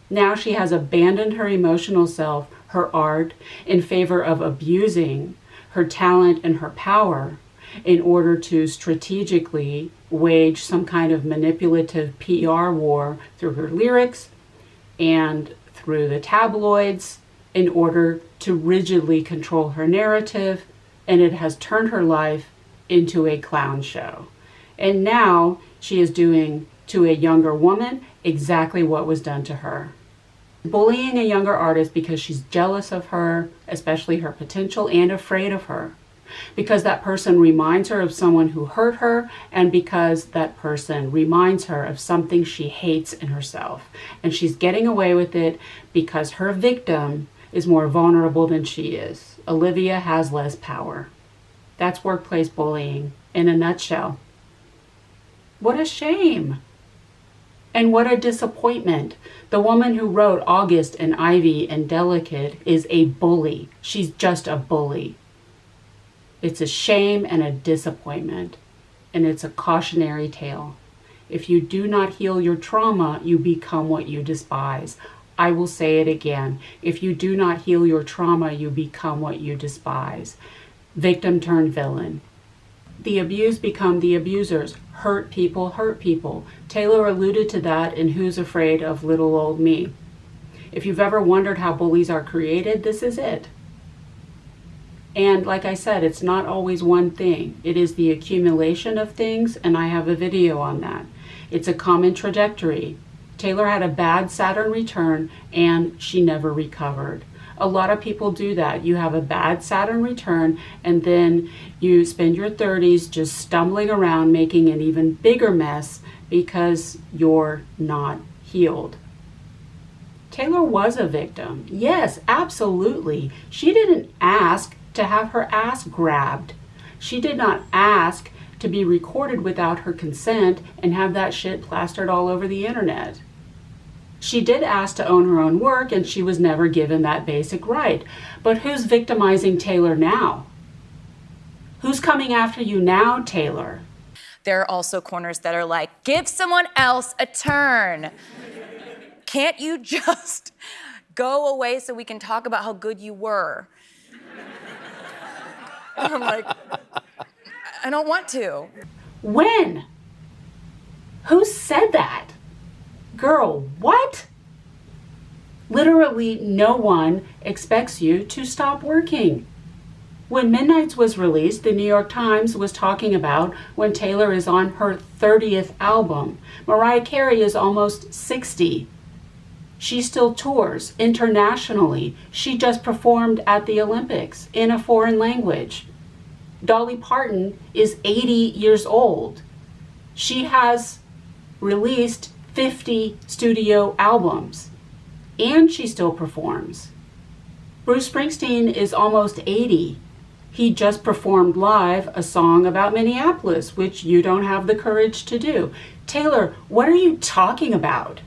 Now she has abandoned her emotional self, her art, in favor of abusing her talent and her power in order to strategically wage some kind of manipulative PR war through her lyrics and through the tabloids in order to rigidly control her narrative, and it has turned her life into a clown show. And now she is doing to a younger woman exactly what was done to her. Bullying a younger artist because she's jealous of her, especially her potential, and afraid of her. Because that person reminds her of someone who hurt her, and because that person reminds her of something she hates in herself. And she's getting away with it because her victim is more vulnerable than she is. Olivia has less power. That's workplace bullying in a nutshell. What a shame. And what a disappointment. The woman who wrote August and Ivy and Delicate is a bully. She's just a bully. It's a shame and a disappointment, and it's a cautionary tale. If you do not heal your trauma, you become what you despise. I will say it again. If you do not heal your trauma, you become what you despise. Victim turned villain. The abused become the abusers. Hurt people hurt people. Taylor alluded to that in Who's Afraid of Little Old Me. If you've ever wondered how bullies are created, this is it. And like I said, it's not always one thing. It is the accumulation of things, and I have a video on that. It's a common trajectory. Taylor had a bad Saturn return, and she never recovered. A lot of people do that. You have a bad Saturn return, and then you spend your 30s just stumbling around, making an even bigger mess because you're not healed. Taylor was a victim. Yes, absolutely. She didn't ask to have her ass grabbed. She did not ask to be recorded without her consent and have that shit plastered all over the internet. She did ask to own her own work, and she was never given that basic right. But who's victimizing Taylor now? Who's coming after you now, Taylor? There are also corners that are like, give someone else a turn. Can't you just go away so we can talk about how good you were? And I'm like, I don't want to. When? Who said that? Girl, what? Literally no one expects you to stop working. When Midnights was released, the New York Times was talking about when Taylor is on her 30th album. Mariah Carey is almost 60. She still tours internationally. She just performed at the Olympics in a foreign language. Dolly Parton is 80 years old. She has released 50 studio albums, and she still performs. Bruce Springsteen is almost 80. He just performed live a song about Minneapolis, which you don't have the courage to do. Taylor, what are you talking about?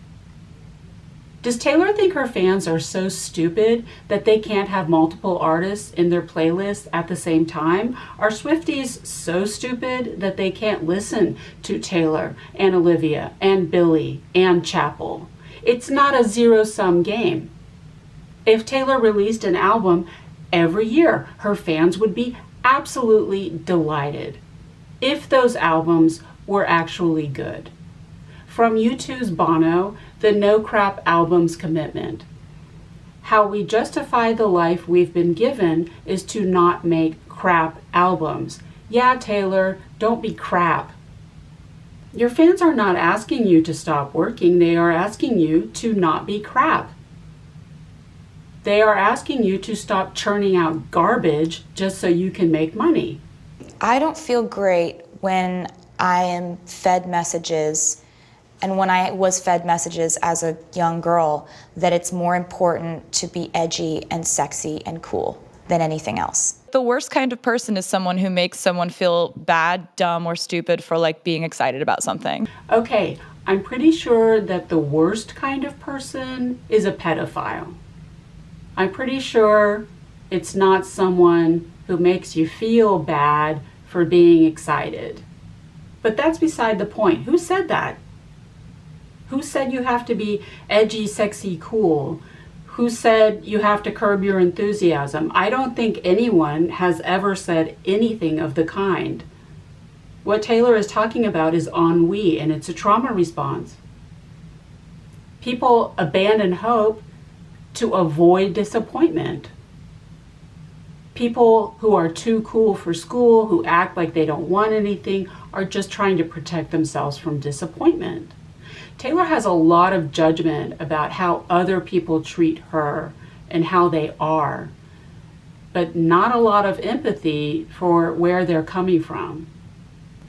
Does Taylor think her fans are so stupid that they can't have multiple artists in their playlist at the same time? Are Swifties so stupid that they can't listen to Taylor and Olivia and Billy and Chapel? It's not a zero-sum game. If Taylor released an album every year, her fans would be absolutely delighted if those albums were actually good. From U2's Bono, the No Crap Albums commitment. How we justify the life we've been given is to not make crap albums. Yeah, Taylor, don't be crap. Your fans are not asking you to stop working. They are asking you to not be crap. They are asking you to stop churning out garbage just so you can make money. I don't feel great when I am fed messages, and when I was fed messages as a young girl, that it's more important to be edgy and sexy and cool than anything else. The worst kind of person is someone who makes someone feel bad, dumb, or stupid for like being excited about something. Okay, I'm pretty sure that the worst kind of person is a pedophile. I'm pretty sure it's not someone who makes you feel bad for being excited. But that's beside the point. Who said that? Who said you have to be edgy, sexy, cool? Who said you have to curb your enthusiasm? I don't think anyone has ever said anything of the kind. What Taylor is talking about is ennui, and it's a trauma response. People abandon hope to avoid disappointment. People who are too cool for school, who act like they don't want anything, are just trying to protect themselves from disappointment. Taylor has a lot of judgment about how other people treat her and how they are, but not a lot of empathy for where they're coming from.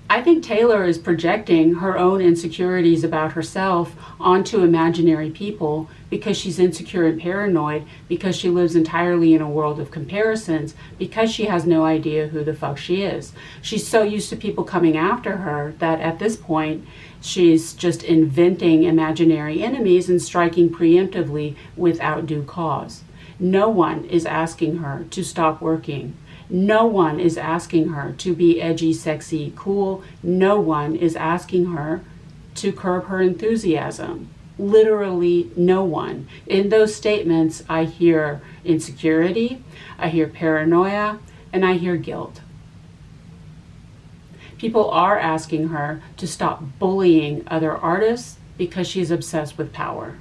I think Taylor is projecting her own insecurities about herself onto imaginary people because she's insecure and paranoid, because she lives entirely in a world of comparisons, because she has no idea who the fuck she is. She's so used to people coming after her that at this point, she's just inventing imaginary enemies and striking preemptively without due cause. No one is asking her to stop working. No one is asking her to be edgy, sexy, cool. No one is asking her to curb her enthusiasm. Literally no one. In those statements, I hear insecurity, I hear paranoia, and I hear guilt. People are asking her to stop bullying other artists because she's obsessed with power.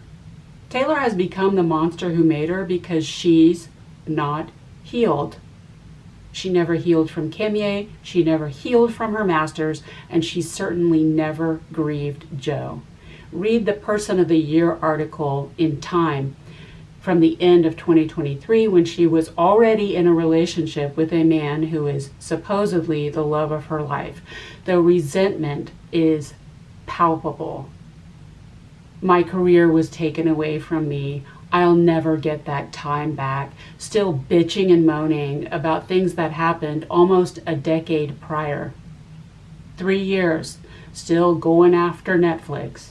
Taylor has become the monster who made her because she's not healed. She never healed from Kimye, she never healed from her masters, and she certainly never grieved Joe. Read the Person of the Year article in Time from the end of 2023 when she was already in a relationship with a man who is supposedly the love of her life. The resentment is palpable. My career was taken away from me. I'll never get that time back. Still bitching and moaning about things that happened almost a decade prior. 3 years, still going after Netflix.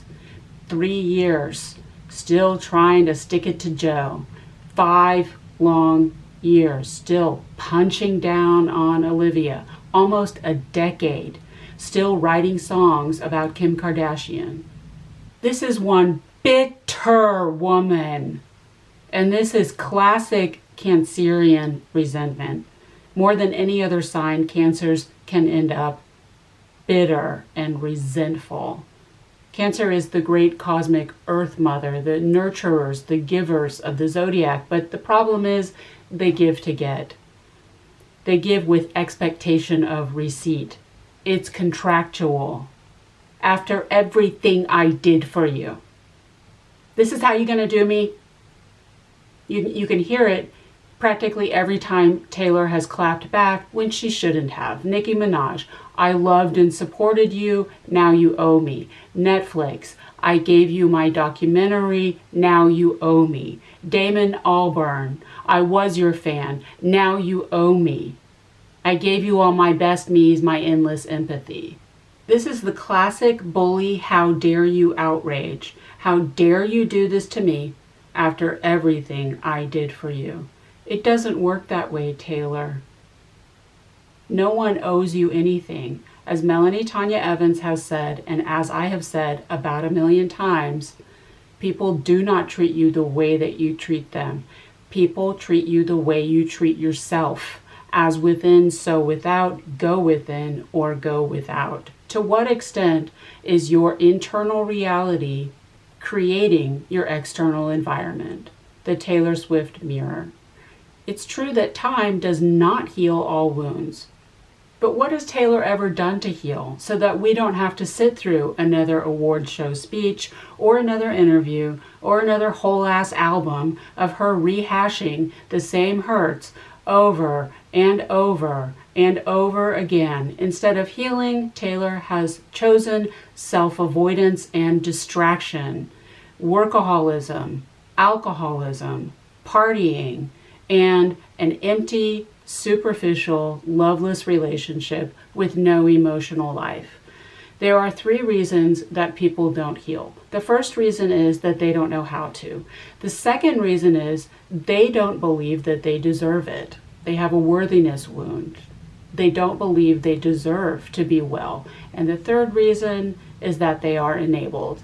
3 years, still trying to stick it to Joe. 5 long years, still punching down on Olivia. Almost a decade, still writing songs about Kim Kardashian. This is one bitter woman. And this is classic Cancerian resentment. More than any other sign, Cancers can end up bitter and resentful. Cancer is the great cosmic earth mother, the nurturers, the givers of the zodiac. But the problem is they give to get. They give with expectation of receipt. It's contractual. After everything I did for you. This is how you're going to do me? You can hear it practically every time Taylor has clapped back when she shouldn't have. Nicki Minaj, I loved and supported you, now you owe me. Netflix, I gave you my documentary, now you owe me. Damon Albarn, I was your fan, now you owe me. I gave you all my best me's, my endless empathy. This is the classic bully, how dare you outrage. How dare you do this to me after everything I did for you. It doesn't work that way, Taylor. No one owes you anything. As Melanie Tanya Evans has said, and as I have said about 1 million times, people do not treat you the way that you treat them. People treat you the way you treat yourself. As within, so without, go within or go without. To what extent is your internal reality creating your external environment? The Taylor Swift mirror. It's true that time does not heal all wounds. But what has Taylor ever done to heal so that we don't have to sit through another award show speech or another interview or another whole-ass album of her rehashing the same hurts over and over and over again? Instead of healing, Taylor has chosen self-avoidance and distraction, workaholism, alcoholism, partying, and an empty, superficial, loveless relationship with no emotional life. There are 3 reasons that people don't heal. The first reason is that they don't know how to. The second reason is they don't believe that they deserve it. They have a worthiness wound. They don't believe they deserve to be well. And the third reason is that they are enabled.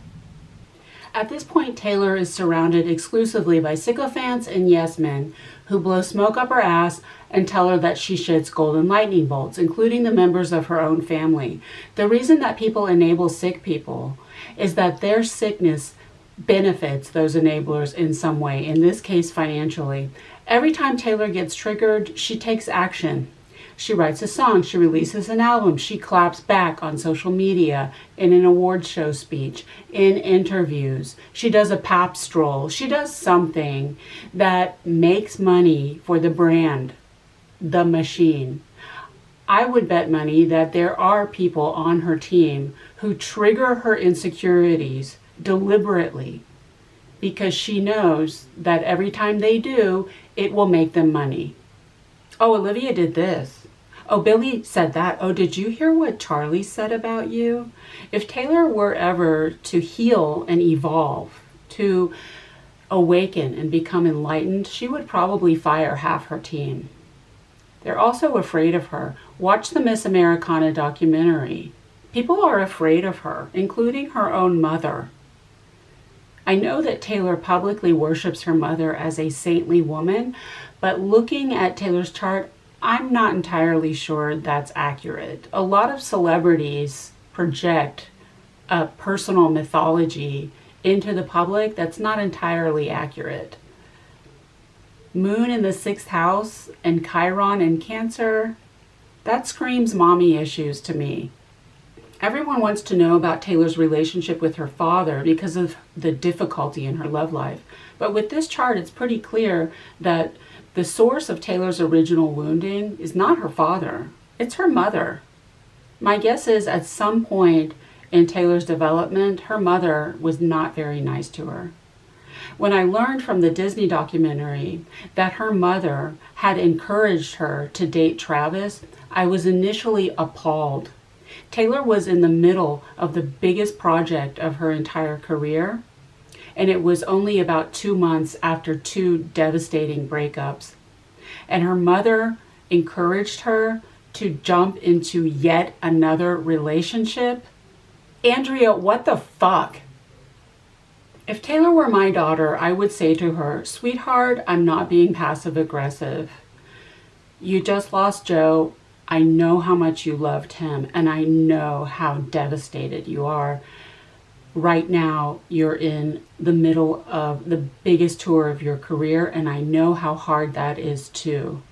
At this point, Taylor is surrounded exclusively by sycophants and yes men who blow smoke up her ass and tell her that she shits golden lightning bolts, including the members of her own family. The reason that people enable sick people is that their sickness benefits those enablers in some way, in this case financially. Every time Taylor gets triggered, she takes action. She writes a song, she releases an album, she claps back on social media, in an award show speech, in interviews. She does a pap stroll. She does something that makes money for the brand, the machine. I would bet money that there are people on her team who trigger her insecurities deliberately because she knows that every time they do, it will make them money. Oh, Olivia did this. Oh, Billy said that. Oh, did you hear what Charlie said about you? If Taylor were ever to heal and evolve, to awaken and become enlightened, she would probably fire half her team. They're also afraid of her. Watch the Miss Americana documentary. People are afraid of her, including her own mother. I know that Taylor publicly worships her mother as a saintly woman, but looking at Taylor's chart, I'm not entirely sure that's accurate. A lot of celebrities project a personal mythology into the public that's not entirely accurate. Moon in the 6th house and Chiron in Cancer, that screams mommy issues to me. Everyone wants to know about Taylor's relationship with her father because of the difficulty in her love life. But with this chart, it's pretty clear that the source of Taylor's original wounding is not her father, it's her mother. My guess is at some point in Taylor's development, her mother was not very nice to her. When I learned from the Disney documentary that her mother had encouraged her to date Travis, I was initially appalled. Taylor was in the middle of the biggest project of her entire career, and it was only about 2 months after 2 devastating breakups. And her mother encouraged her to jump into yet another relationship. Andrea, what the fuck? If Taylor were my daughter, I would say to her, sweetheart, I'm not being passive aggressive. You just lost Joe. I know how much you loved him, and I know how devastated you are. Right now, you're in the middle of the biggest tour of your career, and I know how hard that is too.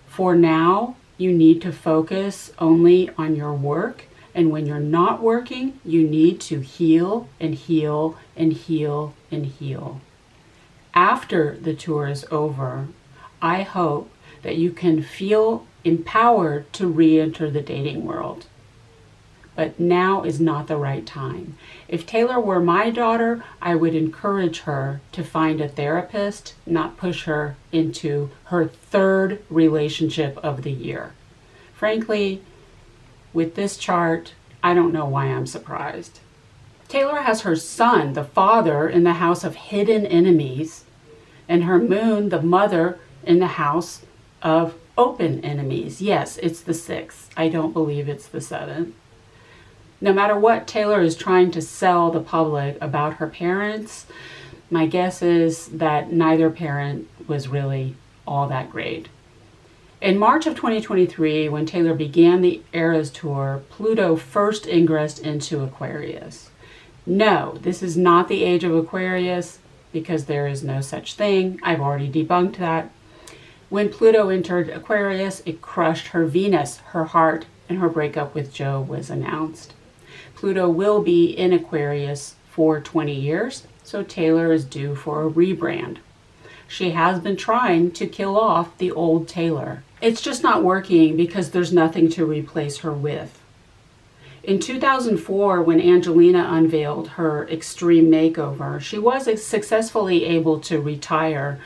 For now, you need to focus only on your work, and when you're not working, you need to heal and heal and heal and heal. After the tour is over, I hope that you can feel empowered to re-enter the dating world. But now is not the right time. If Taylor were my daughter, I would encourage her to find a therapist, not push her into her 3rd relationship of the year. Frankly, with this chart, I don't know why I'm surprised. Taylor has her sun, the father, in the house of hidden enemies, and her moon, the mother, in the house of open enemies. Yes, it's the 6th. I don't believe it's the 7th. No matter what Taylor is trying to sell the public about her parents, my guess is that neither parent was really all that great. In March of 2023, when Taylor began the Eras Tour, Pluto first ingressed into Aquarius. No, this is not the age of Aquarius because there is no such thing. I've already debunked that. When Pluto entered Aquarius, it crushed her Venus, her heart, and her breakup with Joe was announced. Pluto will be in Aquarius for 20 years, so Taylor is due for a rebrand. She has been trying to kill off the old Taylor. It's just not working because there's nothing to replace her with. In 2004, when Angelina unveiled her extreme makeover, she was successfully able to retire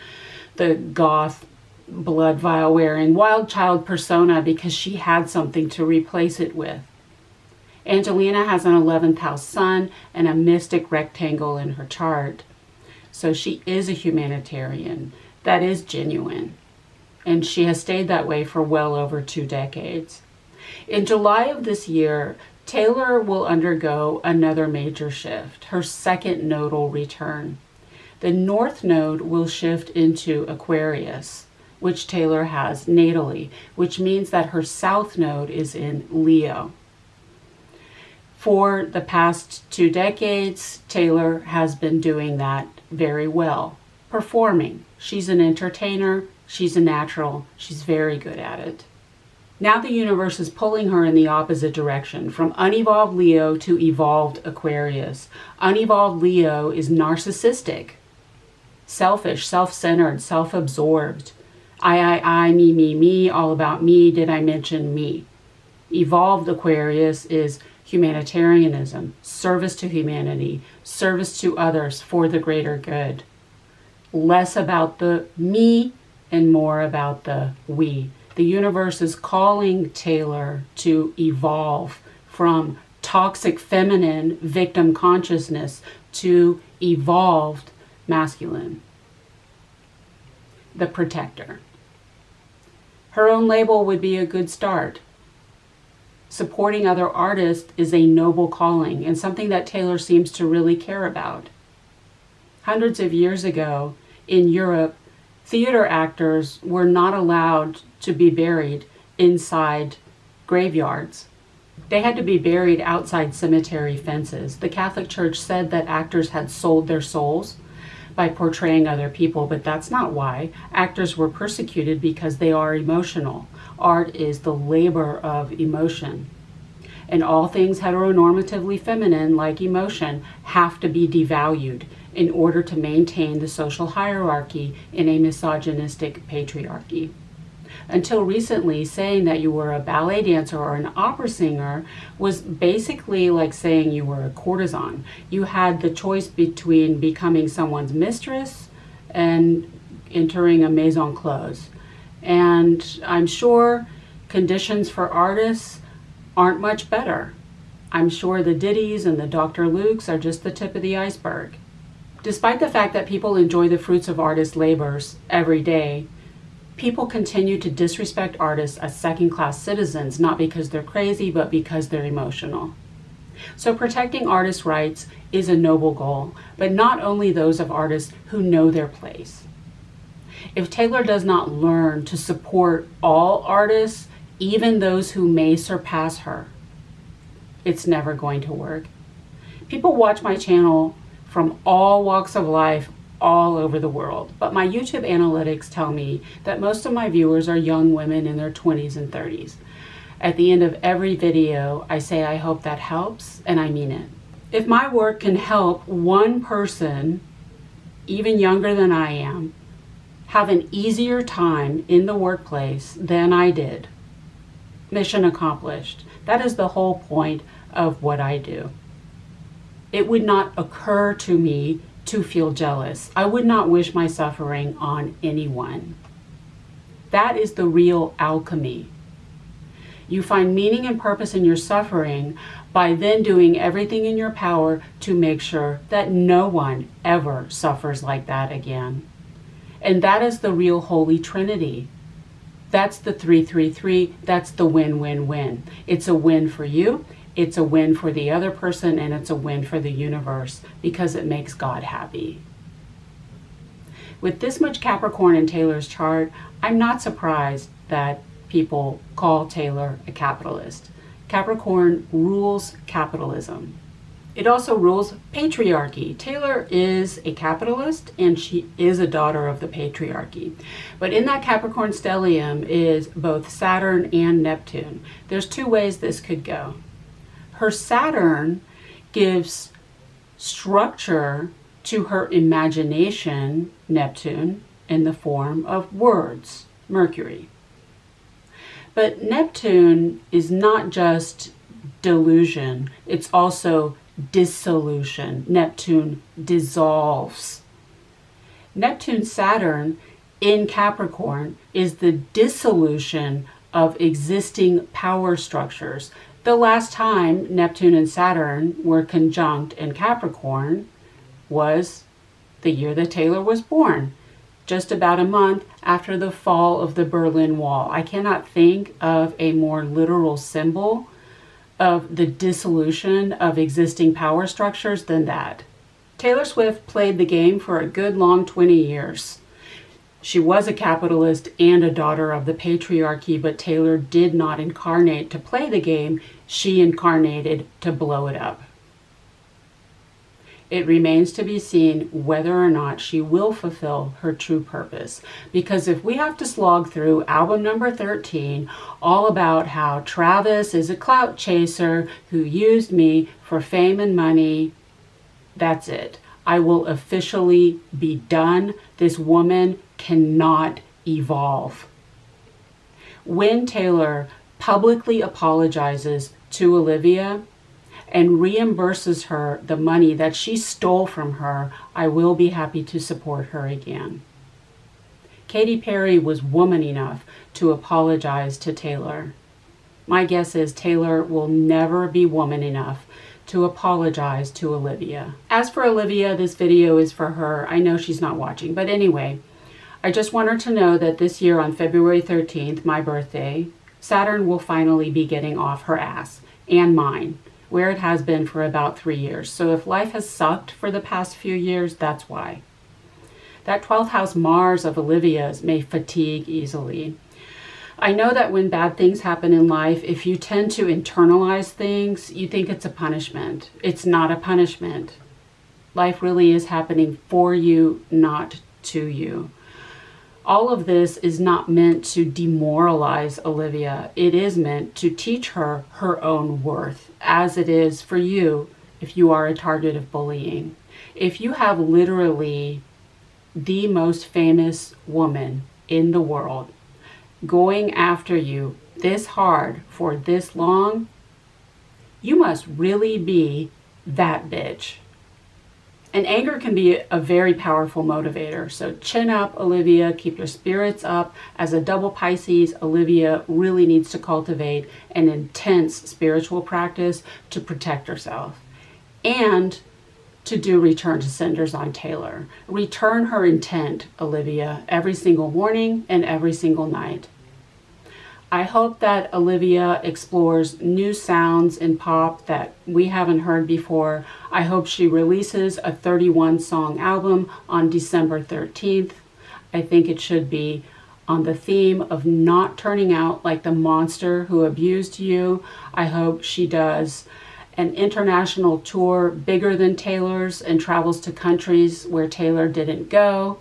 the goth, blood vial wearing, wild child persona because she had something to replace it with. Angelina has an 11th house sun and a mystic rectangle in her chart. So she is a humanitarian. That is genuine. And she has stayed that way for well over 2 decades. In July of this year, Taylor will undergo another major shift, her 2nd nodal return. The North Node will shift into Aquarius, which Taylor has natally, which means that her South Node is in Leo. For the past 2 decades, Taylor has been doing that very well, performing. She's an entertainer, she's a natural, she's very good at it. Now the universe is pulling her in the opposite direction, from unevolved Leo to evolved Aquarius. Unevolved Leo is narcissistic, selfish, self-centered, self-absorbed. I, me, all about me, did I mention me? Evolved Aquarius is humanitarianism, service to humanity, service to others for the greater good. Less about the me and more about the we. The universe is calling Taylor to evolve from toxic feminine victim consciousness to evolved masculine. The protector. Her own label would be a good start. Supporting other artists is a noble calling and something that Taylor seems to really care about. Hundreds of years ago in Europe, Theater actors were not allowed to be buried inside graveyards. They had to be buried outside cemetery fences. The Catholic Church said that actors had sold their souls by portraying other people, but that's not why. Actors were persecuted because they are emotional. Art is the labor of emotion. And all things heteronormatively feminine, like emotion, have to be devalued in order to maintain the social hierarchy in a misogynistic patriarchy. Until recently, saying that you were a ballet dancer or an opera singer was basically like saying you were a courtesan. You had the choice between becoming someone's mistress and entering a maison close. And I'm sure conditions for artists aren't much better. I'm sure the Diddies and the Dr. Lukes are just the tip of the iceberg. Despite the fact that people enjoy the fruits of artists' labors every day, people continue to disrespect artists as second-class citizens, not because they're crazy, but because they're emotional. So protecting artists' rights is a noble goal, but not only those of artists who know their place. If Taylor does not learn to support all artists, even those who may surpass her, it's never going to work. People watch my channel from all walks of life, all over the world, but my YouTube analytics tell me that most of my viewers are young women in their 20s and 30s. At the end of every video, I say I hope that helps, and I mean it. If my work can help one person, even younger than I am, have an easier time in the workplace than I did, mission accomplished. That is the whole point of what I do. It would not occur to me to feel jealous. I would not wish my suffering on anyone. That is the real alchemy. You find meaning and purpose in your suffering by then doing everything in your power to make sure that no one ever suffers like that again. And that is the real Holy Trinity. That's the 333. That's the win-win-win. It's a win for you, it's a win for the other person, and it's a win for the universe because it makes God happy. With this much Capricorn in Taylor's chart, I'm not surprised that people call Taylor a capitalist. Capricorn rules capitalism. It also rules patriarchy. Taylor is a capitalist and she is a daughter of the patriarchy. But in that Capricorn stellium is both Saturn and Neptune. There's two ways this could go. Her Saturn gives structure to her imagination, Neptune, in the form of words, Mercury. But Neptune is not just delusion, it's also dissolution. Neptune dissolves. Neptune Saturn in Capricorn is the dissolution of existing power structures. The last time Neptune and Saturn were conjunct in Capricorn was the year that Taylor was born, just about a month after the fall of the Berlin Wall. I cannot think of a more literal symbol of the dissolution of existing power structures than that. Taylor Swift played the game for a good long 20 years. She was a capitalist and a daughter of the patriarchy, but Taylor did not incarnate to play the game. She incarnated to blow it up. It remains to be seen whether or not she will fulfill her true purpose. Because if we have to slog through album number 13, all about how Travis is a clout chaser who used me for fame and money, that's it. I will officially be done. This woman cannot evolve. When Taylor publicly apologizes to Olivia and reimburses her the money that she stole from her, I will be happy to support her again. Katy Perry was woman enough to apologize to Taylor. My guess is Taylor will never be woman enough to apologize to Olivia. As for Olivia, this video is for her. I know she's not watching, but anyway, I just want her to know that this year on February 13th, my birthday, Saturn will finally be getting off her ass, and mine, where it has been for about 3 years. So if life has sucked for the past few years, that's why. That 12th house Mars of Olivia's may fatigue easily. I know that when bad things happen in life, if you tend to internalize things, you think it's a punishment. It's not a punishment. Life really is happening for you, not to you. All of this is not meant to demoralize Olivia. It is meant to teach her her own worth, as it is for you if you are a target of bullying. If you have literally the most famous woman in the world going after you this hard for this long, you must really be that bitch. And anger can be a very powerful motivator. So chin up, Olivia, keep your spirits up. As a double Pisces, Olivia really needs to cultivate an intense spiritual practice to protect herself. And to do return to senders on Taylor. Return her intent, Olivia, every single morning and every single night. I hope that Olivia explores new sounds in pop that we haven't heard before. I hope she releases a 31-song album on December 13th. I think it should be on the theme of not turning out like the monster who abused you. I hope she does an international tour bigger than Taylor's and travels to countries where Taylor didn't go.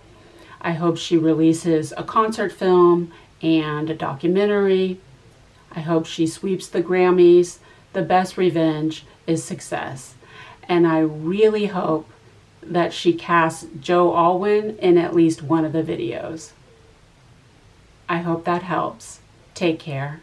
I hope she releases a concert film and a documentary. I hope she sweeps the Grammys. The best revenge is success. And I really hope that she casts Joe Alwyn in at least one of the videos. I hope that helps. Take care.